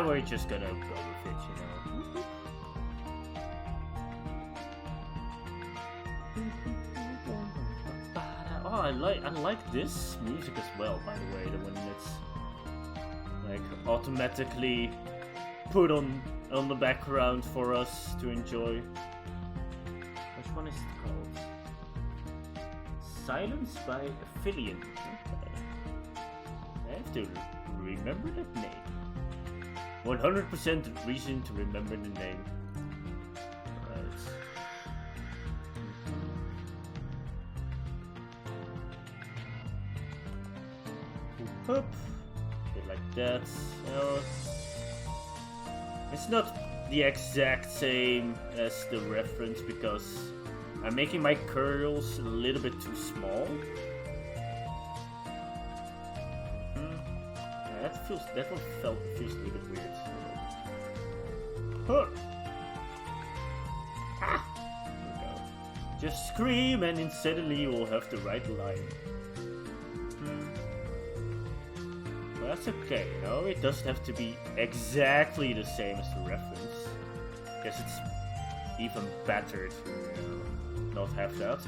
We're just gonna go with it, you know. Oh, I like this music as well, by the way, the one that's like automatically put on the background for us to enjoy. Which one is it called? Silence by Aphelion. Okay. I have to remember that name. 100% reason to remember the name. Right. Up. Bit like that. It's not the exact same as the reference because I'm making my curls a little bit too small. That one feels a little bit weird. Huh. Ah! There we go. Just scream and suddenly you will have the right line. Well, that's okay, you know, it doesn't have to be exactly the same as the reference. I guess it's even better to, not have that.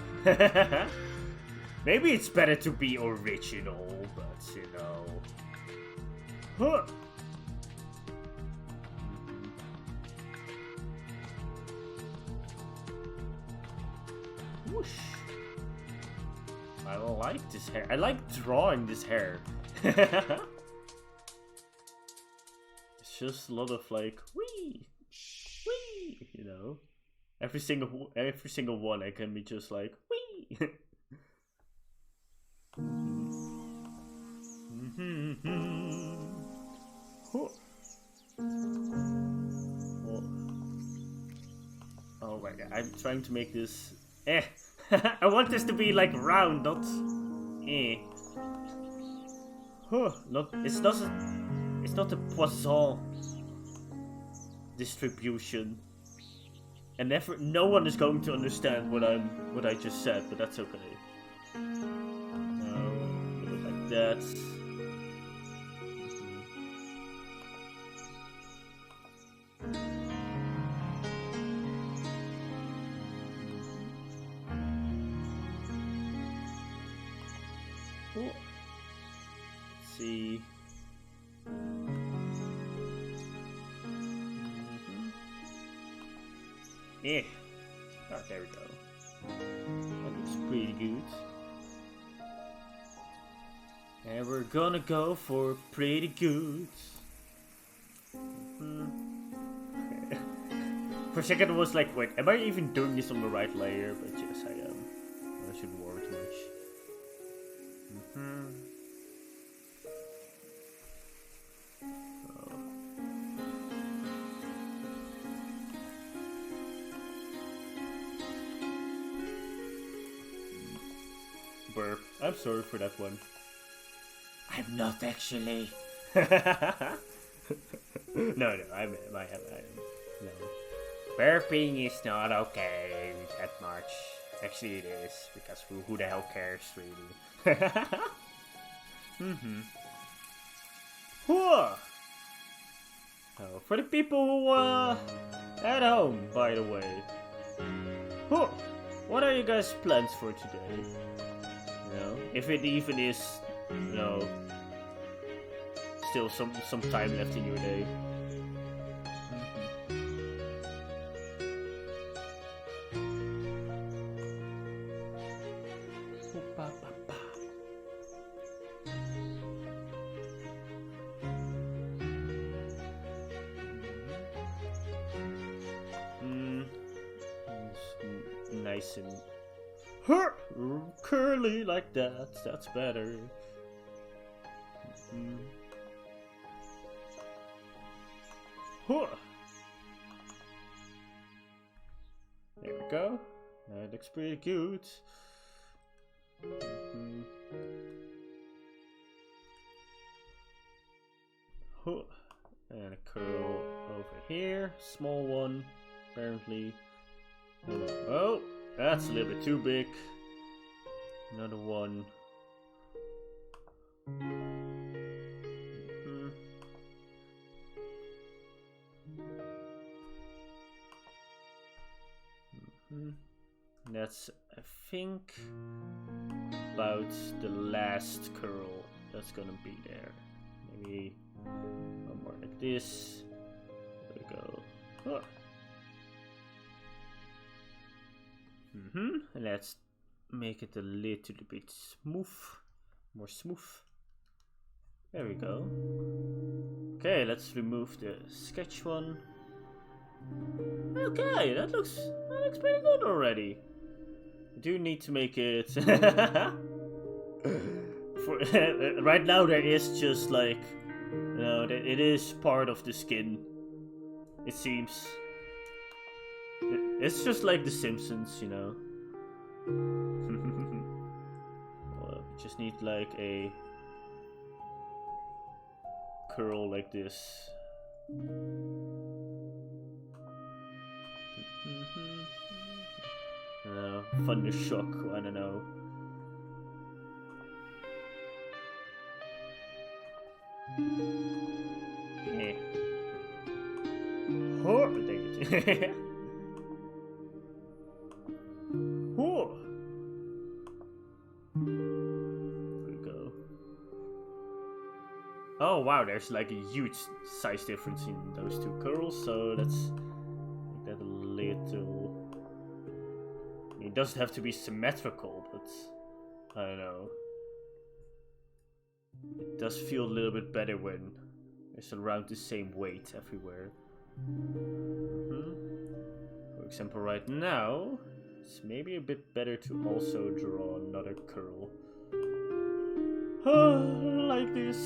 Maybe it's better to be original, but you know. Huh. Whoosh. I like this hair. I like drawing this hair. It's just a lot of like wee, wee, you know. Every single one I can be just like wee. Oh my god, I'm trying to make this I want this to be like round, not it's not a Poisson distribution. And no one is going to understand what I just said, but that's okay. Do it like that. Let's see. Yeah. Oh, there we go. That looks pretty good. And we're gonna go for pretty good. For a second I was like, wait, am I even doing this on the right layer? But yes, I am. I shouldn't worry too much. Burp. I'm sorry for that one. I'm not actually. No, I'm no. Burping is not okay that much. Actually, it is, because who the hell cares, really? Oh, for the people who, at home, by the way. Huh. What are you guys' plans for today? You know, if it even is, you know, still some time left in your day. Nice and curly like that. That's better. Huh. There we go. That looks pretty good. Huh. And a curl over here. Small one, apparently. Oh, that's a little bit too big. Another one. That's, I think, about the last curl that's gonna be there. Maybe one more like this. There we go. Huh. Let's make it a little bit smooth. More smooth. There we go. Okay, let's remove the sketch one. Okay, that looks pretty good already. I do need to make it for right now there is just like, you know, it is part of the skin. It seems. It's just like The Simpsons, you know. Well, just need like a curl like this. Thunder shock, I don't know. Yeah. Oh, take it. Oh. There we go. Oh wow, there's like a huge size difference in those two curls, so let's make that a little. It doesn't have to be symmetrical, but I don't know. It does feel a little bit better when it's around the same weight everywhere. For example, right now, it's maybe a bit better to also draw another curl. Like this.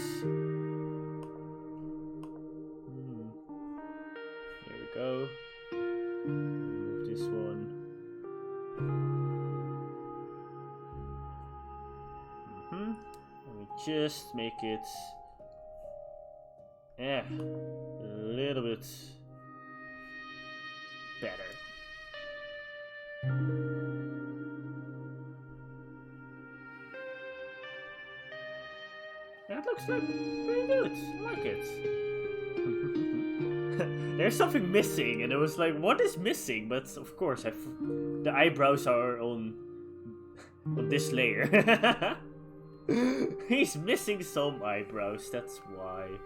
There we go. Remove this one. Just make it a little bit better. That looks like pretty good. I like it. There's something missing, and it was like, what is missing? But of course, the eyebrows are on this layer. He's missing some eyebrows, that's why.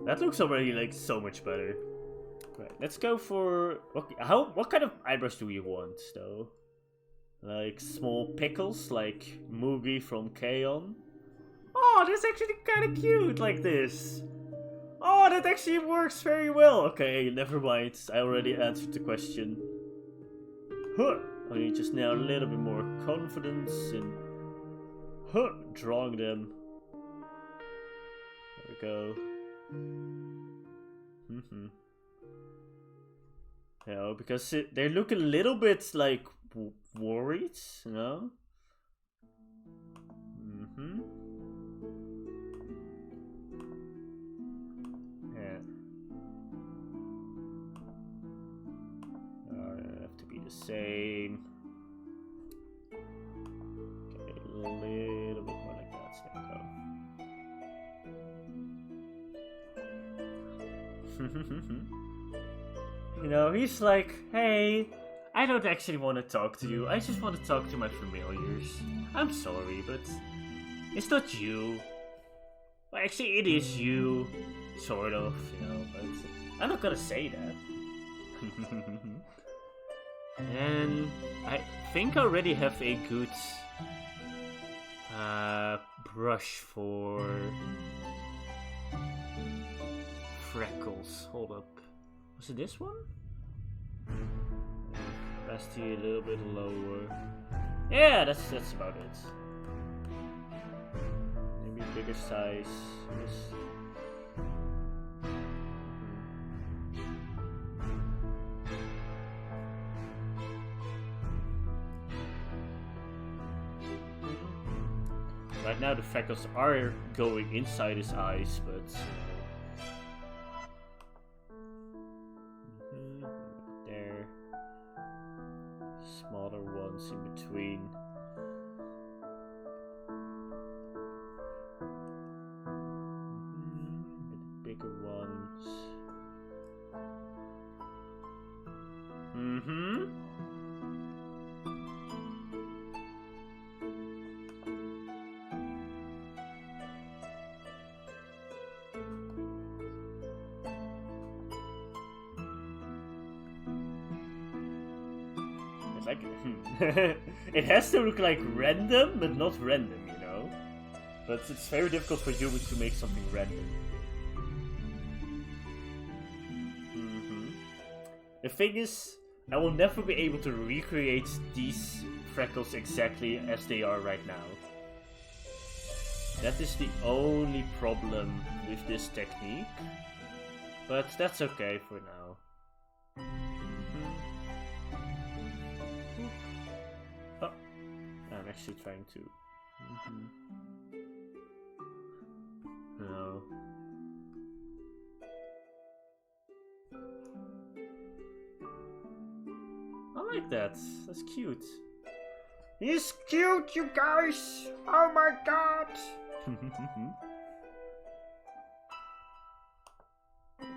That looks already like so much better. Right, let's go for what kind of eyebrows do we want though? Like small pickles, like Moogie from K-On? Oh, that's actually kind of cute, like this. Oh, that actually works very well. Okay, never mind. I already answered the question. Huh. I need just now a little bit more confidence in drawing them. There we go. Yeah, because they look a little bit like worried, you know? Yeah. Have to be the same. Okay, a little bit more like that. So there we go. You know, he's like, hey, I don't actually want to talk to you. I just want to talk to my familiars. I'm sorry, but it's not you. Well, actually, it is you. Sort of, you know, but I'm not gonna say that. And I think I already have a good brush for freckles. Hold up. Was it this one? Opacity a little bit lower. Yeah, that's about it. Maybe bigger size. Yes. Right now the freckles are going inside his eyes, but there, smaller ones in between. Bit bigger ones. Like, it has to look like random, but not random, you know? But it's very difficult for humans to make something random. The thing is, I will never be able to recreate these freckles exactly as they are right now. That is the only problem with this technique. But that's okay for now. I'm actually trying to. No. I like that. That's cute. He's cute, you guys! Oh my god!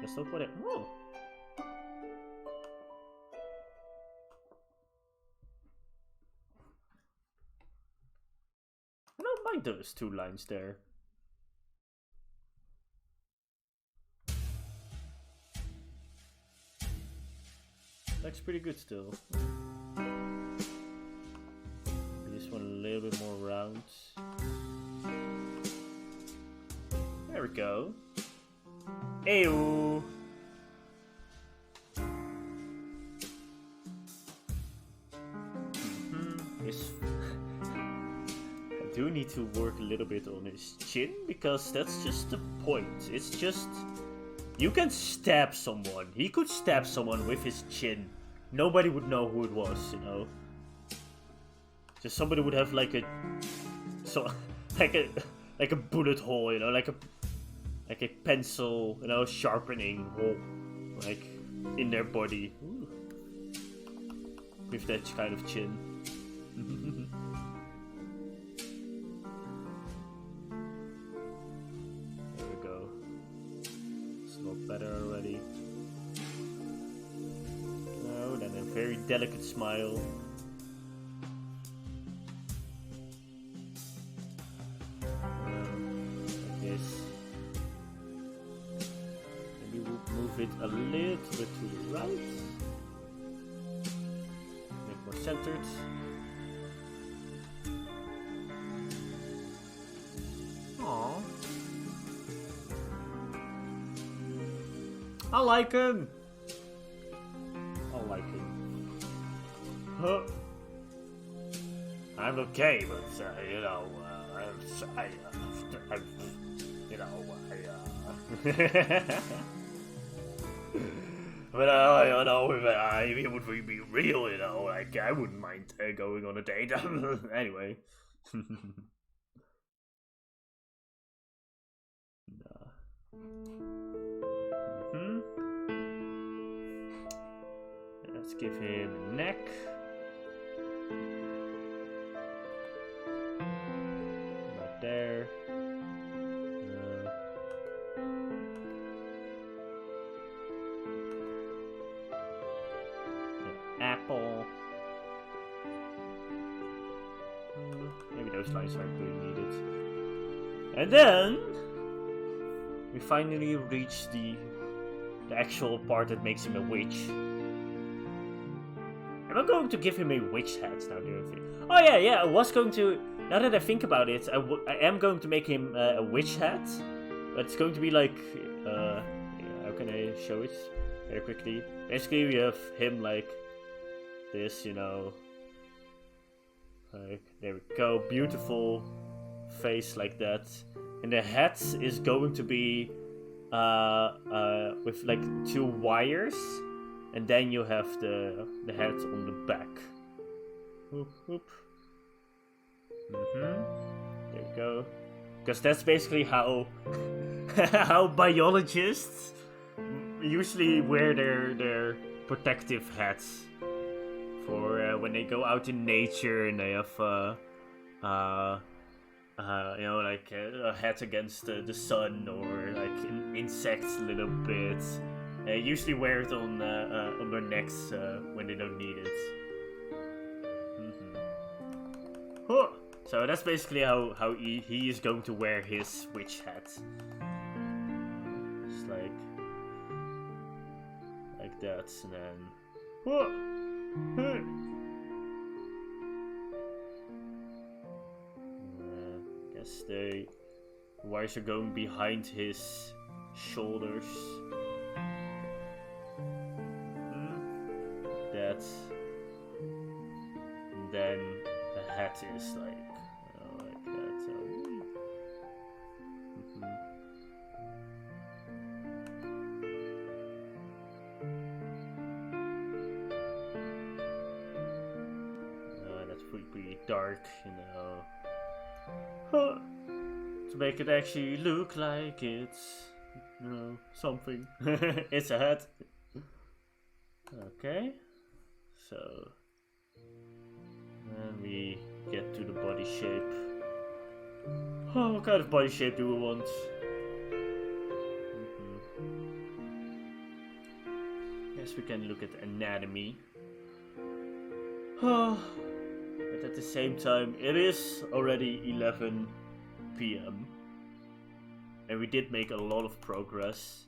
Let's look what it. Oh! I don't mind those two lines there. Looks pretty good still. Maybe this one a little bit more round. There we go. Ew. I do need to work a little bit on his chin, because that's just the point. It's just... You can stab someone. He could stab someone with his chin. Nobody would know who it was, you know. Just somebody would have like a... like a bullet hole, you know, like a pencil, you know, sharpening hole, like, in their body. Ooh. With that kind of chin. There we go. It's a lot better already. Oh, then a very delicate smile. Like this. Maybe we'll move it a little bit to the right. Make more centered. Aww. I like him. I like him. Huh. I'm okay, but you know, but you know, if it would be real, you know, like I wouldn't mind going on a date. Anyway. Let's give him a neck. About there. those lines are really needed. And then we finally reach the actual part that makes him a witch. Am I going to give him a witch hat now? Do you think? Oh yeah, I was going to. Now that I think about it, I am going to make him a witch hat. But it's going to be like, how can I show it very quickly? Basically, we have him like this, you know. Like, there we go, beautiful face like that. And the hat is going to be with like 2 wires, and then you have the hat on the back. Whoop, whoop. There you go. Because that's basically how how biologists usually wear their protective hats for when they go out in nature and they have you know, like a hat against the sun or like insects a little bit. They usually wear it on their necks when they don't need it. Huh. So that's basically how he is going to wear his witch hat. Just like that, and then. Whoa. Guess the wires are going behind his shoulders. That. And then the hat is like that. So. That's pretty dark, you know. Huh. To make it actually look like it's, you know, something. It's a hat. Okay. So. And we get to the body shape. Oh, what kind of body shape do we want? Yes, we can look at anatomy. Oh. But at the same time, it is already 11 p.m. And we did make a lot of progress.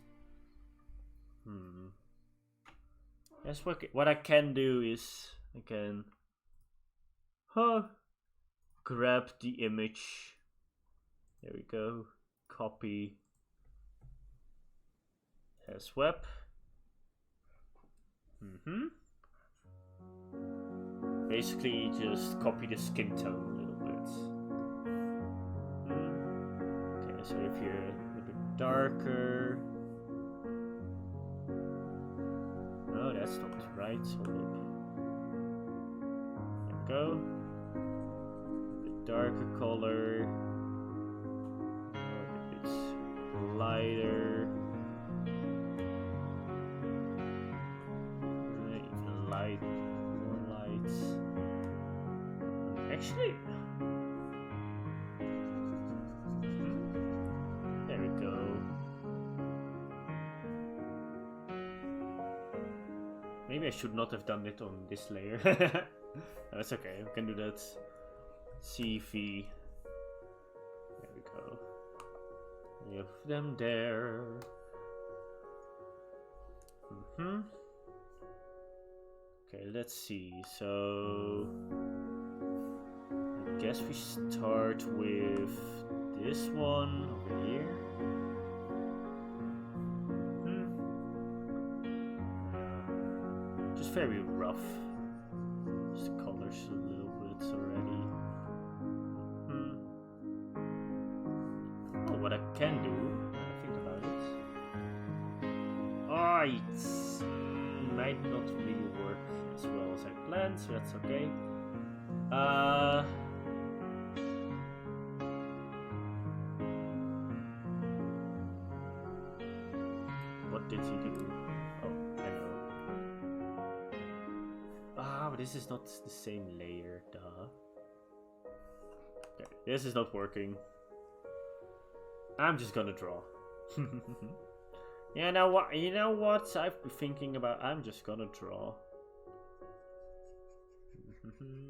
Yes, what I can do is I can grab the image. There we go. Copy as web. Basically, just copy the skin tone a little bit. Okay, so if you're a little bit darker. No, that's not right. Hold up. There we go. A bit darker color. A bit lighter. Even light. More lights. Actually. There we go. Maybe I should not have done it on this layer. That's okay, we can do that. CV. There we go. We have them there. Okay, let's see. So I guess we start with this one over here. Just very rough. Just the colors a little bit already. Oh, what I can do, when I think about it. Alright. Might not really work as well as I planned, so that's okay. What did he do? Oh, I know. But this is not the same layer, duh. Okay, this is not working. I'm just gonna draw. Yeah, now what? You know what I've been thinking about? I'm just gonna draw.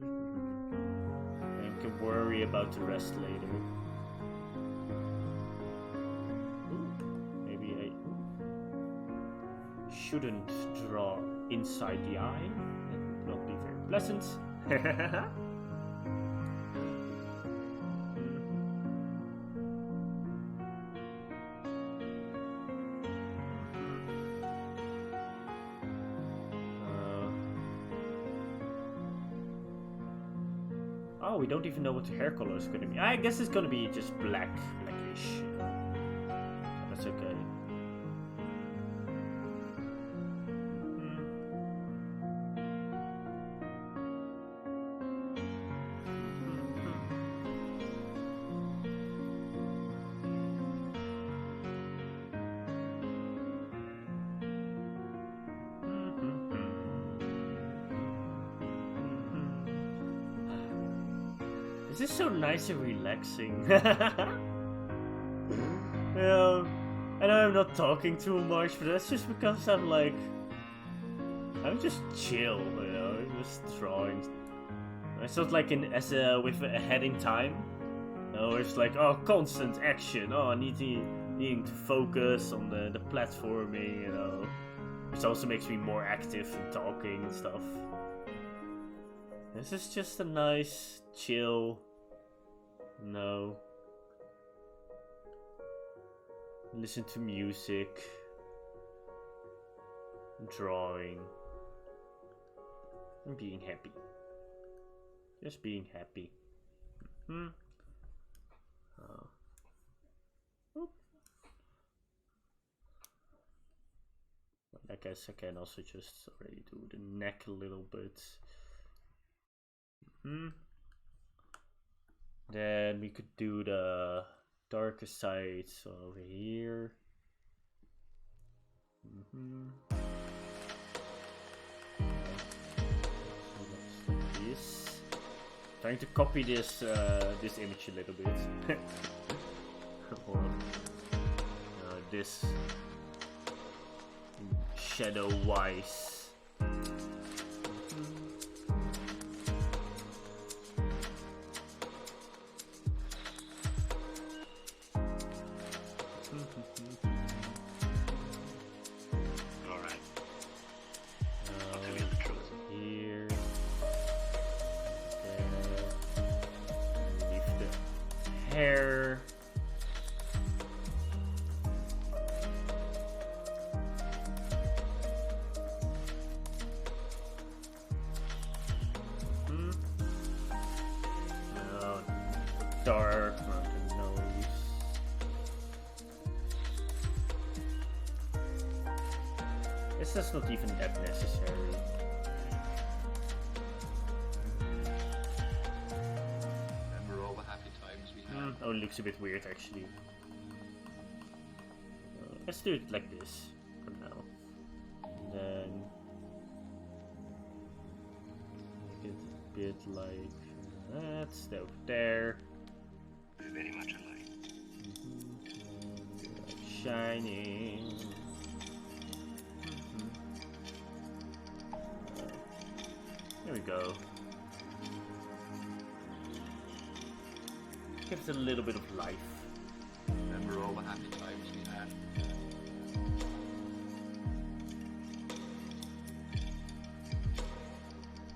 And we can worry about the rest later. Ooh, maybe I shouldn't draw inside the eye. That would not be very pleasant. Oh, we don't even know what the hair color is gonna be. I guess it's gonna be just blackish. That's okay. This is so nice and relaxing. Yeah, I know I'm not talking too much, but that's just because I'm just chill, you know, I'm just drawing. It's not like with a heading time. No, it's like, oh, constant action. Oh, needing to focus on the platforming, you know, which also makes me more active in talking and stuff. This is just a nice, chill. No. Listen to music. Drawing. And being happy. Just being happy. I guess I can also just already do the neck a little bit. Then we could do the darker sides over here. So that's like this. Trying to copy this this image a little bit. Or this shadow wise. Hair. No, dark mountain nose. This is not even that necessary. Oh, it looks a bit weird actually. Let's do it like this for now. And then make it a bit like that. Over there. Very much alike. Shining. There we go. Gives it a little bit of life. Remember all the happy times we had.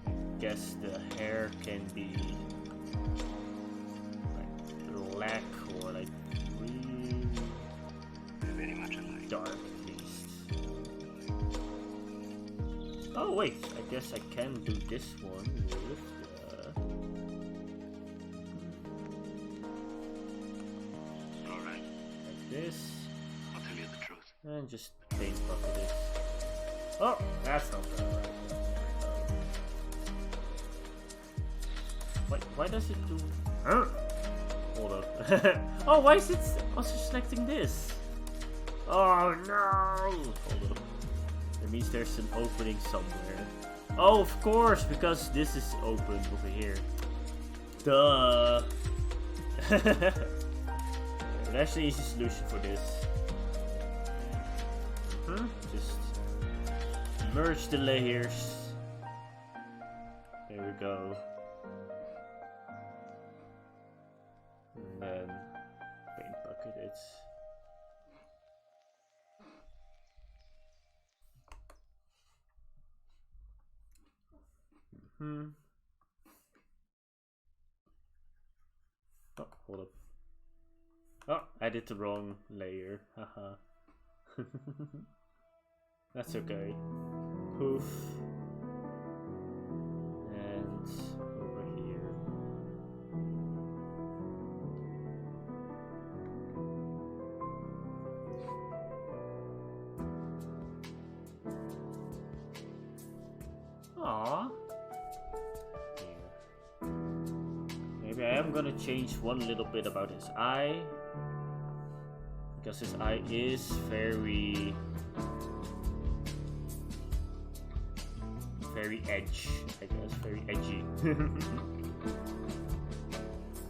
I guess the hair can be like black or like really Very much alike. dark at least. Oh wait, I guess I can do this one with this. I'll tell you the truth. And just paint bucket it. Oh, that's not right. Wait, why does it do? Huh? Hold up. Oh, why is it also selecting this? Oh no! Hold up. That means there's an opening somewhere. Oh, of course, because this is open over here. Duh. That's the easy solution for this. Just merge the layers. There we go. And then paint bucket it. Oh, hold up. Oh, I did the wrong layer. Haha. That's okay. Poof. And over here. Aww. Here. Maybe I am gonna change one little bit about his eye. Because his eye is very edge, I guess, very edgy.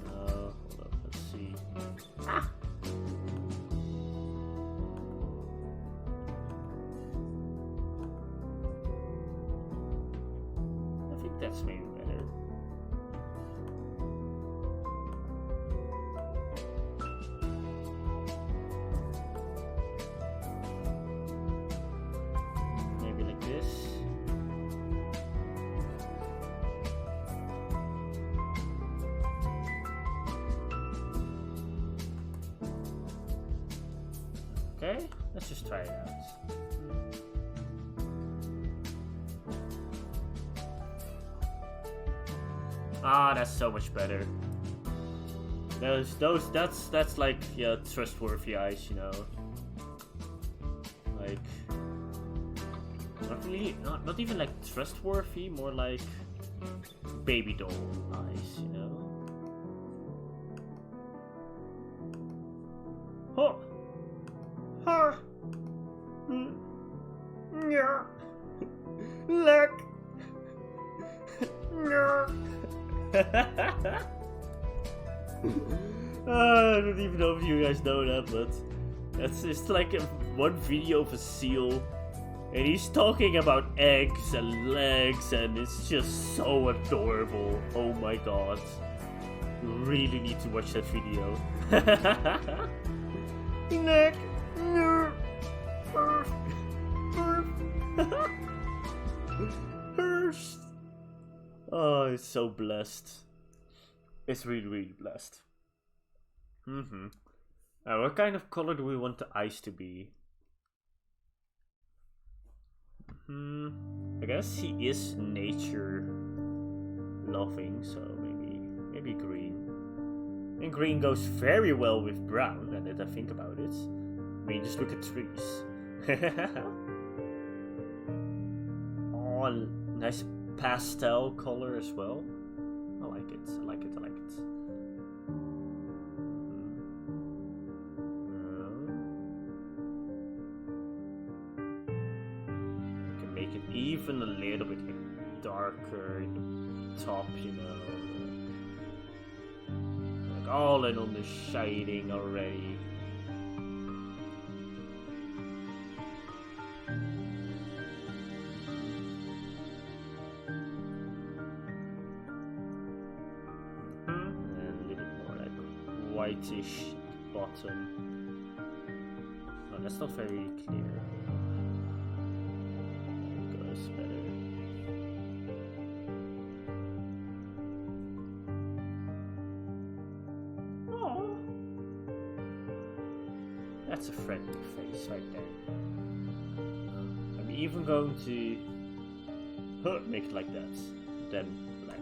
Hold up, let's see. Ah! I think that's maybe better. Maybe like this. Okay, let's just try it out. Ah, that's so much better. That's like, yeah, trustworthy eyes, you know. Like, not really, not even like trustworthy, more like baby doll eyes, you know. Oh. Huh. Yeah. Look. Yeah. I don't even know if you guys know that, but that's just like one video of a seal, and he's talking about eggs and legs, and it's just so adorable. Oh my god. You really need to watch that video. Neck. Oh, it's so blessed. It's really, really blessed. What kind of color do we want the eyes to be? I guess he is nature loving, so maybe green. And green goes very well with brown, now that I think about it. I mean, just look at trees. Oh, nice pastel color as well. I like it. I like it. I like it. You can make it even a little bit darker in the top, you know. Like all in on the shading already. Whitish bottom. Oh, that's not very clear. That goes better. Oh, that's a friendly face right there. I'm even going to make it like that. Then black.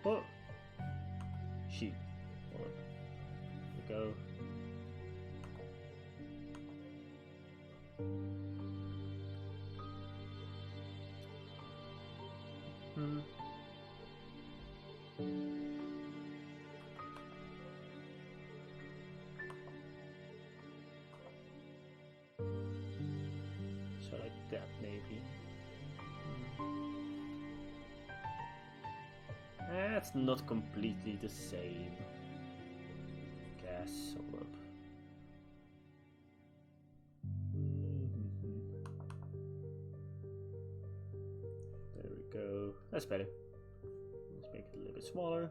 Oh, sheep. There we go. So like that maybe. That's not completely the same. Yes, hold up. There we go. That's better. Let's make it a little bit smaller.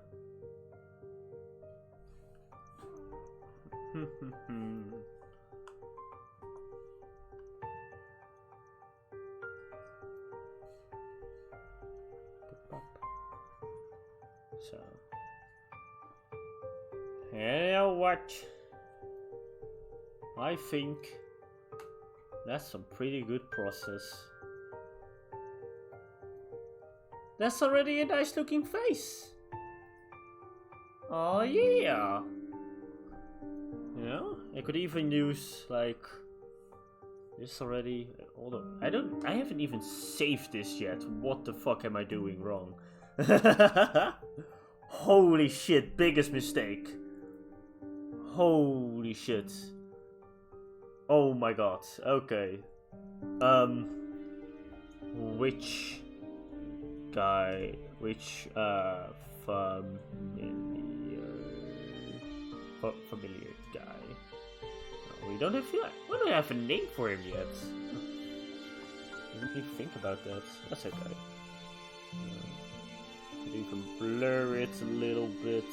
So, and you know what? I think that's some pretty good process. That's already a nice looking face. Oh yeah. You know, I could even use like this already. Hold on, I haven't even saved this yet. What the fuck am I doing wrong? Holy shit, biggest mistake. Holy shit. Oh my god, okay. Which guy, familiar guy. We don't have, we don't have a name for him yet. Didn't even think about that. That's okay. You can blur it a little bit.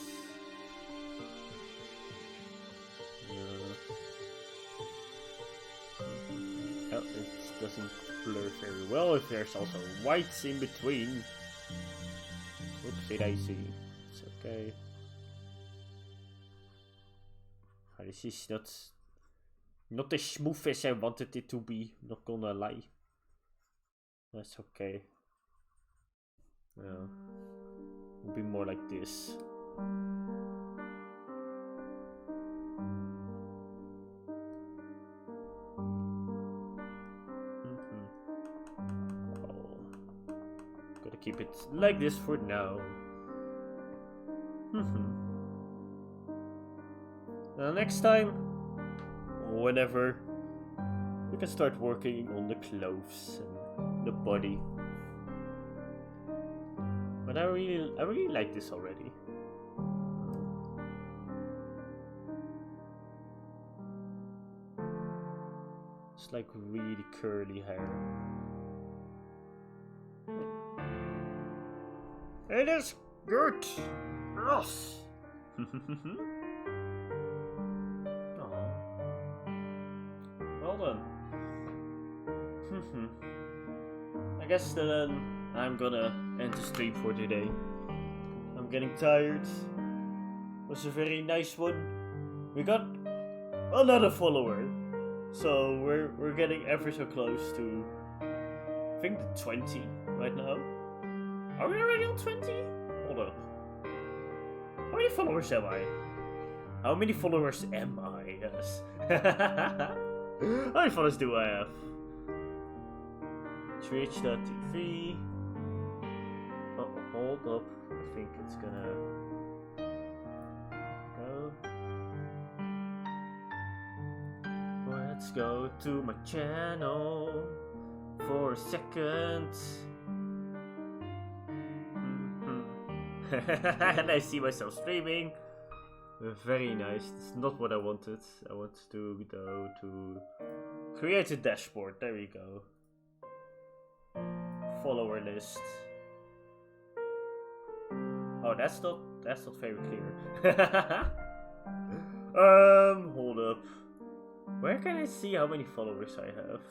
Oh, it doesn't blur very well if there's also whites in between. Oopsie daisy. It's okay. This is not as smooth as I wanted it to be, not gonna lie. That's okay. Yeah. It'll be more like this. Oh. Gotta keep it like this for now. Now next time, whenever, we can start working on the clothes and the body. But I really like this already. It's like really curly hair. It is good. Yes. Well done. I guess then I'm gonna end the stream for today. I'm getting tired. It was a very nice one. We got another follower, so we're getting ever so close to, I think, the 20 right now. Are we already on 20? Hold up. How many followers am I? How many followers am I? Yes. How many followers do I have? Twitch.tv. Oh, hold up. I think it's gonna go. Let's go to my channel for a second. And I see myself streaming. Very nice. It's not what I wanted. I want to go to create a dashboard. There we go. Follower list. Oh, that's not very clear. Hold up. Where can I see how many followers I have?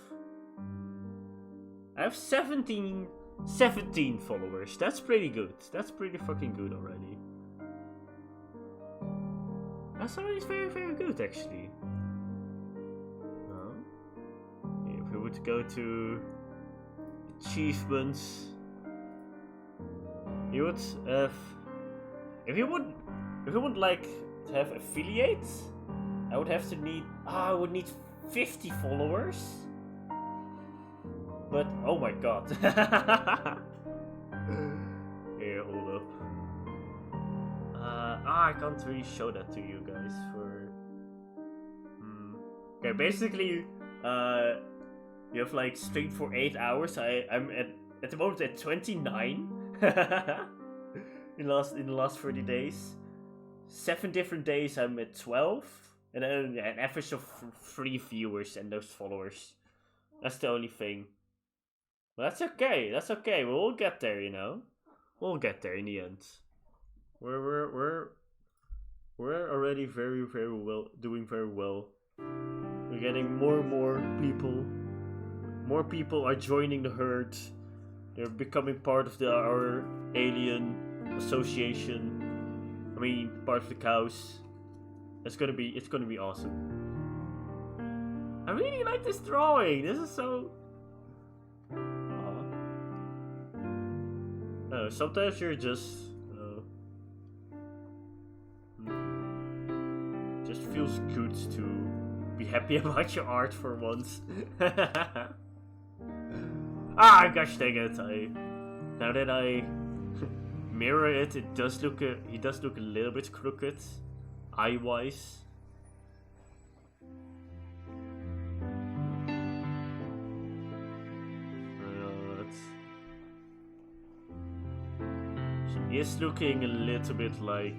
I have 17 followers. That's pretty good. That's pretty fucking good already. That's already very, very good, actually. If we would go to achievements, you would have. If you would like to have affiliates, I would have to need. I would need 50 followers. But oh my god. Here, hold up. I can't really show that to you guys for. Okay, basically, you have like streamed for 8 hours. I'm at the moment at 29. in the last 30 days. 7 different days I'm at 12, and then an average of 3 viewers and those followers. That's the only thing. But that's okay. That's okay. We'll get there, you know. We'll get there in the end. We're already very well, doing very well. We're getting more and more people. More people are joining the herd. They're becoming part of our alien association. I mean, part of the cows. It's gonna be awesome. I really like this drawing. This is so. Sometimes you're just. Just feels good to be happy about your art for once. Ah, gosh dang it! Now that I mirror it, he does look a little bit crooked, eye-wise. He is looking a little bit like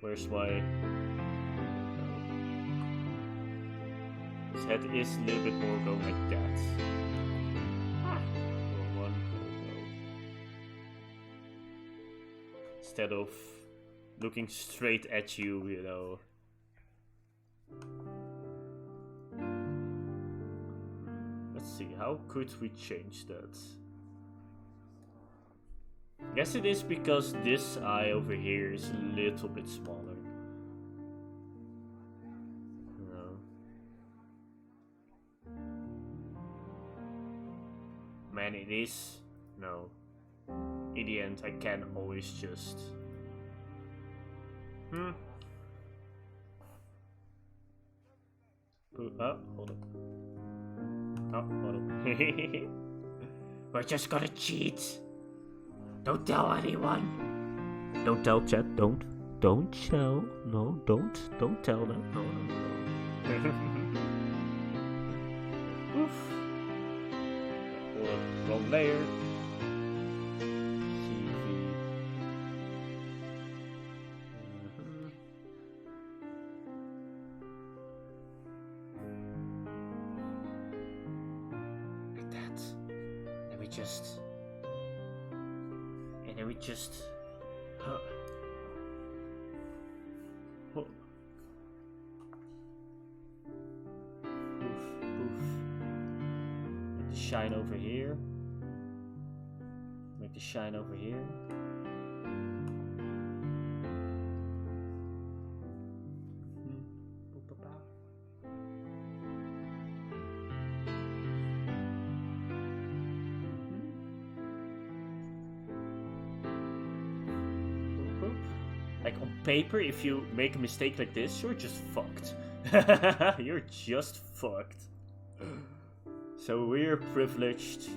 where's my? His head is a little bit more going like that. One, instead of looking straight at you, you know. Let's see, how could we change that? I guess it is because this eye over here is a little bit smaller. No. Man, it is. No. In the end, I can always just. Oh, hold up. Oh, hold up. We're just gonna cheat. Don't tell anyone. Don't tell chat. Don't tell. No, don't tell them. No. Oof. Hold up. Wrong layer. CV. Like that. Let me just. And then we just Poof, poof. Make the shine over here. Make the shine over here. Like on paper, if you make a mistake like this, you're just fucked. You're just fucked. So we're privileged.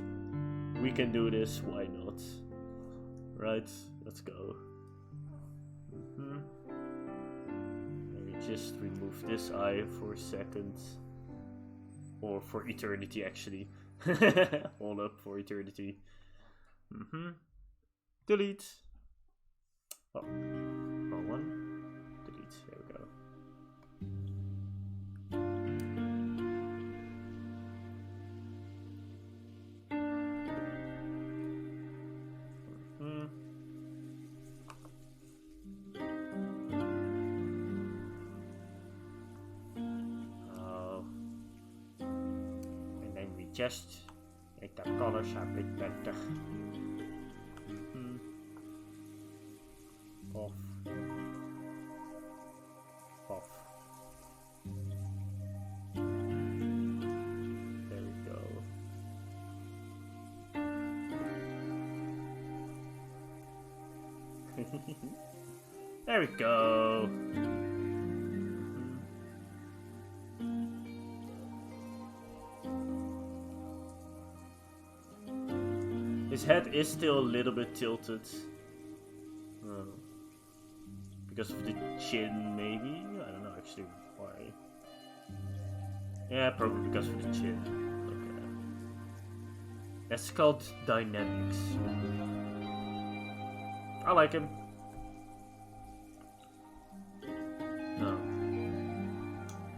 We can do this, why not? Right, let's go. Let me just remove this eye for a second. Or for eternity, actually. Hold up, for eternity. Delete. Oh, wrong one. Delete. There we go. Oh. And then we just make the colors a bit better. Off. There we go. There we go. His head is still a little bit tilted. Because of the chin, maybe? I don't know actually why. Yeah, probably because of the chin. Okay. That's called dynamics. I like him. No.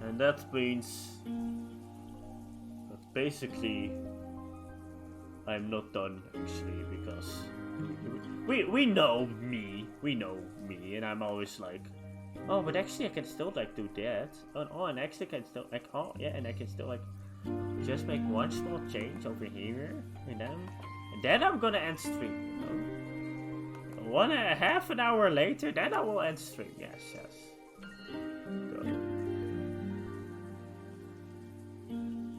And that means that basically I'm not done actually, because we know me, and I'm always like, oh, but actually I can still like do that. Oh, and actually I can still like, oh yeah, and I can still like just make one small change over here, and then I'm gonna end stream. You know? Half an hour later, then I will end stream. Yes. Good.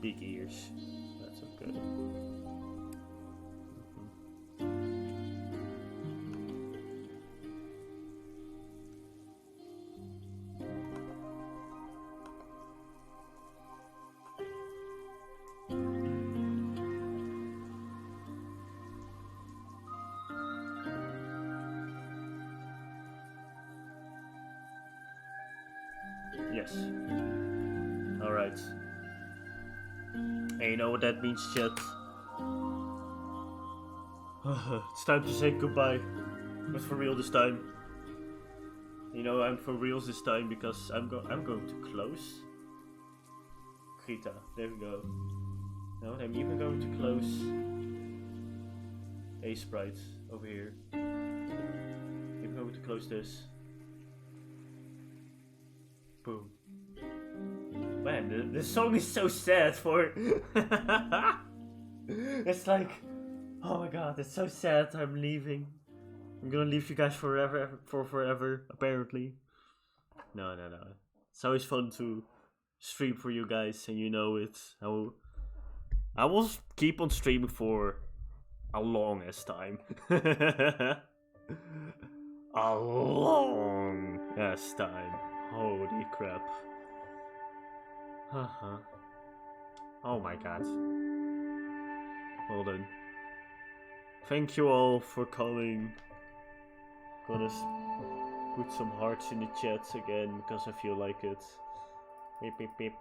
Big ears. That's so good. Yes. Alright. And you know what that means, chat? It's time to say goodbye. But for real this time. You know, I'm for real this time because I'm going to close Krita. There we go. No, I'm even going to close A Sprite over here. I'm going to close this. Boom. Man, the song is so sad for... It's like... Oh my god, it's so sad I'm leaving. I'm gonna leave you guys forever, apparently. No. It's always fun to stream for you guys, and you know it. I will keep on streaming for a long as time. A long as time. Holy crap. Oh my god. Well then. Thank you all for coming. Gonna put some hearts in the chat again because I feel like it. Beep.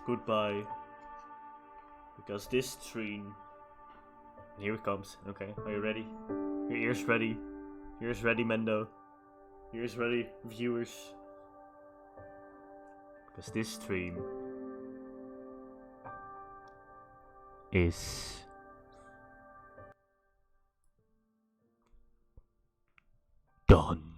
Goodbye. Because this stream... Here it comes. Okay, are you ready? Your ears ready? Ears ready, Mendo? Ears ready, viewers? Because this stream is done.